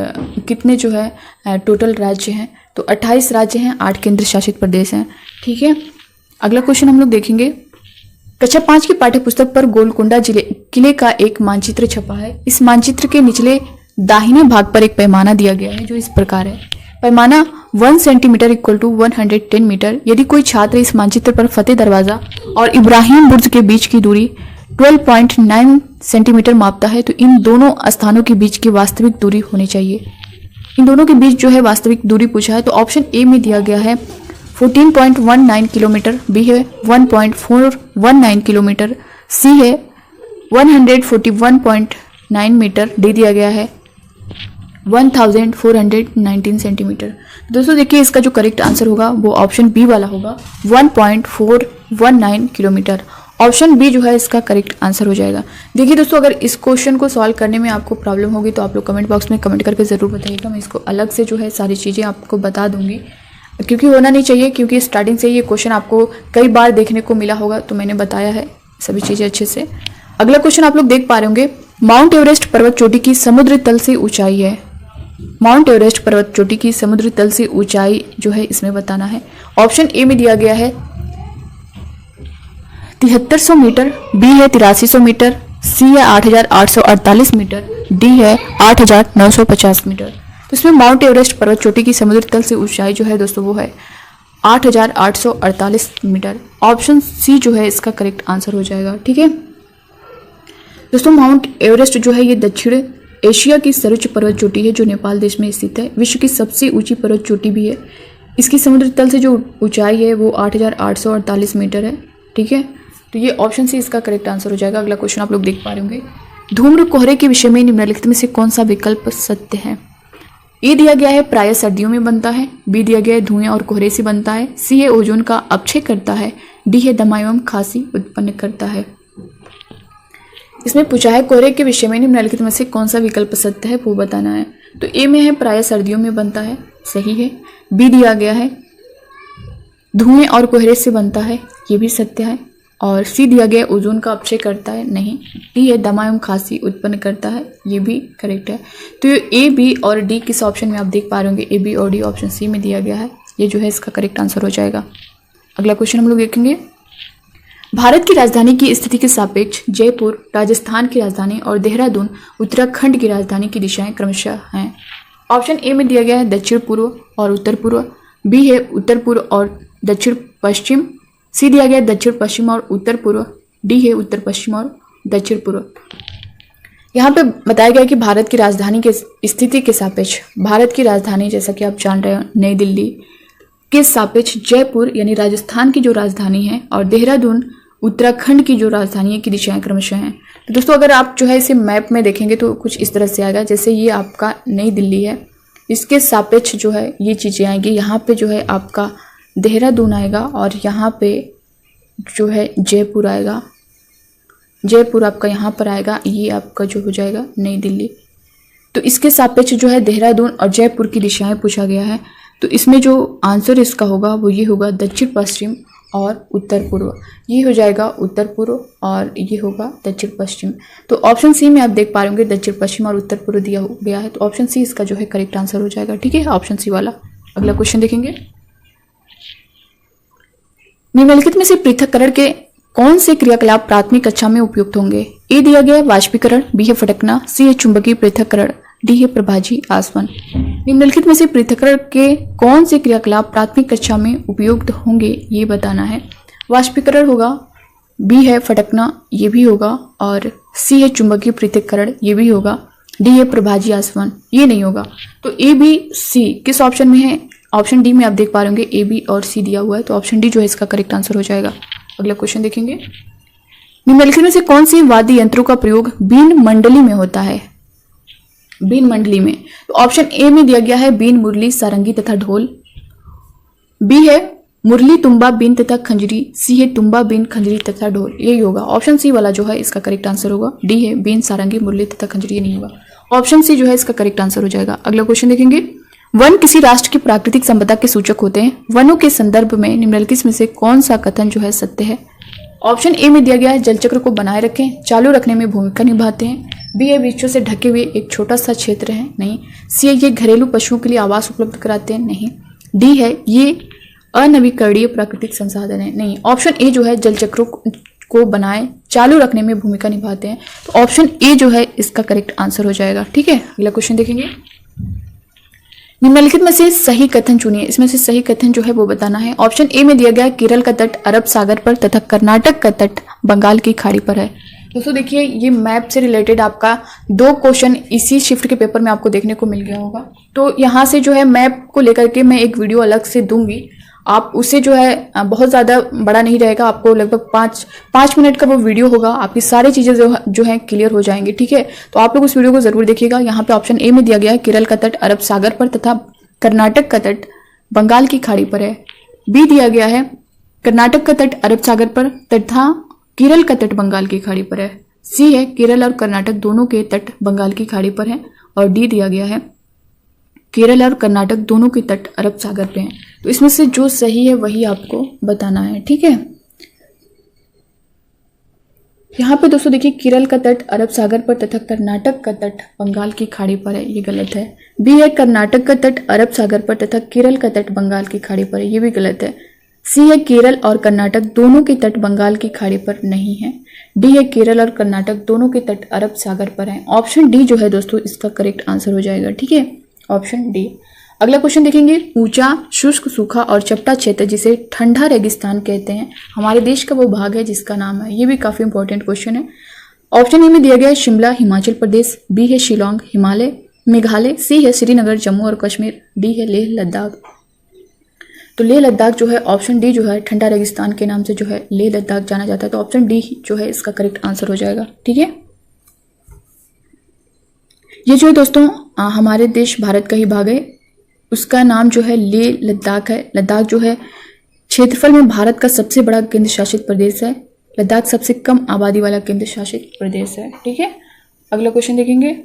कितने जो है टोटल राज्य हैं। तो 28 राज्य हैं, 8 केंद्र शासित प्रदेश हैं। ठीक है, अगला क्वेश्चन हम लोग देखेंगे। कक्षा 5 की पाठ्यपुस्तक पर गोलकुंडा किले का एक मानचित्र छपा है। इस मानचित्र के निचले दाहिने भाग पर एक पैमाना दिया गया है जो इस प्रकार है। पैमाना 1 सेंटीमीटर इक्वल टू 110 मीटर। यदि कोई छात्र इस मानचित्र पर फतेह दरवाजा और इब्राहिम बुर्ज के बीच की दूरी 12.9 सेंटीमीटर मापता है तो इन दोनों स्थानों के बीच की वास्तविक दूरी होनी चाहिए। इन दोनों के बीच जो है वास्तविक दूरी पूछा है। तो ऑप्शन ए में दिया गया है 14.19 किलोमीटर, बी है 1.419 किलोमीटर, सी है 141.9 मीटर, डी दिया गया है 1419 सेंटीमीटर। दोस्तों देखिए, इसका जो करेक्ट आंसर होगा वो ऑप्शन बी वाला होगा, 1.419 किलोमीटर। ऑप्शन बी जो है इसका करेक्ट आंसर हो जाएगा। देखिए दोस्तों, अगर इस क्वेश्चन को सॉल्व करने में आपको प्रॉब्लम होगी तो आप लोग कमेंट बॉक्स में कमेंट करके ज़रूर बताइएगा। मैं इसको अलग से जो है सारी चीज़ें आपको बता दूंगी, क्योंकि होना नहीं चाहिए, क्योंकि स्टार्टिंग से ये क्वेश्चन आपको कई बार देखने को मिला होगा, तो मैंने बताया है सभी चीज़ें अच्छे से। अगला क्वेश्चन आप लोग देख पा रहे होंगे, माउंट एवरेस्ट पर्वत चोटी की समुद्र तल से ऊंचाई है। माउंट एवरेस्ट पर्वत चोटी की समुद्र तल से ऊंचाई जो है इसमें बताना है। ऑप्शन ए में दिया गया है 7300 मीटर, बी है 8300 मीटर, सी है 8848 मीटर, डी है 8950 मीटर। तो इसमें माउंट एवरेस्ट पर्वत चोटी की समुद्र तल से ऊंचाई जो है दोस्तों वो है 8848 मीटर। ऑप्शन सी जो है इसका करेक्ट आंसर हो जाएगा। ठीक है दोस्तों, माउंट एवरेस्ट जो है ये दक्षिण एशिया की सर्वोच्च पर्वत चोटी है जो नेपाल देश में स्थित है। विश्व की सबसे ऊंची पर्वत चोटी भी है। इसकी समुद्र तल से जो ऊंचाई है वो 8848 मीटर है। ठीक है, तो ये ऑप्शन सी इसका करेक्ट आंसर हो जाएगा। अगला क्वेश्चन आप लोग देख पा रहे होंगे, धूम्र कोहरे के विषय में निम्नलिखित में से कौन सा विकल्प सत्य है। ए दिया गया है प्रायः सर्दियों में बनता है, बी दिया गया है धुएं और कोहरे से बनता है, सी है ओजोन का अपक्षय करता है, डी है दमा एवं खांसी उत्पन्न करता है। इसमें पूछा है कोहरे के विषय में निम्नलिखित में से कौन सा विकल्प सत्य है वो बताना है। तो ए में है प्रायः सर्दियों में बनता है, सही है। बी दिया गया है धुएं और कोहरे से बनता है, ये भी सत्य है। और सी दिया गया ओजोन का अपक्षय करता है, नहीं। डी है दमा एवं खांसी उत्पन्न करता है, ये भी करेक्ट है। तो ये ए, बी और डी किस ऑप्शन में आप देख पा रहे होंगे, ए, बी और डी ऑप्शन सी में दिया गया है। ये जो है इसका करेक्ट आंसर हो जाएगा। अगला क्वेश्चन हम लोग देखेंगे, भारत की राजधानी की स्थिति के सापेक्ष जयपुर राजस्थान की राजधानी और देहरादून उत्तराखंड की राजधानी की दिशाएं क्रमशः हैं। ऑप्शन ए में दिया गया है दक्षिण पूर्व और उत्तर पूर्व, बी है उत्तर पूर्व और दक्षिण पश्चिम, सी दिया गया है दक्षिण पश्चिम और उत्तर पूर्व, डी है उत्तर पश्चिम और दक्षिण पूर्व। यहाँ पे बताया गया कि भारत की राजधानी के स्थिति के सापेक्ष, भारत की राजधानी जैसा कि आप जान रहे हो नई दिल्ली के सापेक्ष जयपुर यानी राजस्थान की जो राजधानी है और देहरादून उत्तराखंड की जो राजधानी है की दिशाएं क्रमशः हैं। तो दोस्तों अगर आप जो है इसे मैप में देखेंगे तो कुछ इस तरह से आएगा, जैसे ये आपका नई दिल्ली है, इसके सापेक्ष जो है ये चीज़ें आएंगी। यहाँ पे जो है आपका देहरादून आएगा और यहाँ पे जो है जयपुर आएगा, जयपुर आपका यहाँ पर आएगा, ये आपका जो हो जाएगा नई दिल्ली। तो इसके सापेक्ष जो है देहरादून और जयपुर की दिशाएं पूछा गया है। तो इसमें जो आंसर इसका होगा वो ये होगा दक्षिण पश्चिम और उत्तर पूर्व, ये हो जाएगा उत्तर पूर्व और ये होगा दक्षिण पश्चिम। तो ऑप्शन सी में आप देख पा रहे होंगे दक्षिण पश्चिम और उत्तर पूर्व दिया गया है, तो ऑप्शन सी इसका जो है करेक्ट आंसर हो जाएगा। ठीक है, ऑप्शन सी वाला। अगला क्वेश्चन देखेंगे, निम्नलिखित में से पृथक्करण के कौन से क्रियाकलाप प्राथमिक कक्षा में उपयुक्त होंगे। ए दिया गया है वाष्पीकरण, बी है फटकना, सी है चुंबकीय पृथक्करण, डी है प्रभाजी आसवन। निम्नलिखित में से पृथक्करण के कौन से क्रियाकलाप प्राथमिक कक्षा में उपयुक्त होंगे ये बताना है। वाष्पीकरण होगा, बी है फटकना, ये भी होगा, और सी है चुंबकीय पृथक्करण, ये भी होगा, डी है प्रभाजी आसवन, ये नहीं होगा। तो ए, बी, सी किस ऑप्शन में है, ऑप्शन डी में आप देख पा रहे होंगे ए, बी और सी दिया हुआ है, तो ऑप्शन डी जो है इसका करेक्ट आंसर हो जाएगा। अगला क्वेश्चन देखेंगे, निम्नलिखित में से कौन सी वाद्य यंत्रों का प्रयोग बीन मंडली में होता है? बीन मंडली में, तो ऑप्शन ए में दिया गया है बीन, मुरली, सारंगी तथा ढोल। बी है मुरली, तुम्बा, बीन तथा खंजरी। सी है तुम्बा, बीन, खंजरी तथा ढोल। यही होगा ऑप्शन सी वाला जो है इसका करेक्ट आंसर होगा। डी है बीन, सारंगी, मुरली तथा खंजरी, ये नहीं होगा। ऑप्शन सी जो है इसका करेक्ट आंसर हो जाएगा। अगला क्वेश्चन देखेंगे, वन किसी राष्ट्र की प्राकृतिक संपदा के सूचक होते हैं। वनों के संदर्भ में निम्नलिखित में से कौन सा कथन जो है सत्य है? ऑप्शन ए में दिया गया है जल चक्र को बनाए रखें, चालू रखने में भूमिका निभाते हैं। बी है वृक्षों से ढके हुए एक छोटा सा क्षेत्र है, नहीं। सी है ये घरेलू पशुओं के लिए आवास उपलब्ध कराते हैं, नहीं। डी है ये अनवीकरणीय प्राकृतिक संसाधन है, नहीं। ऑप्शन ए जो है जल चक्रों को बनाए चालू रखने में भूमिका निभाते हैं, तो ऑप्शन ए जो है इसका करेक्ट आंसर हो जाएगा। ठीक है, अगला क्वेश्चन देखेंगे, निम्नलिखित में से सही कथन चुनिए। इसमें से सही कथन जो है वो बताना है। ऑप्शन ए में दिया गया है केरल का तट अरब सागर पर तथा कर्नाटक का तट बंगाल की खाड़ी पर है। दोस्तों देखिए, ये मैप से रिलेटेड आपका 2 क्वेश्चन इसी शिफ्ट के पेपर में आपको देखने को मिल गया होगा। तो यहाँ से जो है मैप को लेकर के मैं एक वीडियो अलग से दूंगी, आप उसे जो है बहुत ज़्यादा बड़ा नहीं रहेगा, आपको लगभग 5 मिनट का वो वीडियो होगा, आपकी सारी चीज़ें जो है क्लियर हो जाएंगी। ठीक है, तो आप लोग उस वीडियो को जरूर देखिएगा। यहाँ पे ऑप्शन ए में दिया गया है केरल का तट अरब सागर पर तथा कर्नाटक का तट बंगाल की खाड़ी पर है। बी दिया गया है कर्नाटक का तट अरब सागर पर तथा केरल का तट बंगाल की खाड़ी पर है। सी है केरल और कर्नाटक दोनों के तट बंगाल की खाड़ी पर है। और डी दिया गया है केरल और कर्नाटक दोनों के तट अरब सागर पे हैं। तो इसमें से जो सही है वही आपको बताना है। ठीक है, यहाँ पे दोस्तों देखिए, केरल का तट अरब सागर पर तथा कर्नाटक का तट बंगाल की खाड़ी पर है, ये गलत है। बी है कर्नाटक का तट अरब सागर पर तथा केरल का तट बंगाल की खाड़ी पर है, ये भी गलत है। सी है केरल और कर्नाटक दोनों के तट बंगाल की खाड़ी पर नहीं है। डी है केरल और कर्नाटक दोनों के तट अरब सागर पर है। ऑप्शन डी जो है दोस्तों इसका करेक्ट आंसर हो जाएगा। ठीक है, ऑप्शन डी। अगला क्वेश्चन देखेंगे, ऊंचा, शुष्क, सूखा और चपटा क्षेत्र जिसे ठंडा रेगिस्तान कहते हैं, हमारे देश का वो भाग है जिसका नाम है। ये भी काफी इंपॉर्टेंट क्वेश्चन है। ऑप्शन ए में दिया गया है शिमला, हिमाचल प्रदेश। बी है शिलोंग, हिमालय, मेघालय। सी है श्रीनगर, जम्मू और कश्मीर। डी है लेह लद्दाख। तो लेह लद्दाख जो है ऑप्शन डी जो है ठंडा रेगिस्तान के नाम से जो है लेह लद्दाख जाना जाता है, तो ऑप्शन डी जो है इसका करेक्ट आंसर हो जाएगा। ठीक है, ये जो है दोस्तों हमारे देश भारत का ही भाग है, उसका नाम जो है लेह लद्दाख है। लद्दाख जो है क्षेत्रफल में भारत का सबसे बड़ा केंद्र शासित प्रदेश है। लद्दाख सबसे कम आबादी वाला केंद्र शासित प्रदेश है। ठीक है, अगला क्वेश्चन देखेंगे,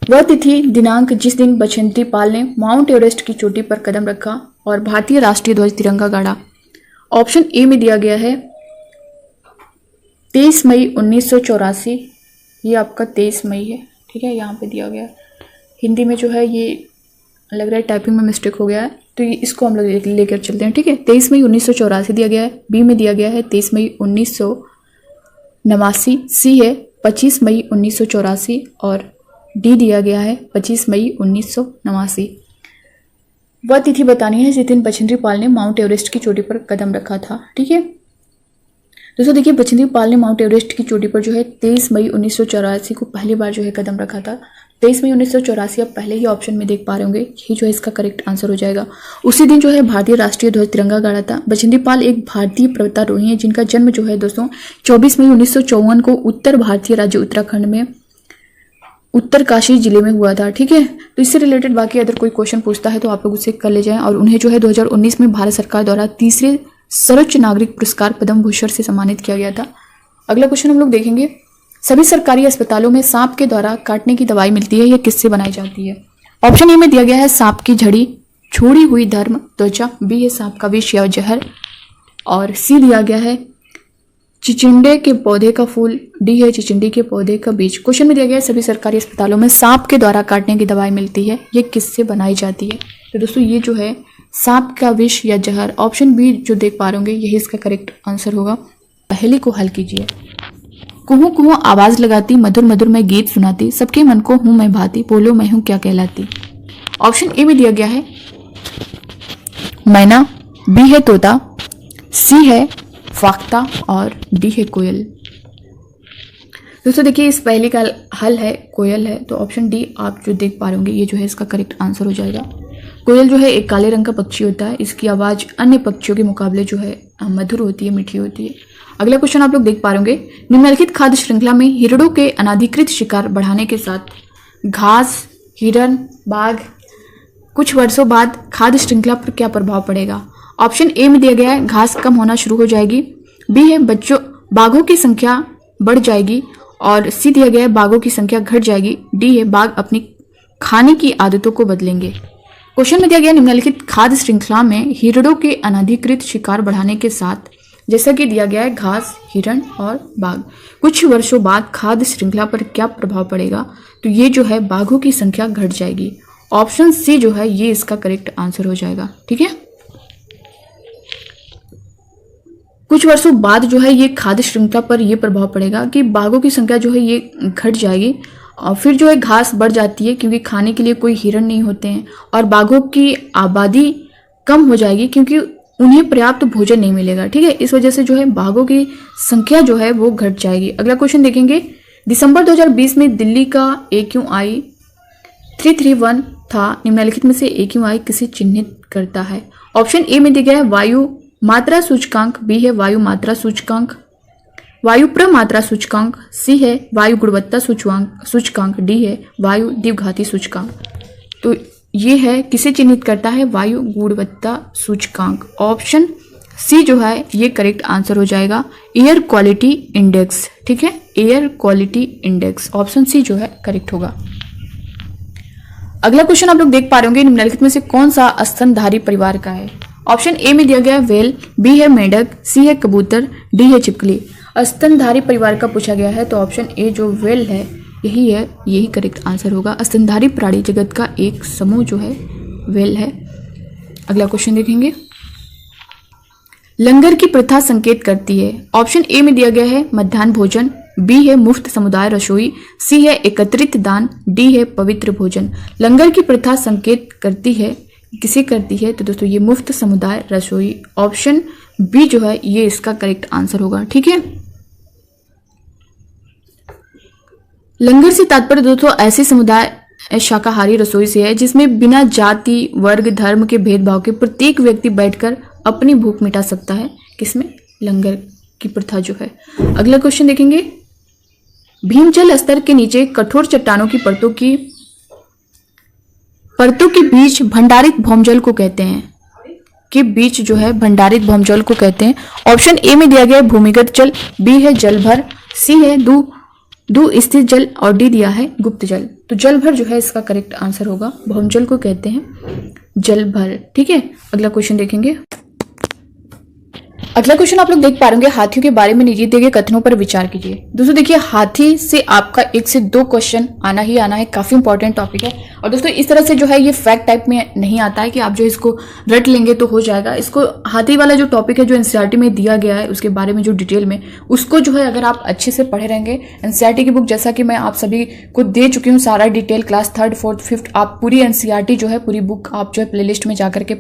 वह तिथि दिनांक जिस दिन बछेंद्री पाल ने माउंट एवरेस्ट की चोटी पर कदम रखा और भारतीय राष्ट्रीय ध्वज तिरंगा गाड़ा। ऑप्शन ए में दिया गया है 23 मई 1984। ये आपका 23 मई है। ठीक है, यहाँ पे दिया गया है, हिंदी में जो है ये लग रहा है टाइपिंग में मिस्टेक हो गया है, तो ये इसको हम लोग लेकर चलते हैं। ठीक है, 23 मई 1984 दिया गया है। बी में दिया गया है 23 मई 1989। सी है 25 मई 1984 और डी दिया गया है 25 मई 1989। वह तिथि बतानी है जिस दिन बछेंद्री पाल ने माउंट एवरेस्ट की चोटी पर कदम रखा था। ठीक है दोस्तों, देखिए बछेंद्री पाल ने माउंट एवरेस्ट की चोटी पर जो है 23 मई 1984 को पहली बार जो है कदम रखा था। 23 मई 1984 आप पहले ही ऑप्शन में देख पा रहे होंगे, यही जो है इसका करेक्ट आंसर हो जाएगा। उसी दिन जो है भारतीय राष्ट्रीय ध्वज तिरंगा गाड़ा था। बछेंद्री पाल एक भारतीय पर्वतारोही है जिनका जन्म जो है दोस्तों 24 मई 1954 को उत्तर भारतीय राज्य उत्तराखंड में उत्तरकाशी जिले में हुआ था। ठीक है, तो इससे रिलेटेड बाकी अगर कोई क्वेश्चन पूछता है तो आप लोग उससे कर ले जाएं। और उन्हें जो है 2019 में भारत सरकार द्वारा तीसरे सर्वोच्च नागरिक पुरस्कार पद्म भूषण से सम्मानित किया गया था। अगला क्वेश्चन हम लोग देखेंगे, सभी सरकारी अस्पतालों में सांप के द्वारा काटने की दवाई मिलती है, यह किससे बनाई जाती है? ऑप्शन ए में दिया गया है सांप की झड़ी, छोड़ी हुई धर्म, त्वचा। बी है सांप का विष या जहर और सी दिया गया है चिचिंडे के पौधे का फूल। डी है चिचिंडी के पौधे का बीज। क्वेश्चन में दिया गया है सभी सरकारी अस्पतालों में सांप के द्वारा काटने की दवाई मिलती है, ये किससे बनाई जाती है? तो दोस्तों ये जो है सांप का विष या जहर, ऑप्शन बी जो देख पा रहे होंगे यही इसका करेक्ट आंसर होगा। पहले को हल कीजिए। कुहू कुहू आवाज लगाती, मधुर मधुर मैं गीत सुनाती, सबके मन को हूं मैं भाती, बोलो मैं हूं क्या कहलाती। ऑप्शन ए में दिया गया है मैना, बी है तोता, सी है फाख्ता और डी है कोयल। दोस्तों देखिए इस पहले का हल है कोयल है, तो ऑप्शन डी आप जो देख पा रहे होंगे ये जो है इसका करेक्ट आंसर हो जाएगा। कोयल जो है एक काले रंग का पक्षी होता है। इसकी आवाज़ अन्य पक्षियों के मुकाबले जो है मधुर होती है, मीठी होती है। अगला क्वेश्चन आप लोग देख पा रहे होंगे, निम्नलिखित खाद्य श्रृंखला में हिरणों के अनाधिकृत शिकार बढ़ाने के साथ घास, हिरण, बाघ कुछ वर्षों बाद खाद्य श्रृंखला पर क्या प्रभाव पड़ेगा? ऑप्शन ए में दिया गया है घास कम होना शुरू हो जाएगी, बी है बाघों की संख्या बढ़ जाएगी, और सी दिया गया है बाघों की संख्या घट जाएगी, डी है बाघ अपनी खाने की आदतों को बदलेंगे। क्वेश्चन में दिया गया निम्नलिखित खाद्य श्रृंखला में हिरणों के अनाधिकृत शिकार बढ़ाने के साथ, जैसा कि दिया गया है घास, हिरण और बाघ कुछ वर्षों बाद खाद्य श्रृंखला पर क्या प्रभाव पड़ेगा? तो ये जो है बाघों की संख्या घट जाएगी। ऑप्शन सी जो है ये इसका करेक्ट आंसर हो जाएगा। ठीक है, कुछ वर्षों बाद जो है ये खाद्य श्रृंखला पर ये प्रभाव पड़ेगा कि बाघों की संख्या जो है ये घट जाएगी, और फिर जो है घास बढ़ जाती है क्योंकि खाने के लिए कोई हिरण नहीं होते हैं, और बाघों की आबादी कम हो जाएगी क्योंकि उन्हें पर्याप्त भोजन नहीं मिलेगा। ठीक है, इस वजह से जो है बाघों की संख्या जो है वो घट जाएगी। अगला क्वेश्चन देखेंगे, दिसंबर 2020 में दिल्ली का AQI 331 था, निम्नलिखित में से AQI किसे चिन्हित करता है? ऑप्शन ए में दिया गया है वायु मात्रा सूचकांक, बी है वायु मात्रा सूचकांक, वायु प्रमात्रा सूचकांक, सी है वायु गुणवत्ता सूचकांक, डी है वायु द्विघाती सूचकांक। तो ये है किसे चिन्हित करता है? वायु गुणवत्ता सूचकांक। ऑप्शन सी जो है ये करेक्ट आंसर हो जाएगा, एयर क्वालिटी इंडेक्स। ठीक है, air quality index, option C जो है करेक्ट होगा। अगला क्वेश्चन आप लोग देख पा रहे होंगे, निम्नलिखित में से कौन सा स्तनधारी परिवार का है? ऑप्शन ए में दिया गया है व्हेल, बी है मेंढक, सी है कबूतर, डी है छिपकली। स्तनधारी परिवार का पूछा गया है तो ऑप्शन ए जो व्हेल है यही है, यही करेक्ट आंसर होगा। स्तनधारी प्राणी जगत का एक समूह जो है व्हेल है। अगला क्वेश्चन देखेंगे, लंगर की प्रथा संकेत करती है। ऑप्शन ए में दिया गया है मध्याह्न भोजन, बी है मुफ्त समुदाय रसोई, सी है एकत्रित दान, डी है पवित्र भोजन। लंगर की प्रथा संकेत करती है, किसे करती है? तो दोस्तों ये मुफ्त समुदाय रसोई। ऑप्शन बी जो है ये इसका करेक्ट आंसर होगा। ठीक है, लंगर से तात्पर्य दोस्तों ऐसे समुदाय शाकाहारी रसोई से है जिसमें बिना जाति, वर्ग, धर्म के भेदभाव के प्रत्येक व्यक्ति बैठकर अपनी भूख मिटा सकता है। किसमें? लंगर की प्रथा जो है। अगला क्वेश्चन देखेंगे, भीमजल स्तर के नीचे कठोर चट्टानों की परतों के बीच भंडारित भौमजल को कहते हैं, के बीच जो है भंडारित भौमजल को कहते हैं। ऑप्शन ए में दिया गया है भूमिगत जल, बी है जलभर, सी है दू स्थित जल, और डी दिया है गुप्त जल। तो जलभर जो है इसका करेक्ट आंसर होगा, भौमजल को कहते हैं जलभर। ठीक है, अगला क्वेश्चन देखेंगे। अगला क्वेश्चन आप लोग देख पा रहे होंगे, हाथियों के बारे में नीचे दिए गए कथनों पर विचार कीजिए। दोस्तों देखिए, हाथी से आपका 1 से 2 क्वेश्चन आना ही आना है, काफी इंपॉर्टेंट टॉपिक है। और दोस्तों इस तरह से जो है ये फैक्ट टाइप में नहीं आता है कि आप जो इसको रट लेंगे तो हो जाएगा। इसको हाथी वाला जो टॉपिक है जो एनसीईआरटी में दिया गया है उसके बारे में जो डिटेल में, उसको जो है अगर आप अच्छे से पढ़े रहेंगे, एनसीईआरटी की बुक जैसा कि मैं आप सभी को दे चुकी हूँ सारा detail, class 3rd 4th 5th आप पूरी एनसीईआरटी जो है पूरी बुक आप जो है प्लेलिस्ट में जाकर के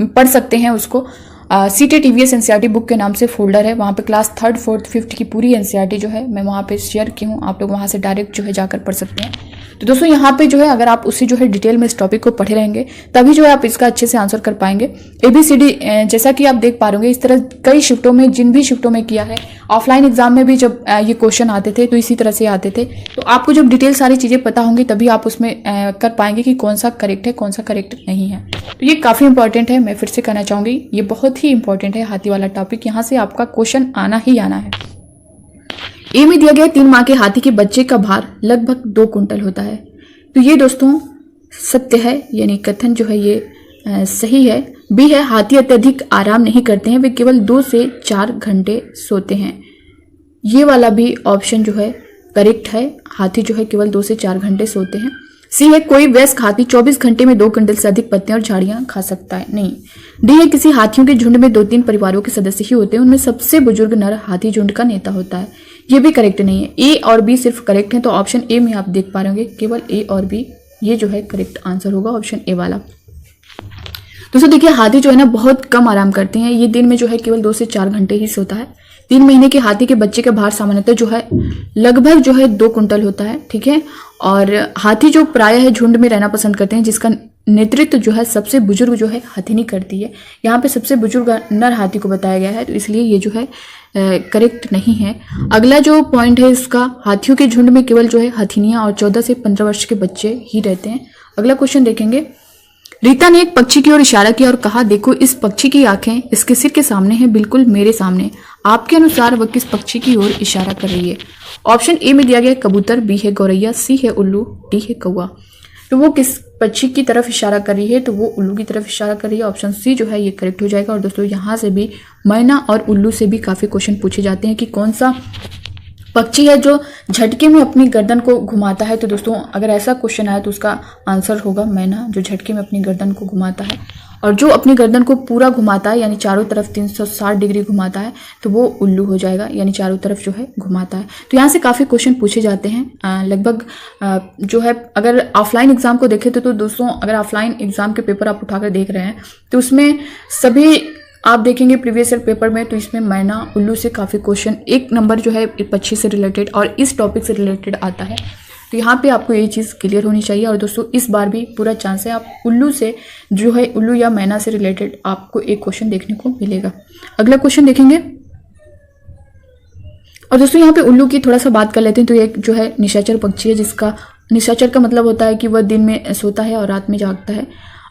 पढ़ सकते हैं। उसको सीटेट ईवीएस एनसीईआरटी बुक के नाम से फोल्डर है, वहाँ पे क्लास 3rd 4th 5th की पूरी एनसीईआरटी जो है मैं वहाँ पे शेयर की हूँ, आप लोग वहाँ से डायरेक्ट जो है जाकर पढ़ सकते हैं। तो दोस्तों यहाँ पे जो है अगर आप उससे जो है डिटेल में इस टॉपिक को पढ़े रहेंगे तभी जो है आप इसका अच्छे से आंसर कर पाएंगे। ABCD जैसा कि आप देख पा रहे होंगे इस तरह कई शिफ्टों में, जिन भी शिफ्टों में किया है, ऑफलाइन एग्जाम में भी जब ये क्वेश्चन आते थे तो इसी तरह से आते थे। तो आपको जब डिटेल सारी चीज़ें पता होंगी तभी आप उसमें कर पाएंगे कि कौन सा करेक्ट है, कौन सा करेक्ट नहीं है। तो ये काफ़ी इंपॉर्टेंट है, मैं फिर से कहना चाहूँगी ये बहुत ही इंपॉर्टेंट है हाथी वाला टॉपिक, यहाँ से आपका क्वेश्चन आना ही आना है। ए में दिया गया 3 माह के हाथी के बच्चे का भार लगभग 2 कुंटल होता है। तो ये दोस्तों सत्य है, यानी कथन जो है ये सही है। बी है हाथी अत्यधिक आराम नहीं करते हैं, वे केवल 2 से 4 घंटे सोते हैं। ये वाला भी ऑप्शन जो है करेक्ट है, हाथी जो है केवल 2 से 4 घंटे सोते हैं। सी है कोई वयस्क हाथी 24 घंटे में 2 कुंटल से अधिक पत्ते और झाड़ियां खा सकता है, नहीं। डी है किसी हाथियों के झुंड में 2-3 परिवारों के सदस्य ही होते हैं, उनमें सबसे बुजुर्ग नर हाथी झुंड का नेता होता है, ये भी करेक्ट नहीं है। ए और बी सिर्फ करेक्ट है, तो ऑप्शन ए में आप देख पा रहे होंगे केवल ए और बी, ये जो है करेक्ट आंसर होगा ऑप्शन ए वाला। दोस्तों देखिए हाथी जो है ना बहुत कम आराम करते हैं, ये दिन में जो है केवल 2 से 4 घंटे ही सोता है। 3 महीने के हाथी के बच्चे का भार सामान्यतः जो है लगभग जो है 2 कुंटल होता है, ठीक है। और हाथी जो प्रायः है झुंड में रहना पसंद करते हैं, जिसका नेतृत्व जो है सबसे बुजुर्ग जो है हथिनी करती है। यहाँ पे सबसे बुजुर्ग नर हाथी को बताया गया है, तो इसलिए ये जो है करेक्ट नहीं है। अगला जो पॉइंट है इसका, हाथियों के झुंड में केवल जो है हथिनियां और 14 से 15 वर्ष के बच्चे ही रहते हैं। अगला क्वेश्चन देखेंगे। रीता ने एक पक्षी की ओर इशारा किया और कहा, देखो इस पक्षी की आंखें इसके सिर के सामने हैं, बिल्कुल मेरे सामने। आपके अनुसार वह किस पक्षी की ओर इशारा कर रही है? ऑप्शन ए में दिया गया कबूतर, बी है गौरैया, सी है उल्लू, डी है कौवा। तो वो किस पक्षी की तरफ इशारा कर रही है? तो वो उल्लू की तरफ इशारा कर रही है। ऑप्शन सी जो है ये करेक्ट हो जाएगा। और दोस्तों यहाँ से भी मैना और उल्लू से भी काफी क्वेश्चन पूछे जाते हैं कि कौन सा पक्षी है जो झटके में अपनी गर्दन को घुमाता है। तो दोस्तों अगर ऐसा क्वेश्चन आए तो उसका आंसर होगा मैना, जो झटके में अपनी गर्दन को घुमाता है। और जो अपनी गर्दन को पूरा घुमाता है यानी चारों तरफ 360 डिग्री घुमाता है तो वो उल्लू हो जाएगा, यानी चारों तरफ जो है घुमाता है। तो यहाँ से काफ़ी क्वेश्चन पूछे जाते हैं लगभग जो है। अगर ऑफलाइन एग्जाम को देखें तो दोस्तों अगर ऑफलाइन एग्जाम के पेपर आप उठाकर देख रहे हैं तो उसमें सभी आप देखेंगे प्रीवियस ईयर पेपर में, तो इसमें मैना उल्लू से काफ़ी क्वेश्चन 1 नंबर जो है पक्षी से रिलेटेड और इस टॉपिक से रिलेटेड आता है। तो यहाँ पे आपको ये चीज़ क्लियर होनी चाहिए। और दोस्तों इस बार भी पूरा चांस है आप उल्लू से जो है, उल्लू या मैना से रिलेटेड आपको एक क्वेश्चन देखने को मिलेगा। अगला क्वेश्चन देखेंगे। और दोस्तों यहाँ पे उल्लू की थोड़ा सा बात कर लेते हैं। तो एक जो है निशाचर पक्षी है, जिसका निशाचर का मतलब होता है कि वह दिन में सोता है और रात में जागता है,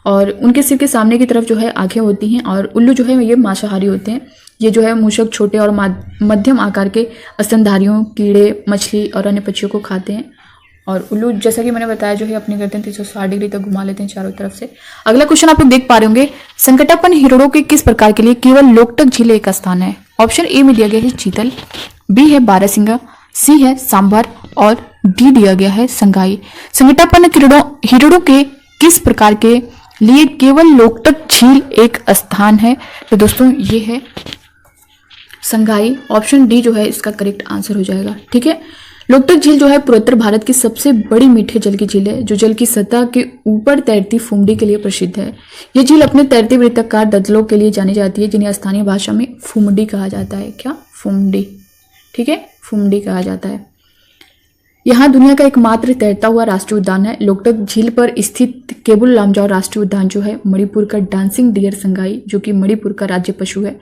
और उनके सिर के सामने की तरफ जो है आंखें होती हैं। और उल्लू जो है ये मांसाहारी होते हैं। ये जो है मूषक, छोटे और मध्यम आकार के स्तनधारियों, कीड़े, मछली और अन्य पक्षियों को खाते हैं। और उल्लू जैसा कि मैंने बताया जो है अपनी गर्दन 360 डिग्री तक घुमा लेते हैं चारों तरफ से। अगला क्वेश्चन आप लोग देख पा रहे होंगे। संकटापन्न हिरणों के किस प्रकार के लिए केवल लोकटक झील एक स्थान है? ऑप्शन ए में दिया गया है चीतल, बी है बारहसिंगा, सी है सांभर और डी दिया गया है संगाई। संकटापन्न हिरणों के किस प्रकार के लिए केवल लोकटक झील एक स्थान है? तो दोस्तों ये है संगाई। ऑप्शन डी जो है इसका करेक्ट आंसर हो जाएगा। ठीक है, लोकटक झील जो है पूर्वोत्तर भारत की सबसे बड़ी मीठे जल की झील है, जो जल की सतह के ऊपर तैरती फुमडी के लिए प्रसिद्ध है। यह झील अपने तैरते वृत्ताकार दलदलों के लिए जानी जाती है, जिन्हें स्थानीय भाषा में फुमडी कहा जाता है। क्या? फुमडी। ठीक है, फुमडी कहा जाता है। यहाँ दुनिया का एकमात्र तैरता हुआ राष्ट्रीय उद्यान है। लोकटक झील पर स्थित केबुल लामजाओ राष्ट्रीय उद्यान जो है मणिपुर का डांसिंग डियर संगाई, जो कि मणिपुर का राज्य पशु है,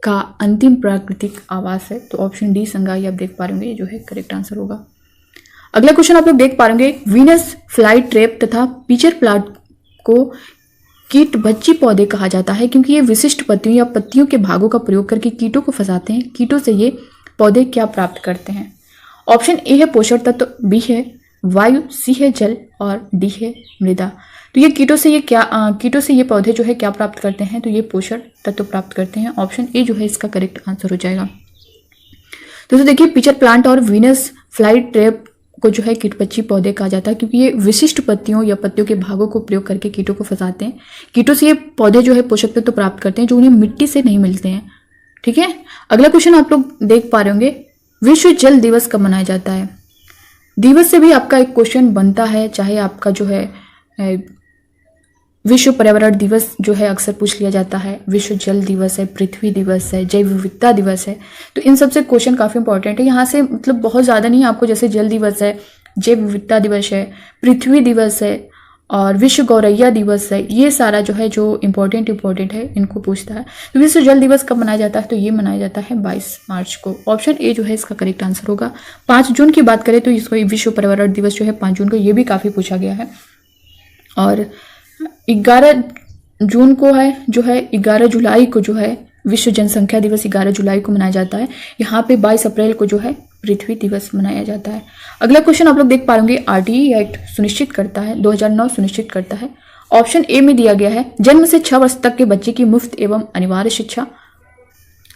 का अंतिम प्राकृतिक आवास है। तो ऑप्शन डी संगाई आप देख पा रहे होंगे, ये जो है करेक्ट आंसर होगा। अगला क्वेश्चन आप लोग देख पा रहे होंगे। वीनस फ्लाई ट्रैप तथा पिचर प्लांट को कीट बच्ची पौधे कहा जाता है, क्योंकि ये विशिष्ट पत्तियों या पत्तियों के भागों का प्रयोग करके कीटों को फंसाते हैं। कीटों से ये पौधे क्या प्राप्त करते हैं? ऑप्शन ए है पोषक तत्व, बी है वायु, सी है जल और डी है मृदा। तो ये कीटों से ये पौधे जो है क्या प्राप्त करते हैं? तो ये पोषक तत्व प्राप्त करते हैं। ऑप्शन ए जो है इसका करेक्ट आंसर हो जाएगा। दोस्तों देखिए, पिचर प्लांट और वीनस फ्लाई ट्रैप को जो है कीटपक्षी पौधे कहा जाता है, क्योंकि ये विशिष्ट पत्तियों या पत्तियों के भागों को प्रयोग करके कीटों को फंसाते हैं। कीटों से ये पौधे जो है पोषक तत्व प्राप्त करते हैं, जो उन्हें मिट्टी से नहीं मिलते हैं। ठीक है, अगला क्वेश्चन आप लोग देख पा रहे होंगे। विश्व जल दिवस कब मनाया जाता है? दिवस से भी आपका एक क्वेश्चन बनता है, चाहे आपका जो है विश्व पर्यावरण दिवस जो है अक्सर पूछ लिया जाता है, विश्व जल दिवस है, पृथ्वी दिवस है, जैव विविधता दिवस है। तो इन सब से क्वेश्चन काफी इंपॉर्टेंट है। यहाँ से मतलब बहुत ज्यादा नहीं है आपको, जैसे जल दिवस है, जैव विविधता दिवस है, पृथ्वी दिवस है और विश्व गौरैया दिवस है, ये सारा जो है जो इंपॉर्टेंट है इनको पूछता है। तो विश्व जल दिवस कब मनाया जाता है? तो ये मनाया जाता है 22 मार्च को। ऑप्शन ए जो है इसका करेक्ट आंसर होगा। 5 जून की बात करें तो इसको विश्व पर्यावरण दिवस जो है 5 जून को, ये भी काफी पूछा गया है। और 11 जून को है जो है 11 जुलाई को जो है विश्व जनसंख्या दिवस 11 जुलाई को मनाया जाता है। यहाँ पे 22 अप्रैल को जो है पृथ्वी दिवस मनाया जाता है। अगला क्वेश्चन आप लोग देख पा रहे आरटीई एक्ट सुनिश्चित करता है 2009 सुनिश्चित करता है। ऑप्शन ए में दिया गया है जन्म से 6 वर्ष तक के बच्चे की मुफ्त एवं अनिवार्य शिक्षा।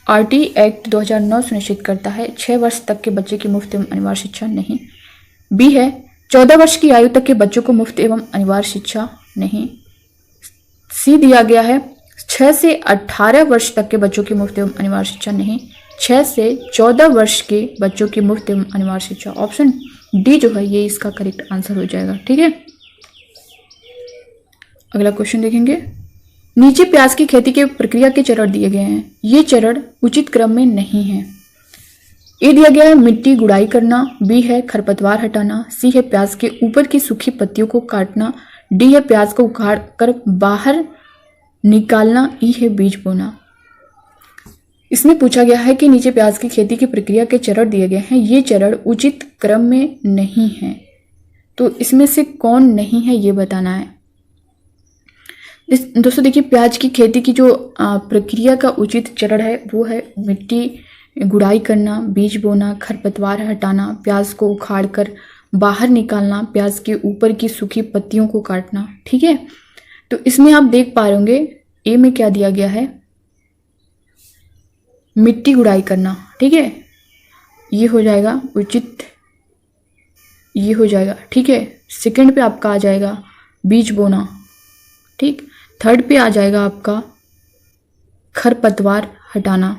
आरटीई एक्ट 2009 सुनिश्चित करता है 6 वर्ष तक के बच्चे की मुफ्त एवं अनिवार्य शिक्षा नहीं। बी है 14 वर्ष की आयु तक के बच्चों को मुफ्त एवं अनिवार्य शिक्षा नहीं। सी दिया गया है 6 से 18 वर्ष तक के बच्चों की मुफ्त एवं अनिवार्य शिक्षा नहीं। 6 से 14 वर्ष के बच्चों की मुफ्त एवं अनिवार्य शिक्षा। ऑप्शन डी जो है ये इसका करेक्ट आंसर हो जाएगा। ठीक है, अगला क्वेश्चन देखेंगे। नीचे प्याज की खेती के प्रक्रिया के चरण दिए गए हैं, ये चरण उचित क्रम में नहीं है। ए दिया गया है मिट्टी गुड़ाई करना, बी है खरपतवार हटाना, सी है प्याज के ऊपर की सूखी पत्तियों को काटना, डी है प्याज को उखाड़ कर बाहर निकालना, ई है बीज बोना। इसमें पूछा गया है कि नीचे प्याज की खेती की प्रक्रिया के चरण दिए गए हैं, ये चरण उचित क्रम में नहीं है, तो इसमें से कौन नहीं है ये बताना है। दोस्तों देखिए, प्याज की खेती की जो प्रक्रिया का उचित चरण है वो है मिट्टी गुड़ाई करना, बीज बोना, खरपतवार हटाना, प्याज को उखाड़ कर बाहर निकालना, प्याज के ऊपर की सूखी पत्तियों को काटना। ठीक है, तो इसमें आप देख पा रहे होंगे ए में क्या दिया गया है, मिट्टी गुड़ाई करना। ठीक है, ये हो जाएगा उचित, ये हो जाएगा। ठीक है, सेकंड पे आपका आ जाएगा बीज बोना। ठीक, थर्ड पे आ जाएगा आपका खरपतवार हटाना,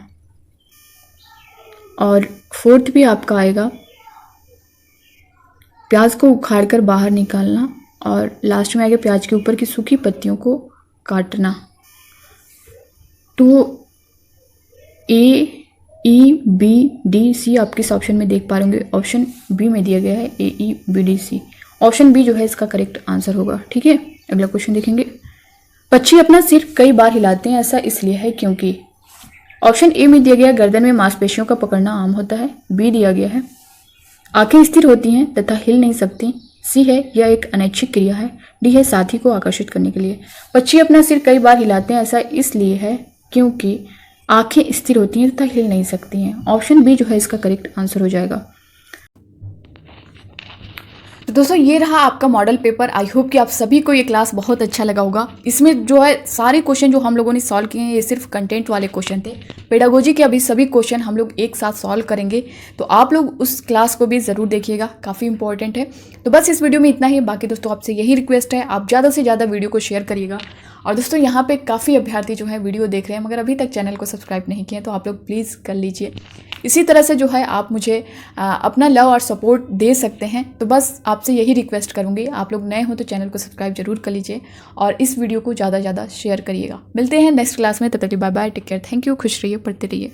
और फोर्थ पे आपका आएगा प्याज को उखाड़ कर बाहर निकालना, और लास्ट में आएगा प्याज के ऊपर की सूखी पत्तियों को काटना। तो ए, ई, बी, डी, सी आप किस ऑप्शन में देख पा रहे होंगे, ऑप्शन बी में दिया गया है ए, ई, बी, डी, सी। ऑप्शन बी जो है इसका करेक्ट आंसर होगा। ठीक है, अगला क्वेश्चन देखेंगे। पक्षी अपना सिर कई बार हिलाते हैं, ऐसा इसलिए है क्योंकि। ऑप्शन ए में दिया गया गर्दन में मांसपेशियों का पकड़ना आम होता है। बी दिया गया है आंखें स्थिर होती हैं तथा हिल नहीं सकती। सी है यह एक अनैच्छिक क्रिया है। डी है साथी को आकर्षित करने के लिए। पक्षी अपना सिर कई बार हिलाते हैं, ऐसा इसलिए है क्योंकि आंखें स्थिर होती हैं तथा हिल नहीं सकती हैं। ऑप्शन बी जो है इसका करेक्ट आंसर हो जाएगा। तो दोस्तों ये रहा आपका मॉडल पेपर। आई होप कि आप सभी को ये क्लास बहुत अच्छा लगा होगा। इसमें जो है सारे क्वेश्चन जो हम लोगों ने सॉल्व किए हैं ये सिर्फ कंटेंट वाले क्वेश्चन थे। पेडागोजी के अभी सभी क्वेश्चन हम लोग एक साथ सॉल्व करेंगे, तो आप लोग उस क्लास को भी ज़रूर देखिएगा, काफ़ी इंपॉर्टेंट है। तो बस इस वीडियो में इतना ही। बाकी दोस्तों आपसे यही रिक्वेस्ट है, आप ज़्यादा से ज़्यादा वीडियो को शेयर करिएगा। और दोस्तों यहाँ पे काफ़ी अभ्यर्थी जो है वीडियो देख रहे हैं मगर अभी तक चैनल को सब्सक्राइब नहीं किए, तो आप लोग प्लीज़ कर लीजिए। इसी तरह से जो है आप मुझे अपना लव और सपोर्ट दे सकते हैं। तो बस आपसे यही रिक्वेस्ट करूँगी, आप लोग नए हो तो चैनल को सब्सक्राइब जरूर कर लीजिए और इस वीडियो को ज़्यादा से ज़्यादा शेयर करिएगा। मिलते हैं नेक्स्ट क्लास में, तब तक bye bye, take care, thank you, खुश रहिए, पढ़ते रहिए।